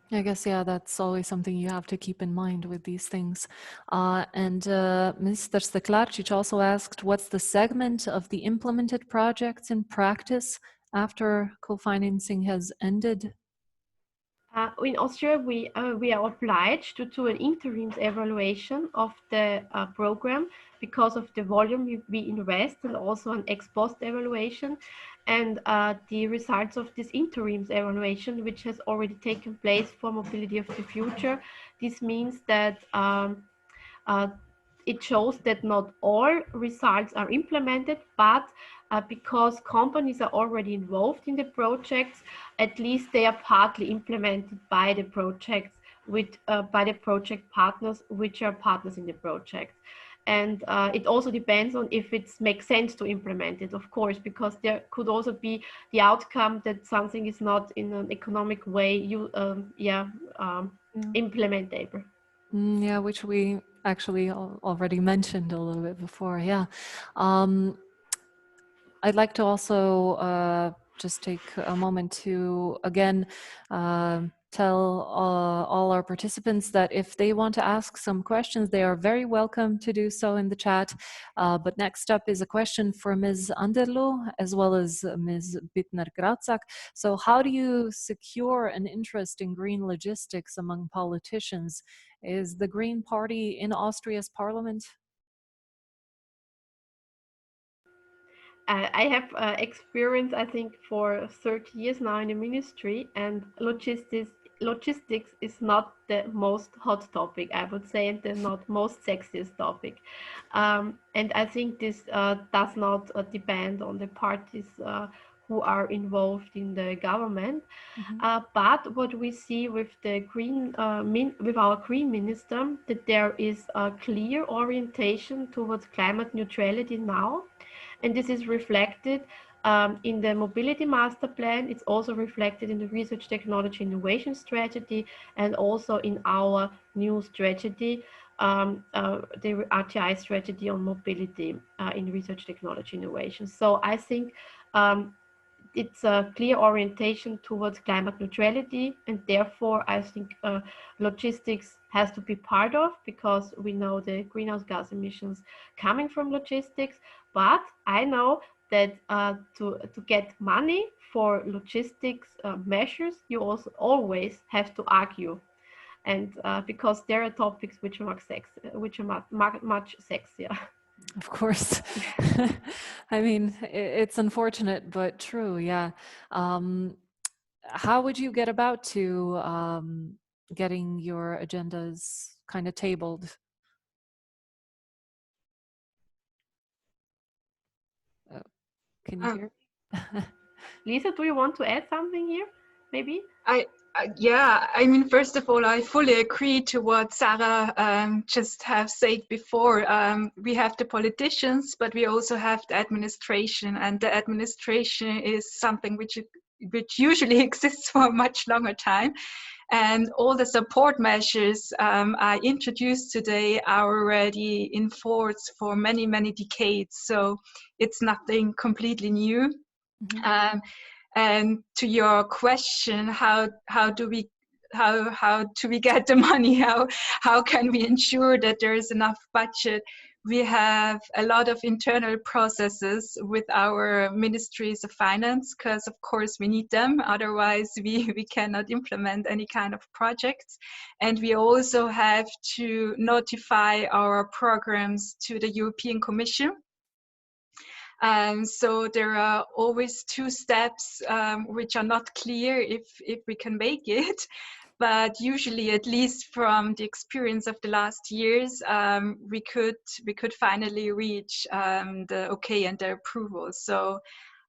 I guess, yeah, that's always something you have to keep in mind with these things. And Mr. Steklarčić also asked, what's the segment of the implemented projects in practice after co-financing has ended? In Austria, we are obliged to do an interim evaluation of the program because of the volume we invest, and also an ex post evaluation. And the results of this interim evaluation, which has already taken place for Mobility of the Future, this means that it shows that not all results are implemented, but because companies are already involved in the projects, at least they are partly implemented by the projects by the project partners, which are partners in the project. And it also depends on if it makes sense to implement it, of course, because there could also be the outcome that something is not in an economic way implementable. Yeah, which we actually already mentioned a little bit before. Yeah. I'd like to also just take a moment to, again, tell all our participants that if they want to ask some questions, they are very welcome to do so in the chat. But next up is a question for Ms. Anderlo, as well as Ms. Bittner-Gratzak. So how do you secure an interest in green logistics among politicians? Is the Green Party in Austria's parliament? I have experience, I think, for 30 years now in the ministry, and logistics is not the most hot topic, I would say, and the not most sexiest topic. And I think this does not depend on the parties who are involved in the government. But what we see with the with our green minister, that there is a clear orientation towards climate neutrality now. And this is reflected in the mobility master plan. It's also reflected in the research, technology, innovation strategy, and also in our new strategy, the RTI strategy on mobility in research, technology, innovation. So I think it's a clear orientation towards climate neutrality, and therefore I think logistics has to be part of, because we know the greenhouse gas emissions coming from logistics. But I know that to get money for logistics measures, you also always have to argue, and because there are topics which are much sexier. Of course. I mean, it's unfortunate, but true, yeah. How would you get about to getting your agendas kind of tabled? Can you hear? Lisa, do you want to add something here, maybe? Yeah, I mean, first of all, I fully agree to what Sarah just have said before. We have the politicians, but we also have the administration, and the administration is something which usually exists for a much longer time. And all the support measures I introduced today are already in force for many, many decades. So it's nothing completely new. Mm-hmm. And to your question, how do we get the money? How can we ensure that there is enough budget? We have a lot of internal processes with our ministries of finance, because of course we need them, otherwise we cannot implement any kind of projects. And we also have to notify our programs to the European Commission. So there are always two steps which are not clear if we can make it. But usually, at least from the experience of the last years, we could finally reach the okay and the approval. So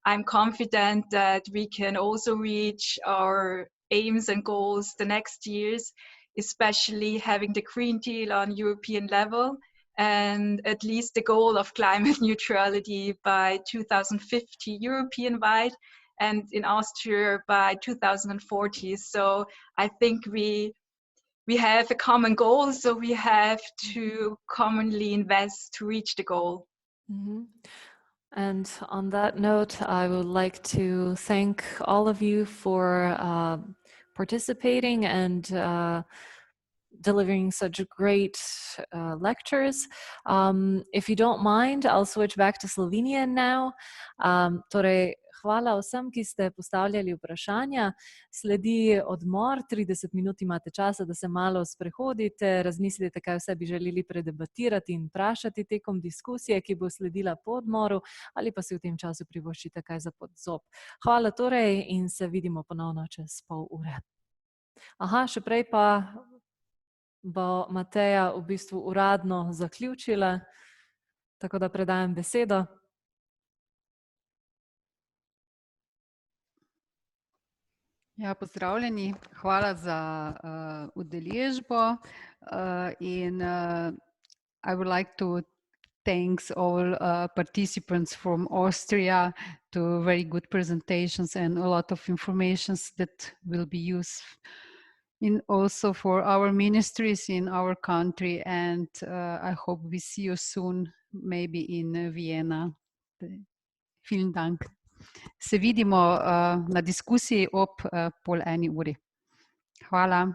I'm confident that we can also reach our aims and goals the next years, especially having the Green Deal on European level, and at least the goal of climate neutrality by 2050 European-wide, and in Austria by 2040. So I think we have a common goal, so we have to commonly invest to reach the goal. Mm-hmm. And on that note, I would like to thank all of you for participating and delivering such great lectures. If you don't mind, I'll switch back to Slovenian now. Torej, hvala vsem, ki ste postavljali vprašanja. Sledi odmor, 30 minut imate časa, da se malo sprehodite, razmislite, kaj vse bi želeli predebatirati in vprašati tekom diskusije, ki bo sledila po odmoru, ali pa si v tem času privoščite kaj za pod zob. Hvala torej in se vidimo ponovno čez pol ure. Aha, še prej pa bo Mateja v bistvu uradno zaključila, tako da predajam besedo. Ja, pozdravljeni, hvala za udeležbo in I would like to thank all participants from Austria to very good presentations and a lot of information that will be used also for our ministries in our country, and I hope we see you soon, maybe in Vienna. Vielen Dank. Se vidimo na diskusiji ob 12:30. Hvala.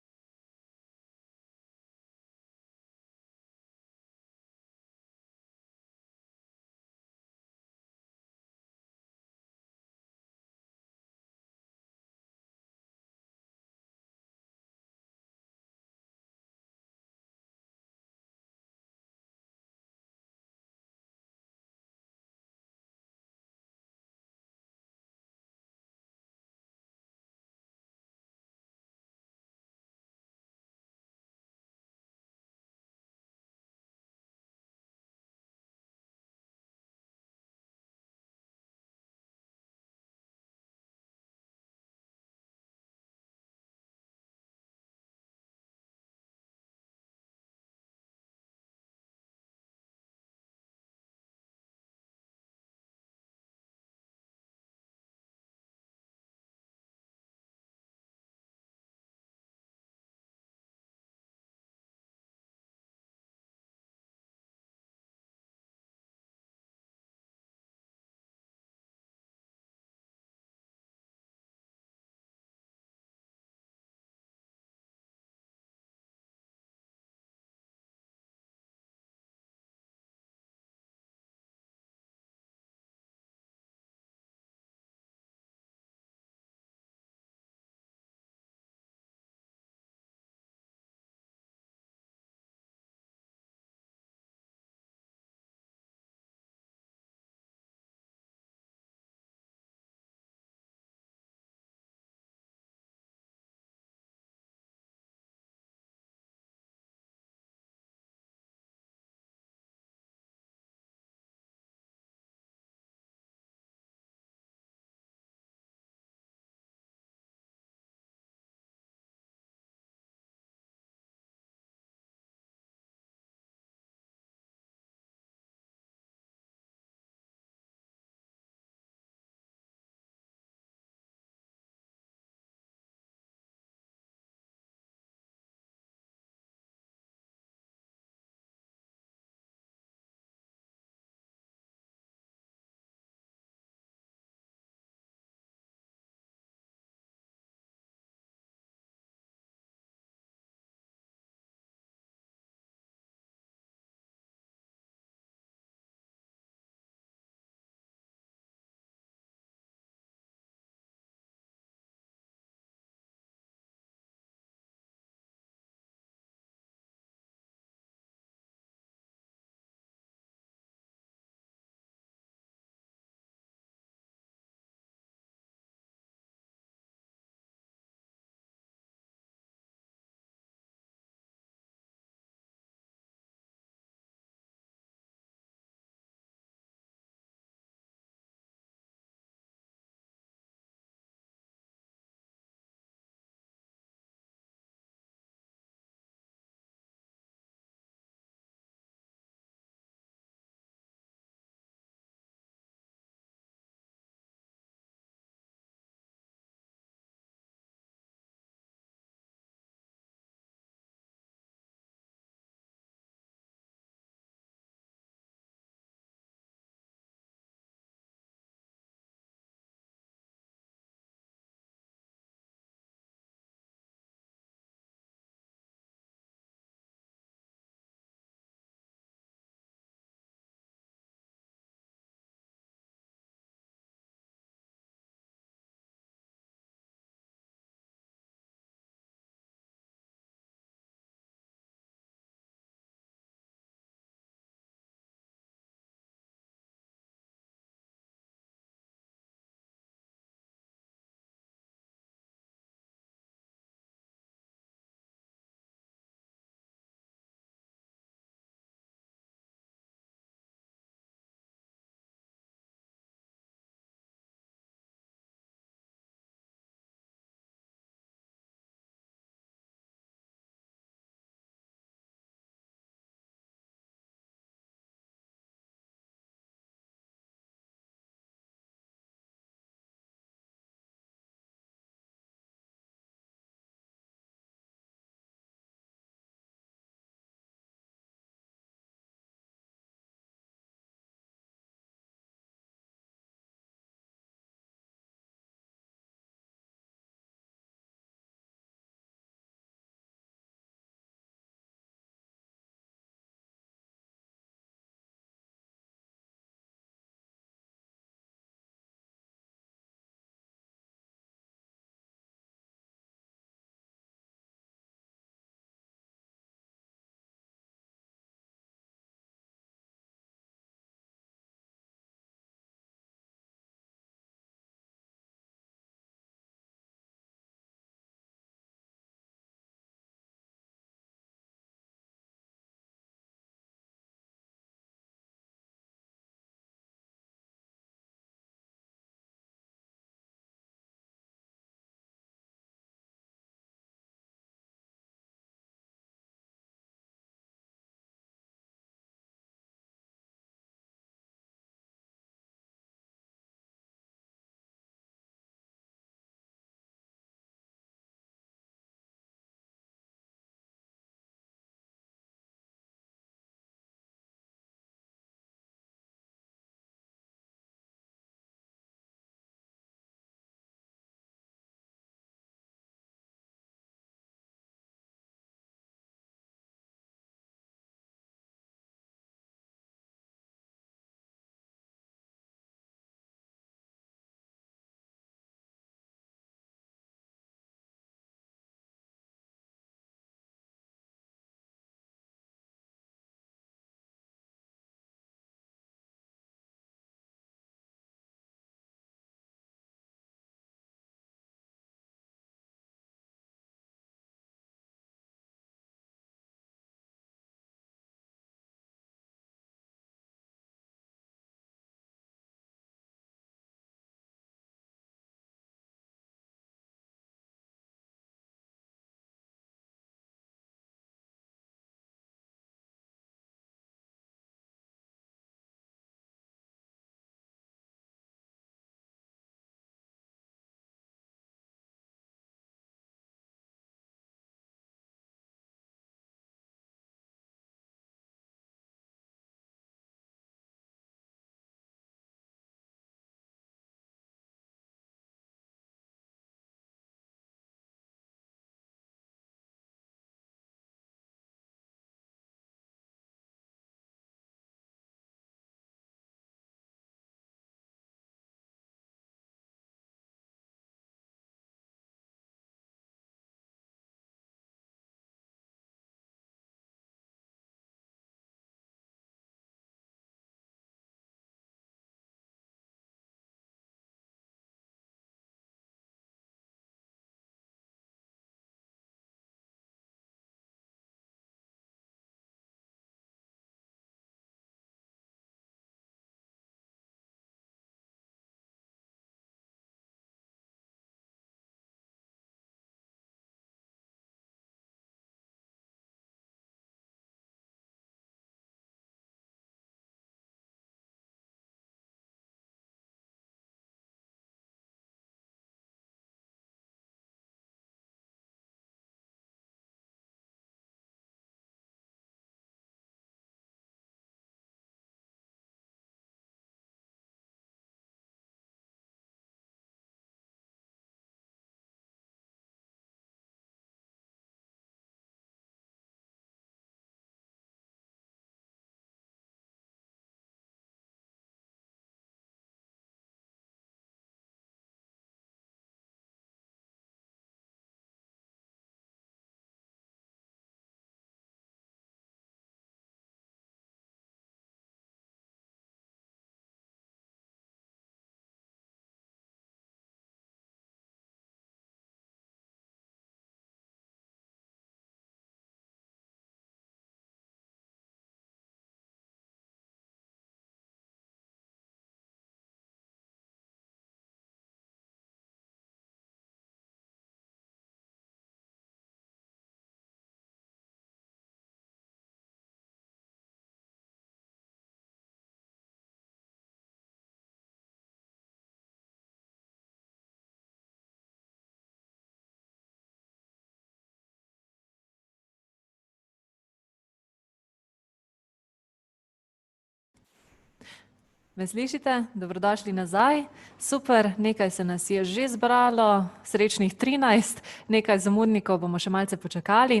Me slišite? Dobrodošli nazaj. Super, nekaj se nas je že zbralo, srečnih 13, nekaj zamudnikov bomo še malce počakali.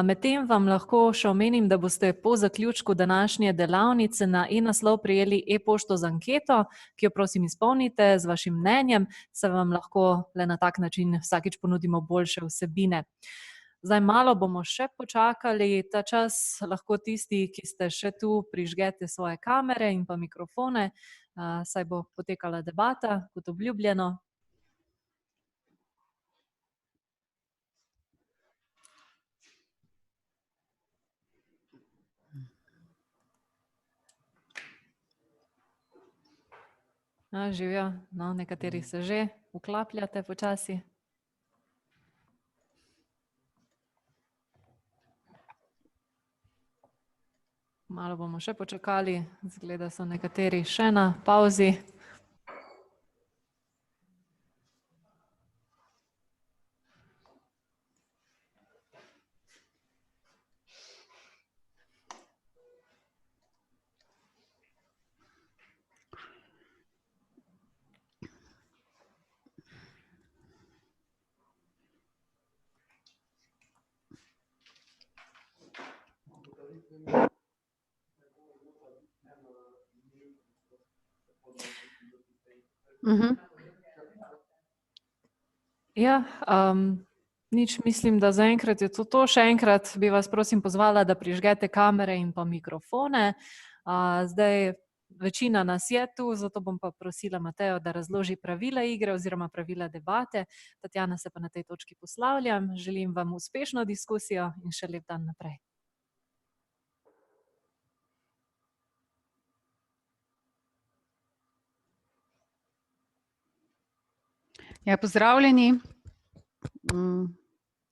Medtem vam lahko še omenim, da boste po zaključku današnje delavnice na e-naslov prejeli e-pošto z anketo, ki jo prosim izpolnite z vašim mnenjem, se vam lahko le na tak način vsakič ponudimo boljše vsebine. Zdaj malo bomo še počakali, ta čas lahko tisti, ki ste še tu, prižgete svoje kamere in pa mikrofone, saj bo potekala debata, kot obljubljeno. Živijo, no, nekateri se že vklapljate počasi. Malo bomo še počakali, izgleda so nekateri še na pauzi. Ja, nič, mislim, da zaenkrat je to. Še enkrat bi vas prosim pozvala, da prižgete kamere in pa mikrofone. Zdaj večina nas je tu, zato bom pa prosila Matejo, da razloži pravila igre oziroma pravila debate. Tatjana, se pa na tej točki poslavljam. Želim vam uspešno diskusijo in še lep dan naprej. Ja, pozdravljeni.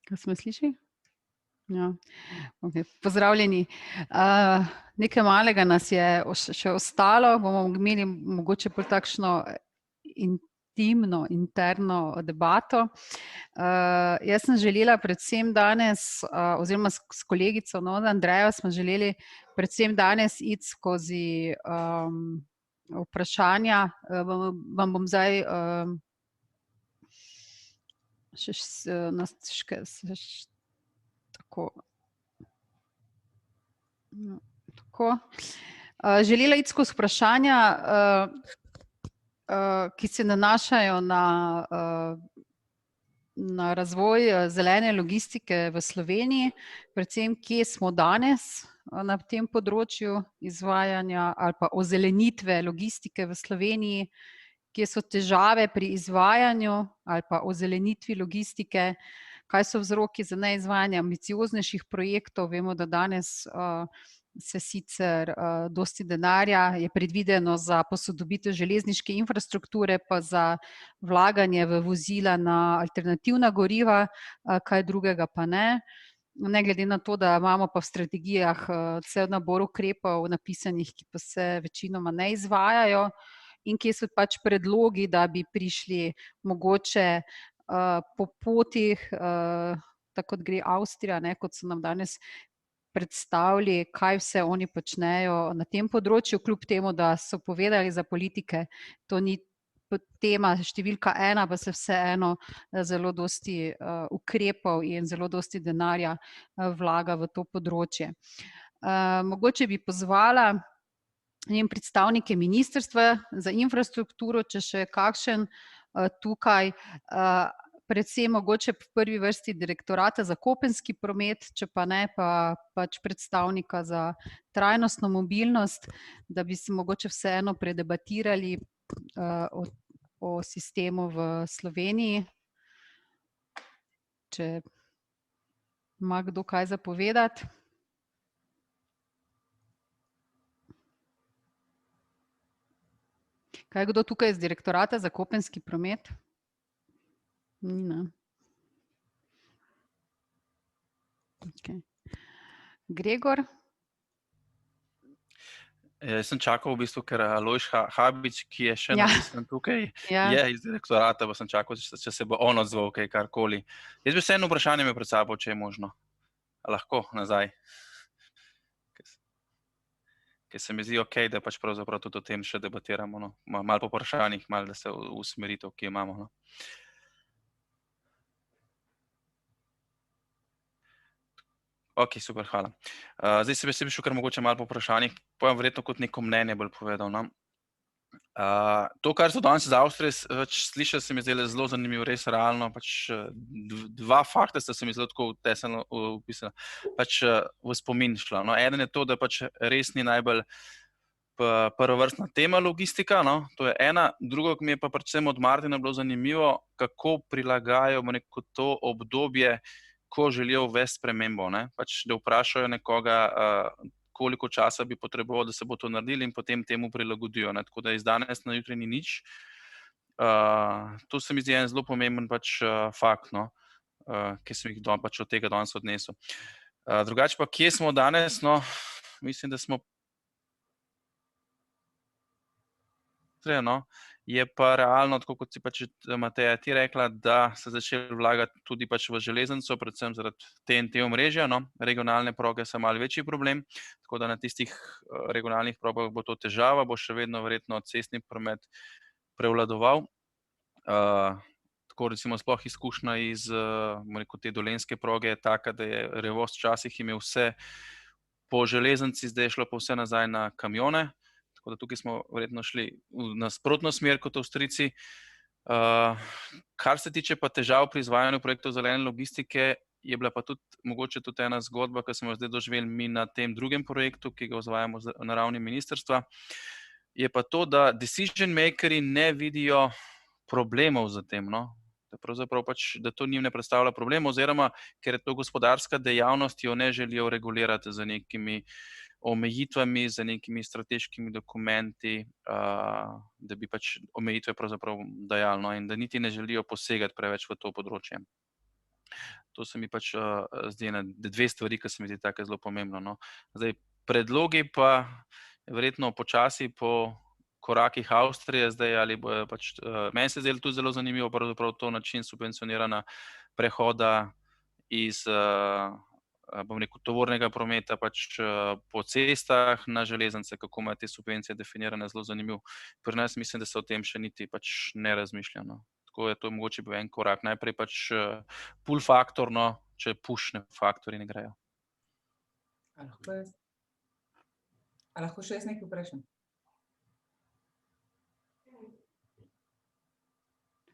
Kaj smo sliši? Ja, okay. Pozdravljeni. Nekaj malega nas je še ostalo, bomo imeli mogoče bolj takšno intimno, interno debato. Jaz sem želela predvsem danes, oziroma s kolegico Andrejo smo želeli predvsem danes iti skozi vprašanja. Vam bom zdaj tako. Želela iti skozi vprašanja, ki se nanašajo na razvoj zelene logistike v Sloveniji, predvsem kje smo danes na tem področju izvajanja ali pa ozelenitve logistike v Sloveniji, kje so težave pri izvajanju ali pa ozelenitvi logistike, kaj so vzroki za neizvajanje ambicioznejših projektov. Vemo, da danes se sicer dosti denarja je predvideno za posodobitev železniške infrastrukture, pa za vlaganje v vozila na alternativna goriva, kaj drugega pa ne. Ne glede na to, da imamo pa v strategijah cel nabor ukrepov napisanih, ki pa se večinoma ne izvajajo, in kje so pač predlogi, da bi prišli mogoče po potih, tako kot gre Avstrija, kot so nam danes predstavili, kaj vse oni počnejo na tem področju, kljub temu, da so povedali za politike, to ni tema številka 1, pa se vseeno zelo dosti ukrepov in zelo dosti denarja vlaga v to področje. Mogoče bi pozvala predstavnike Ministrstva za infrastrukturo, če še kakšen tukaj, predvsem mogoče v prvi vrsti Direktorata za kopenski promet, če pa ne, pa pač predstavnika za trajnostno mobilnost, da bi se mogoče vseeno predebatirali o sistemu v Sloveniji. Če ima kdo kaj za povedati. Kaj je kdo tukaj iz Direktorata za kopenski promet? Ne. Okay. Gregor? Jaz sem čakal v bistvu, ker Alojž Habič, ki je še napisan tukaj, je iz Direktorata, pa sem čakal, če se bo on odzval, kaj karkoli. Jaz bi vseeno vprašanje imel pred sabo, če je možno. A lahko nazaj? Ker se mi zdi okej, da pač pravzaprav tudi o tem še debatiramo, no. Malo po vprašanjih, malo da se usmeritev, ki jo imamo, no. Ok, super, hvala. Zdaj se bi šel kar mogoče malo po vprašanjih, pa verjetno kot neko mnenje bolj povedal, no. To, kar so danes iz Avstrije slišali, se mi zdelo zelo zanimivo, res realno, pač dva fakta sta se mi zelo tako tesno opisala, pač v spomin šla, no. Eden je to, da pač res ni najbolj prvovrstna tema logistika, no, to je ena. Drugo, ki mi je pa predvsem od Martina bilo zanimivo, kako prilagajajo neko to obdobje, ko želijo uvesti spremembo, ne. Pač da vprašajo nekoga, koliko časa bi potreboval, da se bo to naredili in potem temu prilagodijo, ne. Tako da iz danes na jutri ni nič. To se mi zdi en zelo pomemben pač fakt, no, ki sem jih pač od tega danes odnesel. Drugače pa, kje smo danes, no, mislim, da smo no, je pa realno, tako kot si pač Mateja ti rekla, da se začeli vlagati tudi pač v železnico, predvsem zaradi TNT omrežja, no, regionalne proge so malo večji problem, tako da na tistih regionalnih progah bo to težava, bo še vedno verjetno cestni promet prevladoval. Tako recimo sploh izkušnja iz, bom rekel, te dolenjske proge je taka, da je Revoz včasih imel vse po železnici, zdaj je šlo pa vse nazaj na kamione. Tako da tukaj smo verjetno šli v nasprotno smer kot Avstrijci. Kar se tiče pa težav pri izvajanju projektov zelene logistike, je bila pa tudi mogoče tudi ena zgodba, ki smo jo zdaj doživeli mi na tem drugem projektu, ki ga izvajamo na ravni ministrstva, je pa to, da decision makerji ne vidijo problemov za tem, no. Da pravzaprav pač, da to njim ne predstavlja problem, oziroma ker je to gospodarska dejavnost, jo ne želijo regulirati z nekimi omejitvami, z nekimi strateškimi dokumenti, da bi pač omejitve pravzaprav dajali, no, in da niti ne želijo posegati preveč v to področje. To se mi pač zdi dve stvari, ki se mi zdi tako zelo pomembno, no. Zdaj, predlogi pa verjetno počasi po korakih Avstrije zdaj, ali bojo pač, meni se zdelo tudi zelo zanimivo, pravzaprav to način subvencionirana prehoda iz, bom rekel, tovornega prometa pač po cestah na železnice, kako imajo te subvencije definirane, zelo zanimivo. Pri nas mislim, da se o tem še niti pač ne razmišlja, no. Tako je to mogoče bil en korak. Najprej pač pull faktor, no, če push faktorji ne grejo. A lahko še jaz nekaj vprašam?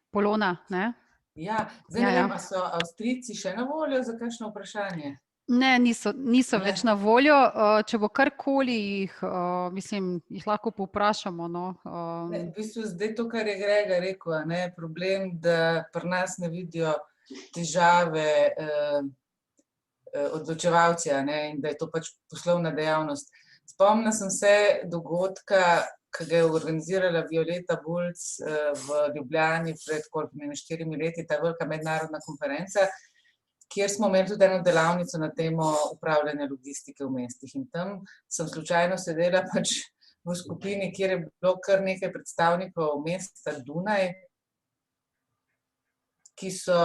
Polona, ne? Ja, zdaj ne vem, a so Avstrijci še na voljo za kakšno vprašanje? Ne, niso več na voljo. Če bo karkoli jih lahko povprašamo, no. V bistvu zdaj to, kar je Grega rekel, ne, problem, da pri nas ne vidijo težave odločevalci, ne, in da je to pač poslovna dejavnost. Spomnila sem se dogodka, ki ga je organizirala Violeta Bulc v Ljubljani pred 4 leti, ta velika mednarodna konferenca, kjer smo imeli tudi eno delavnico na temo upravljanja logistike v mestih. In tam sem slučajno sedela pač v skupini, kjer je bilo kar nekaj predstavnikov mesta Dunaj, ki so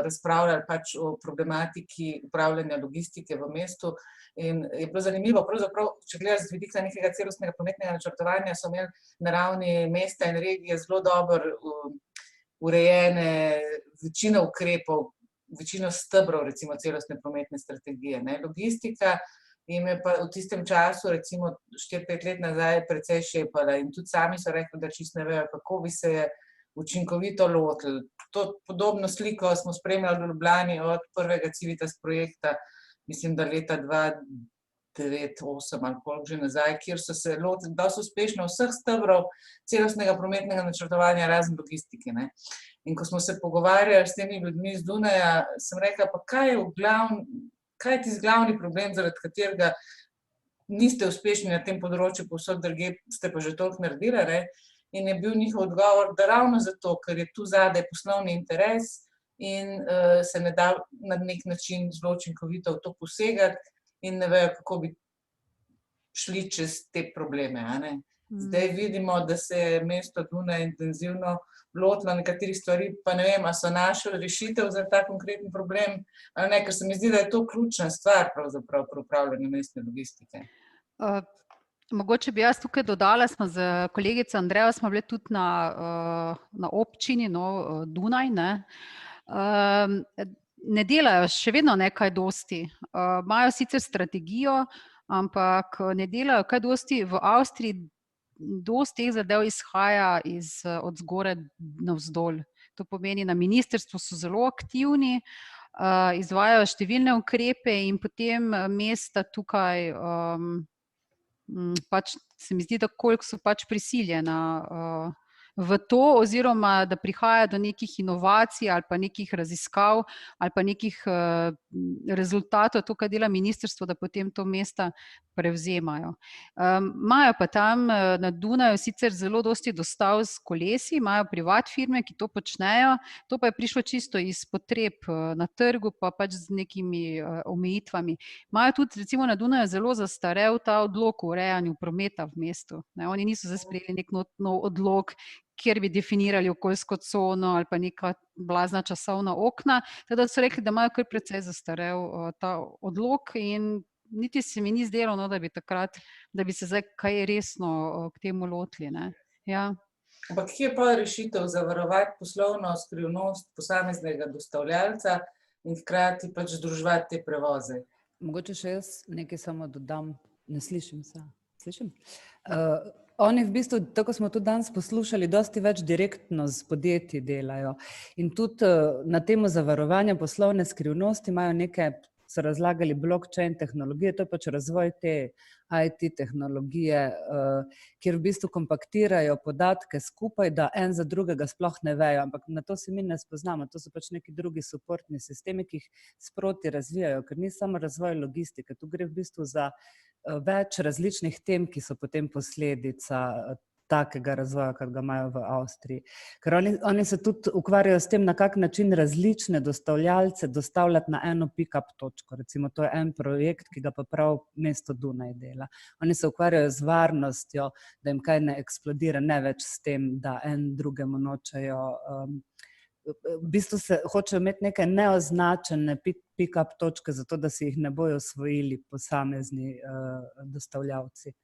razpravljali pač o problematiki upravljanja logistike v mestu. In je bilo zanimivo, pravzaprav, če gledaš z vidika nekega celostnega prometnega načrtovanja, so imeli na ravni mesta in regije zelo dobro urejene večino ukrepov, večino stebrov, recimo celostne prometne strategije, ne. Logistika jim je pa v tistem času, recimo 4-5 let nazaj, precej šepala in tudi sami so rekli, da čisto ne vejo, kako bi se je učinkovito lotili. To podobno sliko smo spremljali v Ljubljani od prvega Civitas projekta, mislim, da leta 2009-2008 ali koliko že nazaj, kjer so se lotili dosti uspešno vseh stebrov celostnega prometnega načrtovanja, razen logistike, ne. In ko smo se pogovarjali s temi ljudmi iz Dunaja, sem rekla, pa kaj je tisti glavni problem, zaradi katerega niste uspešni na tem področju, povsod drugje ste pa že toliko naredili, ne. In je bil njihov odgovor, da ravno zato, ker je tu zadaj poslovni interes in se ne da na nek način zelo učinkovito v to posegati in ne vejo, kako bi šli čez te probleme, a ne. Zdaj vidimo, da se je mesto Dunaj intenzivno lotilo nekaterih stvari, pa ne vem, a so našli rešitev za ta konkreten problem, ali ne, ker se mi zdi, da je to ključna stvar pravzaprav pri upravljanju mestne logistike. Mogoče bi jaz tukaj dodala, smo z kolegico Andrejo smo bili tudi na občini Dunaj, ne. Ne delajo še vedno nekaj dosti. Imajo sicer strategijo, ampak ne delajo kaj dosti. V Avstriji dosti teh zadev izhaja od zgoraj navzdol. To pomeni, na ministrstvu so zelo aktivni, izvajajo številne ukrepe in potem mesta tukaj pač se mi zdi, da koliko so pač prisiljena v to, oziroma da prihaja do nekih inovacij ali pa nekih raziskav ali pa nekih rezultatov, to, kar dela ministrstvo, da potem to mesta prevzemajo. Imajo pa tam na Dunaju sicer zelo dosti dostav s kolesi, imajo privat firme, ki to počnejo, to pa je prišlo čisto iz potreb na trgu, pa pač z nekimi omejitvami. Imajo tudi recimo na Dunaju zelo zastarel ta odlok o urejanju prometa v mestu. Oni niso zdaj sprejeli nek nov odlok, kjer bi definirali okoljsko cono ali pa neka blazna časovna okna, teda so rekli, da imajo kar precej zastarel ta odlok in niti se mi ni zdelo, da bi takrat, da bi se zdaj kaj resno k temu lotili, ne. Ja. Ampak kje je pa rešitev zavarovati poslovno skrivnost posameznega dostavljalca in hkrati pač združevati te prevoze? Mogoče še jaz nekaj samo dodam, ne slišim se. Slišim? Oni v bistvu, tako smo tudi danes poslušali, dosti več direktno z podjetji delajo. In tudi na temo zavarovanja poslovne skrivnosti imajo neke, so razlagali blockchain tehnologije, to je pač razvoj te IT tehnologije, kjer v bistvu kompaktirajo podatke skupaj, da en za drugega sploh ne vejo, ampak na to se mi ne spoznamo, to so pač neki drugi suportni sistemi, ki jih sproti razvijajo, ker ni samo razvoj logistike, tu gre v bistvu za več različnih tem, ki so potem posledica takega razvoja, kot ga imajo v Avstriji. Ker oni se tudi ukvarjajo s tem, na kak način različne dostavljalce dostavljati na eno pick-up točko. Recimo, to je en projekt, ki ga pa prav mesto Dunaj dela. Oni se ukvarjajo z varnostjo, da jim kaj ne eksplodira, ne več s tem, da en drugemu nočejo. V bistvu se hočejo imeti neke neoznačene pick-up točke, zato da si jih ne bojo osvojili posamezni dostavljavci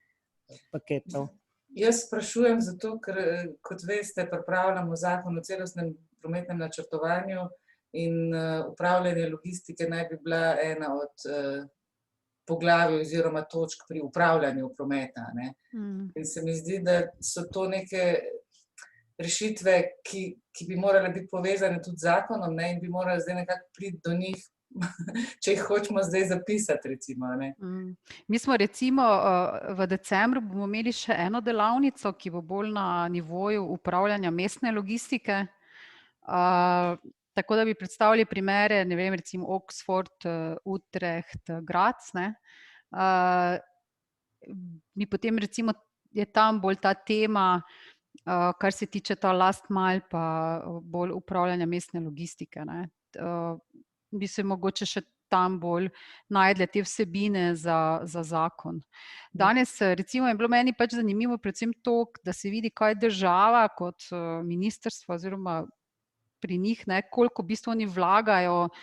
paketov. Jaz sprašujem zato, ker, kot veste, pripravljamo zakon o celostnem prometnem načrtovanju in upravljanje logistike naj bi bila ena od poglavij oziroma točk pri upravljanju prometa, ne. In se mi zdi, da so to neke rešitve, ki bi morale biti povezane tudi z zakonom, ne, in bi morali zdaj nekako priti do njih, če jih hočemo zdaj zapisati, recimo, ne. Mi smo recimo v decembru bomo imeli še eno delavnico, ki bo bolj na nivoju upravljanja mestne logistike, tako da bi predstavili primere, ne vem, recimo Oxford, Utrecht, Graz, ne. Mi potem recimo je tam bolj ta tema, kar se tiče ta last mile pa bolj upravljanja mestne logistike, ne. Bi se mogoče še tam bolj najdle te vsebine za zakon. Danes recimo je bilo meni pač zanimivo predvsem to, da se vidi, kaj država kot ministrstvo oziroma pri njih, ne, koliko v bistvu oni vlagajo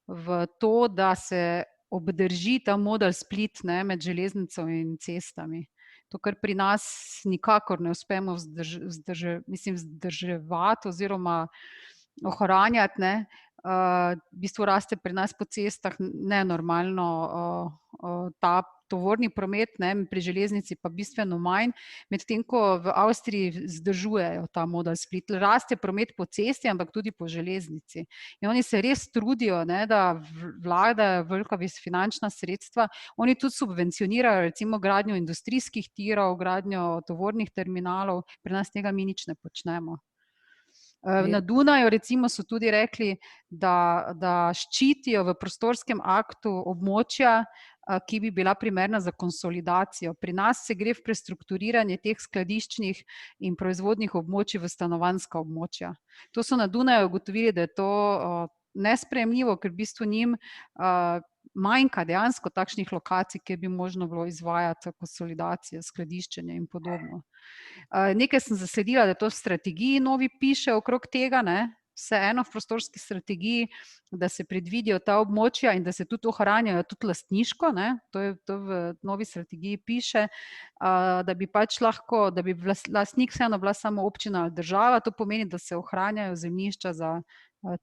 v to, da se obdrži ta model split, ne, med železnico in cestami. To, kar pri nas nikakor ne uspemo vzdrževati oziroma ohranjati, ne. V bistvu raste pri nas po cestah nenormalno ta tovorni promet, ne, pri železnici pa bistveno manj, medtem ko v Avstriji vzdržujejo ta model split. Raste promet po cesti, ampak tudi po železnici. In oni se res trudijo, ne, da vladajo velika finančna sredstva. Oni tudi subvencionirajo recimo gradnjo industrijskih tirov, gradnjo tovornih terminalov, pri nas tega mi nič ne počnemo. Na Dunaju recimo so tudi rekli, da ščitijo v prostorskem aktu območja, ki bi bila primerna za konsolidacijo. Pri nas se gre v prestrukturiranje teh skladiščnih in proizvodnih območij v stanovanjska območja. To so na Dunaju ugotovili, da je to nesprejemljivo, ker v bistvu njim manjka dejansko takšnih lokacij, kjer bi možno bilo izvajati konsolidacijo, skladiščenje in podobno. Nekaj sem zasledila, da to v strategiji novi piše okrog tega, ne, vseeno v prostorski strategiji, da se predvidijo ta območja in da se tudi ohranjajo tudi lastniško, ne, to v novi strategiji piše, da bi pač lahko, da bi lastnik vseeno bila samo občina ali država, to pomeni, da se ohranjajo zemljišča za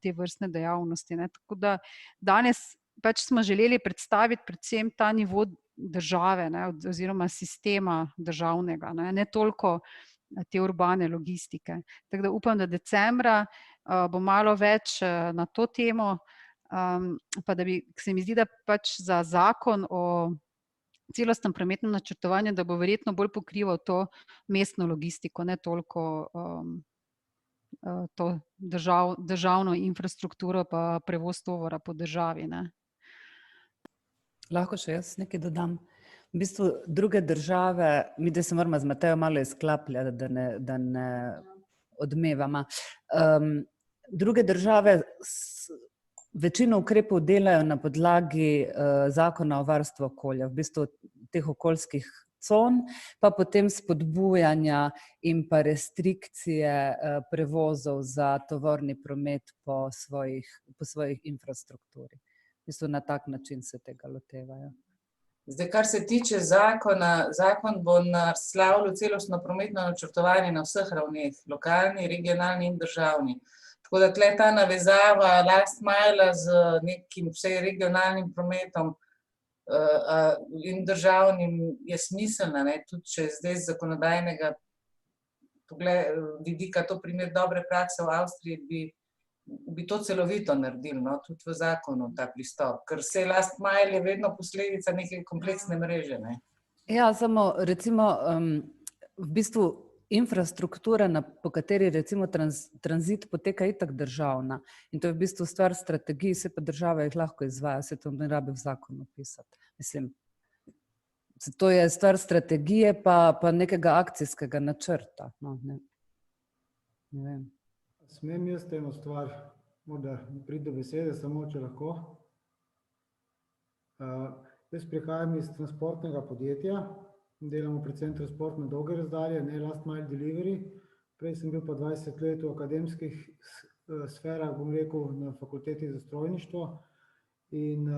te vrstne dejavnosti, ne. Tako da danes pač smo želeli predstaviti predvsem ta nivo države, ne, oziroma sistema državnega, ne toliko te urbane logistike. Tako da upam, da decembra bo malo več na to temo, pa da bi, se mi zdi, da pač za zakon o celostnem prometnem načrtovanju, da bo verjetno bolj pokrival to mestno logistiko, ne toliko to državno infrastrukturo pa prevoz tovora po državi, ne. Lahko še jaz nekaj dodam. V bistvu druge države, mi da se moramo z Matejo malo izklapljati, da ne odmevamo. Druge države večino ukrepov delajo na podlagi zakona o varstvu okolja, v bistvu teh okoljskih con, pa potem spodbujanja in pa restrikcije prevozov za tovorni promet po svojih infrastrukturi. V bistvu na tak način se tega lotevajo. Zdaj, kar se tiče zakona, zakon bo naslavljal celostno prometno načrtovanje na vseh ravneh, lokalni, regionalni in državni. Tako da tle ta navezava last mile z nekim vsej regionalnim prometom in državnim je smiselna, ne, tudi če zdaj z zakonodajnega vidika to primer dobre prakse v Avstriji, bi to celovito naredili, no, tudi v zakonu ta pristop, ker se last mile je vedno posledica neke kompleksne mreže, ne. Ja, samo recimo v bistvu infrastruktura, po kateri recimo tranzit poteka itak državna in to je v bistvu stvar strategij, se pa država jih lahko izvaja, se to ne rabi v zakonu pisati. Mislim, to je stvar strategije pa nekega akcijskega načrta, no, ne vem. Smem jaz eno stvar, morda priti do besede, samo če lahko. Jaz prihajam iz transportnega podjetja, delamo predvsem transport na dolge razdalje, ne last mile delivery. Prej sem bil pa 20 let v akademskih sferah, bom rekel, na fakulteti za strojništvo in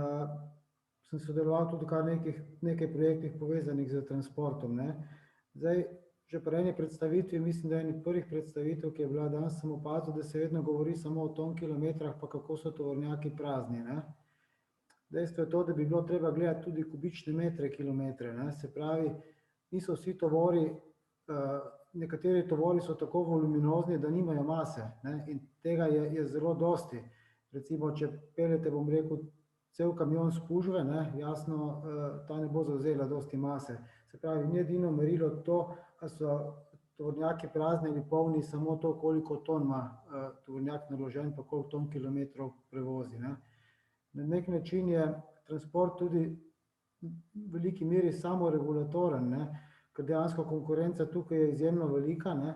sem sodeloval tudi kar nekaj projektih povezanih z transportom, ne. Zdaj, že pri eni predstavitvi, mislim, da eni prvih predstavitev, ki je bila danes, sem opazil, da se vedno govori samo o ton-kilometrah, pa kako so tovornjaki prazni, ne. Dejstvo je to, da bi bilo treba gledati tudi kubične metre, kilometre, ne. Se pravi, niso vsi tovori, nekateri tovori so tako voluminozni, da nimajo mase, ne, in tega je zelo dosti. Recimo, če peljete, bom rekel, cel kamion spužve, ne, jasno, ta ne bo zavzela dosti mase. Se pravi, ni edino merilo to, ali so tovornjaki prazni ali polni, samo to, koliko ton ima tovornjak naložen, pa koliko ton kilometrov prevozi, ne. Na nek način je transport tudi v veliki meri samoregulatoren, ne, ker dejansko konkurenca tukaj je izjemno velika, ne,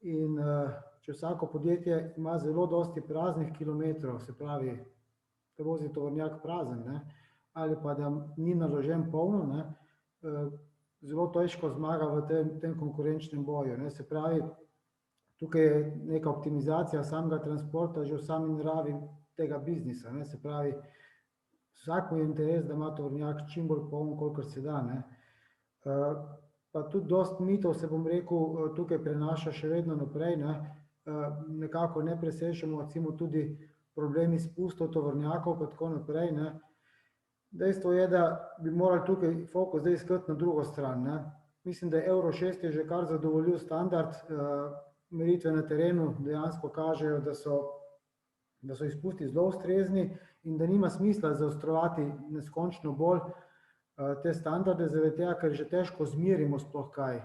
in če vsako podjetje ima zelo dosti praznih kilometrov, se pravi, da vozi tovornjak prazen, ne, ali pa da ni naložen polno, ne, zelo težko zmaga v tem konkurenčnem boju, ne, se pravi, tukaj je neka optimizacija samega transporta že v sami naravi tega biznisa, ne, se pravi, vsakmu je interes, da ima tovornjak čim bolj poln, kolikor se da, ne. Pa tudi dosti mitov, se bom rekel, tukaj prenaša še vedno naprej, ne, nekako ne presešamo, recimo tudi problemi spustov tovornjakov pa tako naprej, ne. Dejstvo je, da bi morali tukaj fokus zdaj iskati na drugo stran, ne. Mislim, da Euro 6 je že kar zadovoljil standard, meritve na terenu dejansko kažejo, da so izpusti zelo ustrezni in da nima smisla zaostrovati neskončno bolj te standarde, zaradi tega, ker že težko zmerimo sploh kaj.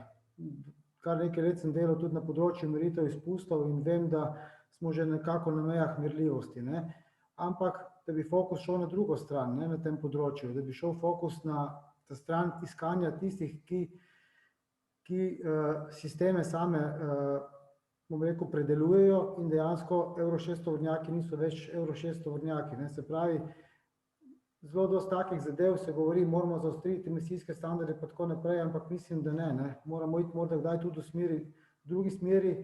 Kar nekaj let sem delal tudi na področju meritev izpustov in vem, da smo že nekako na mejah merljivosti, ne. Ampak da bi fokus šel na drugo stran, ne, na tem področju, da bi šel fokus na ta stran iskanja tistih, ki sisteme same, bom rekel, predelujejo in dejansko Euro 6 tovornjaki niso več Euro 6 tovornjaki, ne, se pravi, zelo dosti takih zadev se govori, moramo zaostriti emisijske standarde pa tako naprej, ampak mislim, da ne, moramo iti morda kdaj tudi v drugi smeri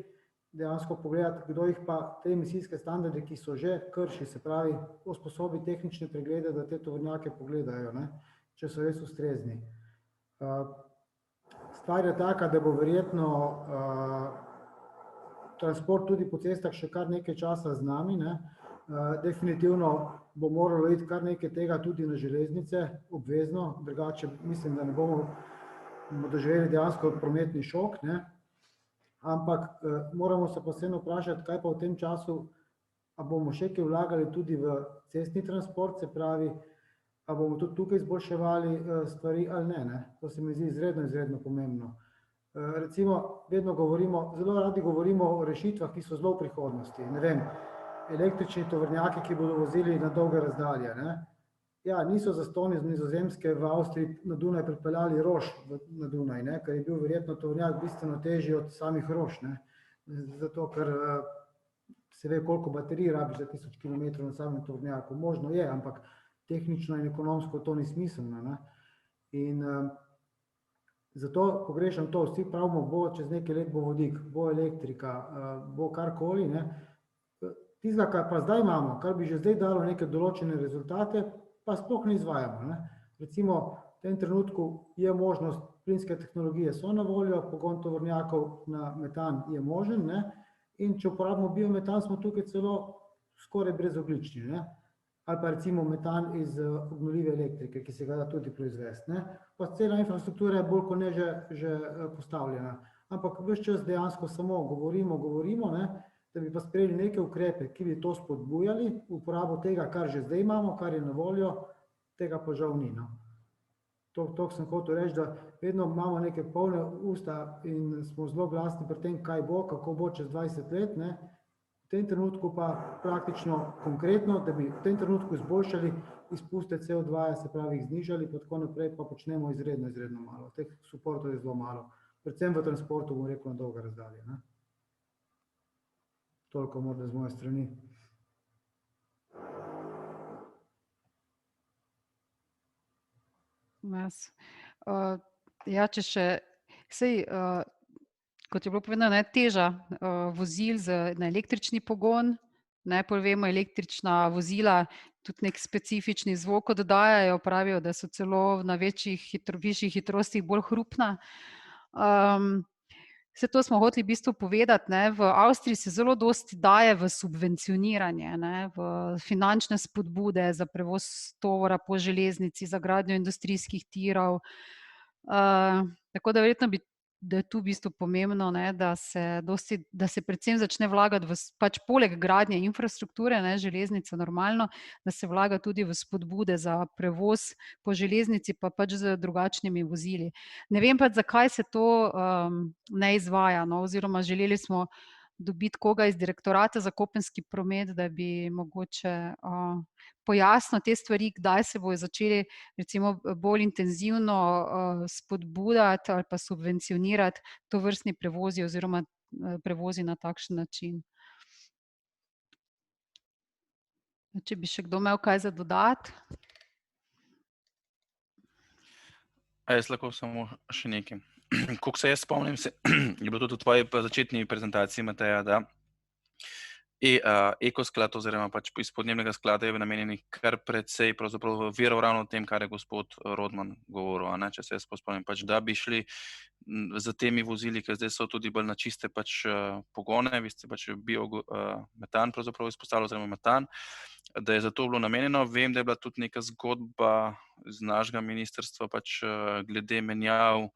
dejansko pogledati, kdo jih pa te emisijske standarde, ki so že krši, se pravi, usposobi tehnične preglede, da te tovornjake pogledajo, ne, če so res ustrezni. Stvar je taka, da bo verjetno transport tudi po cestah še kar nekaj časa z nami, ne. Definitivno bo moralo iti kar nekaj tega tudi na železnice, obvezno, drugače mislim, da ne bomo doživeli dejansko prometni šok, ne. Ampak moramo se pa vseeno vprašati, kaj pa v tem času, a bomo še kaj vlagali tudi v cestni transport, se pravi, a bomo tudi tukaj izboljševali stvari ali ne. To se mi zdi izredno pomembno. Recimo, vedno zelo radi govorimo o rešitvah, ki so zelo v prihodnosti. Ne vem, električni tovornjaki, ki bodo vozili na dolge razdalje, ne. Ja, niso zastonj iz Nizozemske v Avstriji na Dunaj pripeljali rož na Dunaj, ne, ker je bil verjetno tovornjak bistveno težji od samih rož, ne. Zato, ker se ve, koliko baterij rabiš za 1000 kilometrov na samem tovornjaku. Možno je, ampak tehnično in ekonomsko to ni smiselno, ne. In zato pogrešam to, vsi pravimo, bo čez nekaj let bo vodik, bo elektrika, bo karkoli, ne. Tistega, kar pa zdaj imamo, kar bi že zdaj dalo neke določene rezultate, pa sploh ne izvajamo, ne. Recimo, v tem trenutku je možnost, plinske tehnologije so na voljo, pogon tovornjakov na metan je možen, ne. In če uporabimo biometan, smo tukaj celo skoraj brezogljični, ne. Ali pa recimo metan iz obnovljive elektrike, ki se ga da tudi proizvesti, ne. Pa cela infrastruktura je bolj kot ne že postavljena. Ampak ves čas dejansko samo govorimo, ne, da bi pa sprejeli neke ukrepe, ki bi to spodbujali, uporabo tega, kar že zdaj imamo, kar je na voljo, tega pa žal ni, no. To sem hotel reči, da vedno imamo neke polne usta in smo zelo glasni pri tem, kaj bo, kako bo čez 20 let, ne. V tem trenutku pa praktično konkretno, da bi v tem trenutku izboljšali izpuste CO2, se pravi jih znižali, pa tako naprej pa počnemo izredno malo. Teh suportov je zelo malo. Predvsem v transportu, bom rekel, na dolge razdalje, ne. Toliko morda z moje strani. Ja, če še, kot je bilo povedano, teža vozil na električni pogon, najbolj vemo, električna vozila tudi nek specifični zvok oddajajo, pravijo, da so celo na višjih hitrostih bolj hrupna. Vse to smo hoteli v bistvu povedati, ne. V Avstriji se zelo dosti daje v subvencioniranje, ne, v finančne spodbude za prevoz tovora po železnici, za gradnjo industrijskih tirov. Tako da verjetno da je tu v bistvu pomembno, ne, da se predvsem začne vlagati pač poleg gradnje infrastrukture, ne, železnice normalno, da se vlaga tudi v spodbude za prevoz po železnici, pa pač z drugačnimi vozili. Ne vem pa, zakaj se to ne izvaja, no, oziroma želeli smo dobiti koga iz direktorata za kopenski promet, da bi mogoče pojasnil te stvari, kdaj se bojo začeli recimo bolj intenzivno spodbudati ali pa subvencionirati tovrstni prevozi oziroma prevozi na takšen način. Če bi še kdo imel kaj za dodati? Jaz lahko samo še nekaj. Koliko se jaz spomnim, je bilo tudi v tvoji začetni prezentaciji, Mateja, da ekosklad oziroma pač iz podnebnega sklada je namenjenih kar precej pravzaprav virov ravno o tem, kar je gospod Rodman govoril, ne, če se jaz spomnim, pač da bi šli za temi vozili, ki zdaj so tudi bolj na čiste pač pogone, vi ste pač biometan pravzaprav izpostavili oziroma metan, da je za to bilo namenjeno. Vem, da je bila tudi neka zgodba z našega ministrstva pač glede menjav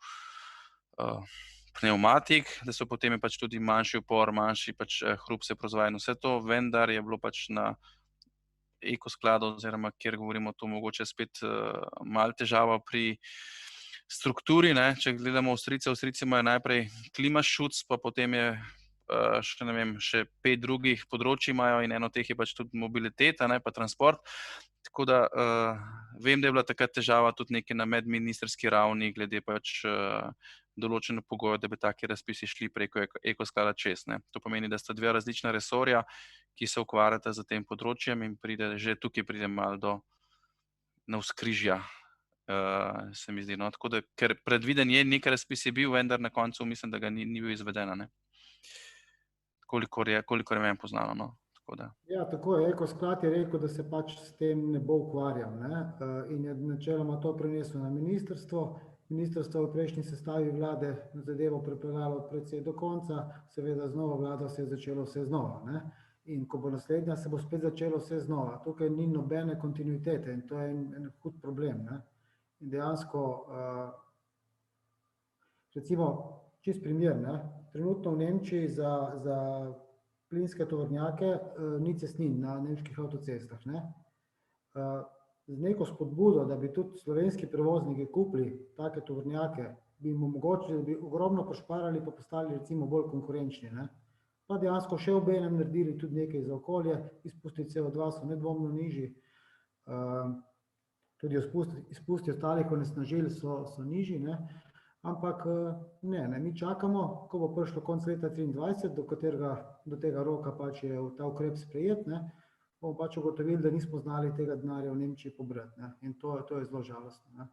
pnevmatik, da so potem pač tudi manjši upor, manjši pač hrup se proizvaja in vse to, vendar je bilo pač na ekoskladu oziroma kjer govorimo to mogoče spet malo težava pri strukturi, ne, če gledamo Avstrijci imajo najprej klimašuc, pa potem je še, ne vem, še 5 drugih področij imajo in eno teh je pač tudi mobiliteta, ne, pa transport. Tako da vem, da je bila takrat težava tudi nekaj na medministrski ravni, glede pač določene pogoje, da bi taki razpisi šli preko ekosklada čez, ne. To pomeni, da sta dve različna resorja, ki se ukvarjata z tem področjem in že tukaj pride malo do navzkrižja, se mi zdi, no. Tako da, ker predviden je, nekaj razpis je bil, vendar na koncu mislim, da ga ni bil izveden, ne. kolikor je meni poznano, no. Tako da. Ja, tako je. Ekosklad je rekel, da se pač s tem ne bo ukvarjal, ne? In je načeloma to prenesel na ministrstvo. Ministrstvo v prejšnji sestavi vlade zadevo pripeljalo precej do konca, seveda z novo vlado se je začelo vse znova, ne? In ko bo naslednja, se bo spet začelo vse znova. Tukaj ni nobene kontinuitete in to je en hud problem, ne? In dejansko, recimo, čist primer, ne? Trenutno v Nemčiji za plinske tovornjake ni cestnin na nemških avtocestah, ne? Z neko spodbudo, da bi tudi slovenski prevozniki kupili take tovornjake, bi jim omogočili, da bi ogromno pošparali pa postali recimo bolj konkurenčni, ne? Pa dejansko še obenem naredili tudi nekaj za okolje, izpusti CO2 so nedvomno nižji, tudi izpusti ostalih onesnažil so nižji, ne? Ampak ne, mi čakamo, ko bo prišlo konec leta 2023, do tega roka pač je ta ukrep sprejet, ne, bomo pač ugotovili, da nismo znali tega denarja v Nemčiji pobrati, ne, in to je zelo žalostno, ne.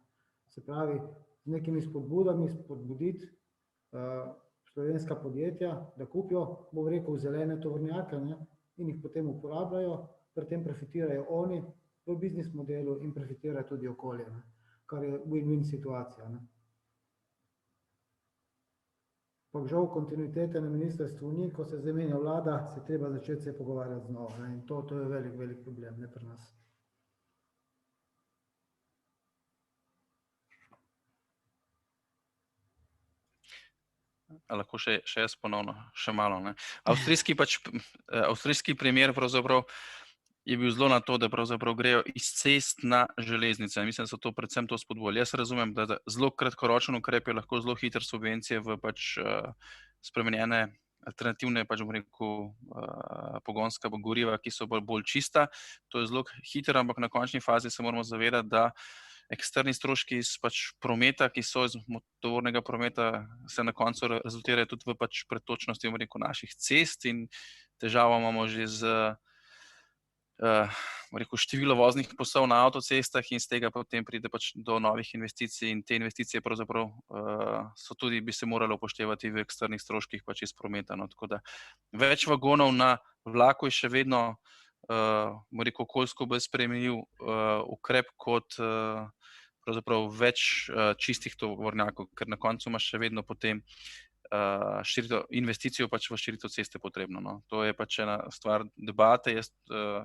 Se pravi, z nekimi spodbudami spodbuditi slovenska podjetja, da kupijo, bom rekel, zelene tovornjake, ne, in jih potem uporabljajo, pri tem profitirajo oni v biznis modelu in profitirajo tudi okolje, ne, kar je win-win situacija, ne. Pa žal kontinuitete na ministrstvu ni, ko se zamenja vlada, se treba začeti se pogovarjati znova, ne, in to je velik problem, ne pri nas. Lahko še jaz ponovno, še malo, ne. Avstrijski primer pravzaprav je bil zelo na to, da pravzaprav grejo iz cest na železnice. Mislim, da so to predvsem to spodbujali. Jaz razumem, da zelo kratkoročen ukrep je lahko zelo hiter subvencije v pač spremenjene alternativne, pač bom rekel, pogonska goriva, ki so bolj čista. To je zelo hiter, ampak na končni fazi se moramo zavedati, da eksterni stroški iz pač prometa, ki so iz tovornega prometa, se na koncu rezultirajo tudi v pač pretočnosti, bom rekel, naših cest in težavo imamo že z število voznih pasov na avtocestah in z tega potem pride pač do novih investicij in te investicije pravzaprav so tudi, bi se morale upoštevati v eksternih stroških pač iz prometa, no, tako da več vagonov na vlaku je še vedno, bom rekel, okoljsko bolj sprejemljiv ukrep kot pravzaprav več čistih tovornjakov, ker na koncu imaš še vedno potem investicijo pač v širitev ceste potrebno, no. To je pač ena stvar debate, jaz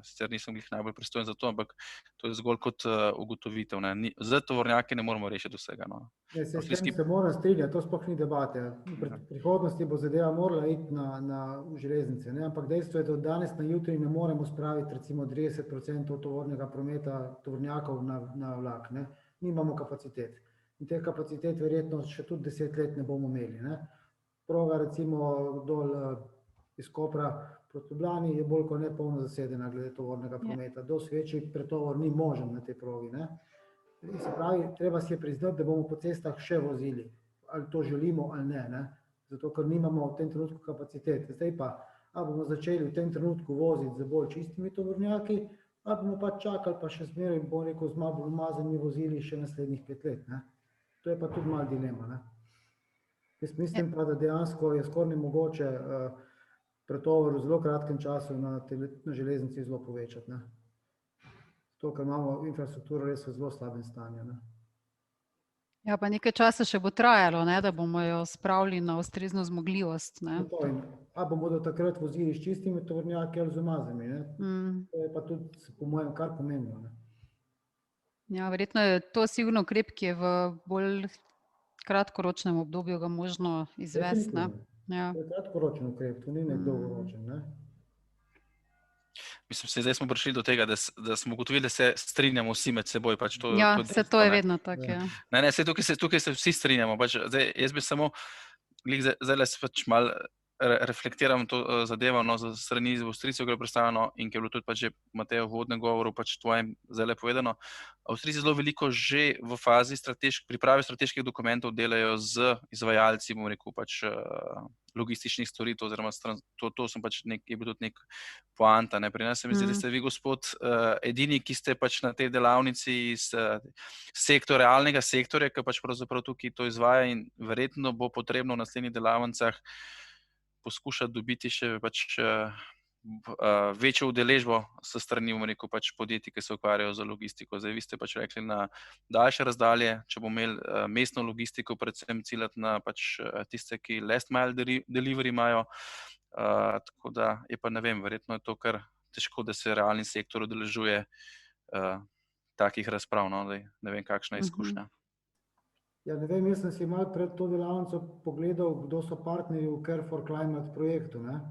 sicer nisem glih najbolj pristojen za to, ampak to je zgolj kot ugotovitev, ne. Z tovornjaki ne moramo rešiti vsega, no. Ne, s tem se moram strinjati, to sploh ni debate. V prihodnosti bo zadeva morala iti na železnice, ne, ampak dejstvo je, da od danes na jutri ne moremo spraviti recimo 30% tovornega prometa tovornjakov na vlak, ne. Nimamo kapacitet. In teh kapacitet verjetno še tudi 10 let ne bomo imeli, ne. Proga recimo dol iz Kopra proti Ljubljani je bolj kot ne polno zasedena glede tovornega prometa. Dosti večji pretovor ni možen na tej progi, ne. Se pravi, treba si je priznati, da bomo po cestah še vozili, ali to želimo ali ne, ne. Zato, ker nimamo v tem trenutku kapacitete. Zdaj pa, ali bomo začeli v tem trenutku voziti z bolj čistimi tovornjaki, ali bomo pa čakali pa še zmeraj, bom rekel, z malo bolj umazanimi vozili še naslednjih 5 let, ne. To je pa tudi malo dilema, ne. Jaz mislim pa, da dejansko je skoraj nemogoče pretovor v zelo kratkem času na železnici zelo povečati, ne. To, ker imamo infrastrukturo res v zelo slabem stanju, ne. Ja, pa nekaj časa še bo trajalo, ne, da bomo jo spravili na ustrezno zmogljivost, ne. A bomo do takrat vozili s čistimi tovornjaki ali z umazanimi, ne. To je pa tudi po mojem kar pomembno, ne. Ja, verjetno je to sigurno ukrep, ki je v bolj kratkoročnem obdobju ga možno izvesti, ne. Ja. To je kratkoročen ukrep, to ni nek dolgoročen, ne. Mislim, zdaj smo prišli do tega, da smo ugotovili, da se strinjamo vsi med seboj. Pač to, ja, to to je vedno tako, ja. Ne, tukaj se vsi strinjamo. Pač, zdaj, jaz bi samo, zdaj se pač malo reflektiram to zadevo, no, za strani Avstrijcev, ki je predstavljeno in ki je bilo tudi pač že Matejo v uvodnem govoru pač tvojem zdaj povedano. Avstrijci zelo veliko že v fazi priprave strateških dokumentov delajo z izvajalci, bom rekel, pač logističnih storitev, oziroma to sem pač je bil tudi nek poanta, ne. Pri nas se mi zdi, da ste vi, gospod, edini, ki ste pač na tej delavnici iz realnega sektorja, ki pač pravzaprav tukaj to izvaja in verjetno bo potrebno v naslednjih delavnicah poskušati dobiti še pač večjo udeležbo s strani, rekel, pač podjetij, ki se ukvarjajo z logistiko. Zdaj, vi ste pač rekli na daljše razdalje, če bomo imeli mestno logistiko, predvsem ciljati na pač tiste, ki last mile delivery imajo, tako da je pa ne vem, verjetno je to kar težko, da se realni sektor udeležuje takih razprav, no, zdaj, ne vem, kakšna je izkušnja. Ja, ne vem, jaz sem si malo pred to delavnico pogledal, kdo so partnerji v Care4Climate projektu, ne.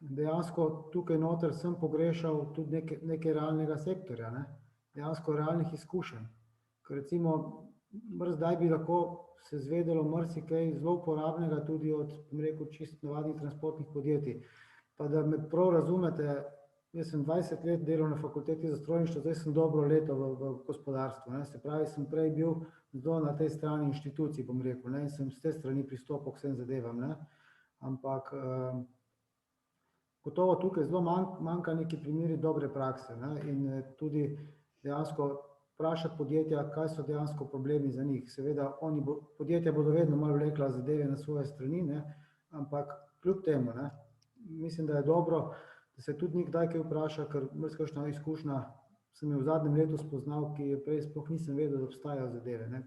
Dejansko tukaj noter sem pogrešal tudi nekaj realnega sektorja, ne. Dejansko realnih izkušenj. Ker recimo, zdaj bi lahko se zvedelo marsikaj zelo uporabnega tudi od, bom rekel, čisto navadnih transportnih podjetij. Pa da me prav razumete, jaz sem 20 let delal na fakulteti za strojništvo, zdaj sem dobro leto v gospodarstvu, ne. Se pravi, sem prej bil zelo na tej strani inštitucij, bom rekel, ne, in sem s te strani pristopil k vsem zadevam, ne. Ampak gotovo tukaj zelo manjka neki primeri dobre prakse, ne, in tudi dejansko vprašati podjetja, kaj so dejansko problemi za njih. Seveda, podjetja bodo vedno malo vlekla zadeve na svoje strani, ne, ampak kljub temu, ne, mislim, da je dobro, da se tudi njih kdaj kaj vpraša, ker marsikakšna izkušnja sem jo v zadnjem letu spoznal, ki je prej sploh nisem vedel, da obstajajo zadeve, ne.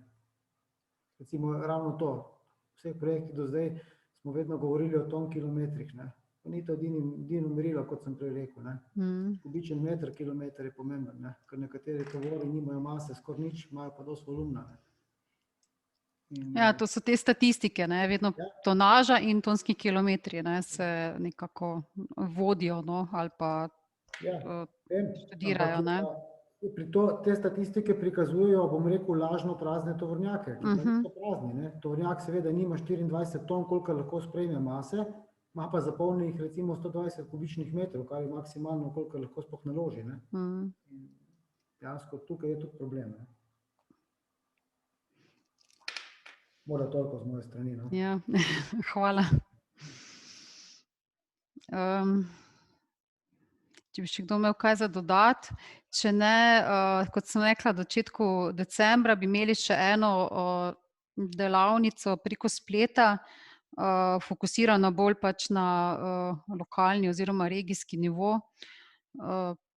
Recimo ravno to, v vseh projektih do zdaj smo vedno govorili o ton-kilometrih, ne. Pa ni to edino merilo, kot sem prej rekel, ne. Kubičen meter, kilometer je pomemben, ne, ker nekateri tovori nimajo mase skoraj nič, imajo pa dosti volumna, ne. Ja, to so te statistike, ne, vedno tonaža in tonski kilometri, ne, se nekako vodijo, no, ali pa študirajo, ne. Te statistike prikazujejo, bom rekel, lažno prazne tovornjake, ki pa niso prazni, ne. Tovornjak seveda nima 24 ton, koliko lahko sprejme mase, ima pa zapolnjenih recimo 120 kubičnih metrov, kar je maksimalno, koliko lahko sploh naloži, ne. Dejansko tukaj je tudi problem, ne. Mora toliko z moje strani, no. Ja, hvala. Če bi še kdo imel kaj za dodati, če ne, kot sem rekla, v začetku decembra bi imeli še eno delavnico preko spleta, fokusirano bolj pač na lokalni oziroma regijski nivo,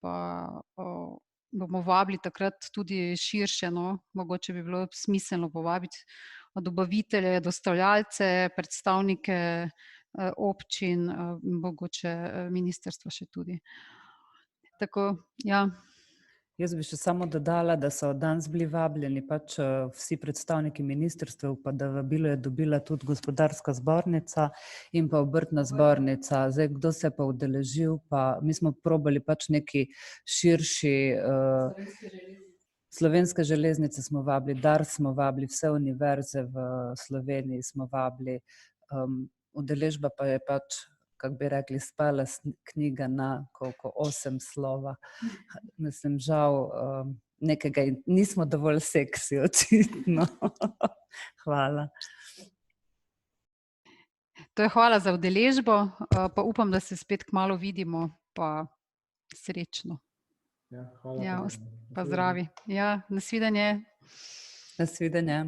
pa bomo vabili takrat tudi širše, no, mogoče bi bilo smiselno povabiti dobavitelje, dostavljalce, predstavnike občin, mogoče ministrstvo še tudi. Tako, ja. Jaz bi še samo dodala, da so danes bili vabljeni pač vsi predstavniki ministrstev, pa da vabilo je dobila tudi Gospodarska zbornica in pa Obrtna zbornica. Zdaj, kdo se je pa udeležil, pa mi smo probali pač neki širši... Slovenske železnice smo vabili, DARS smo vabili, vse univerze v Sloveniji smo vabili, udeležba pa je pač, kako bi rekli, spala knjiga na koliko 8 slova. Mislim, žal nekega nismo dovolj seksi, očitno. Hvala. To je hvala za udeležbo, pa upam, da se spet kmalu vidimo, pa srečno. Ja, hvala. Ja, pa zdravi. Ja, nasvidenje. Nasvidenje.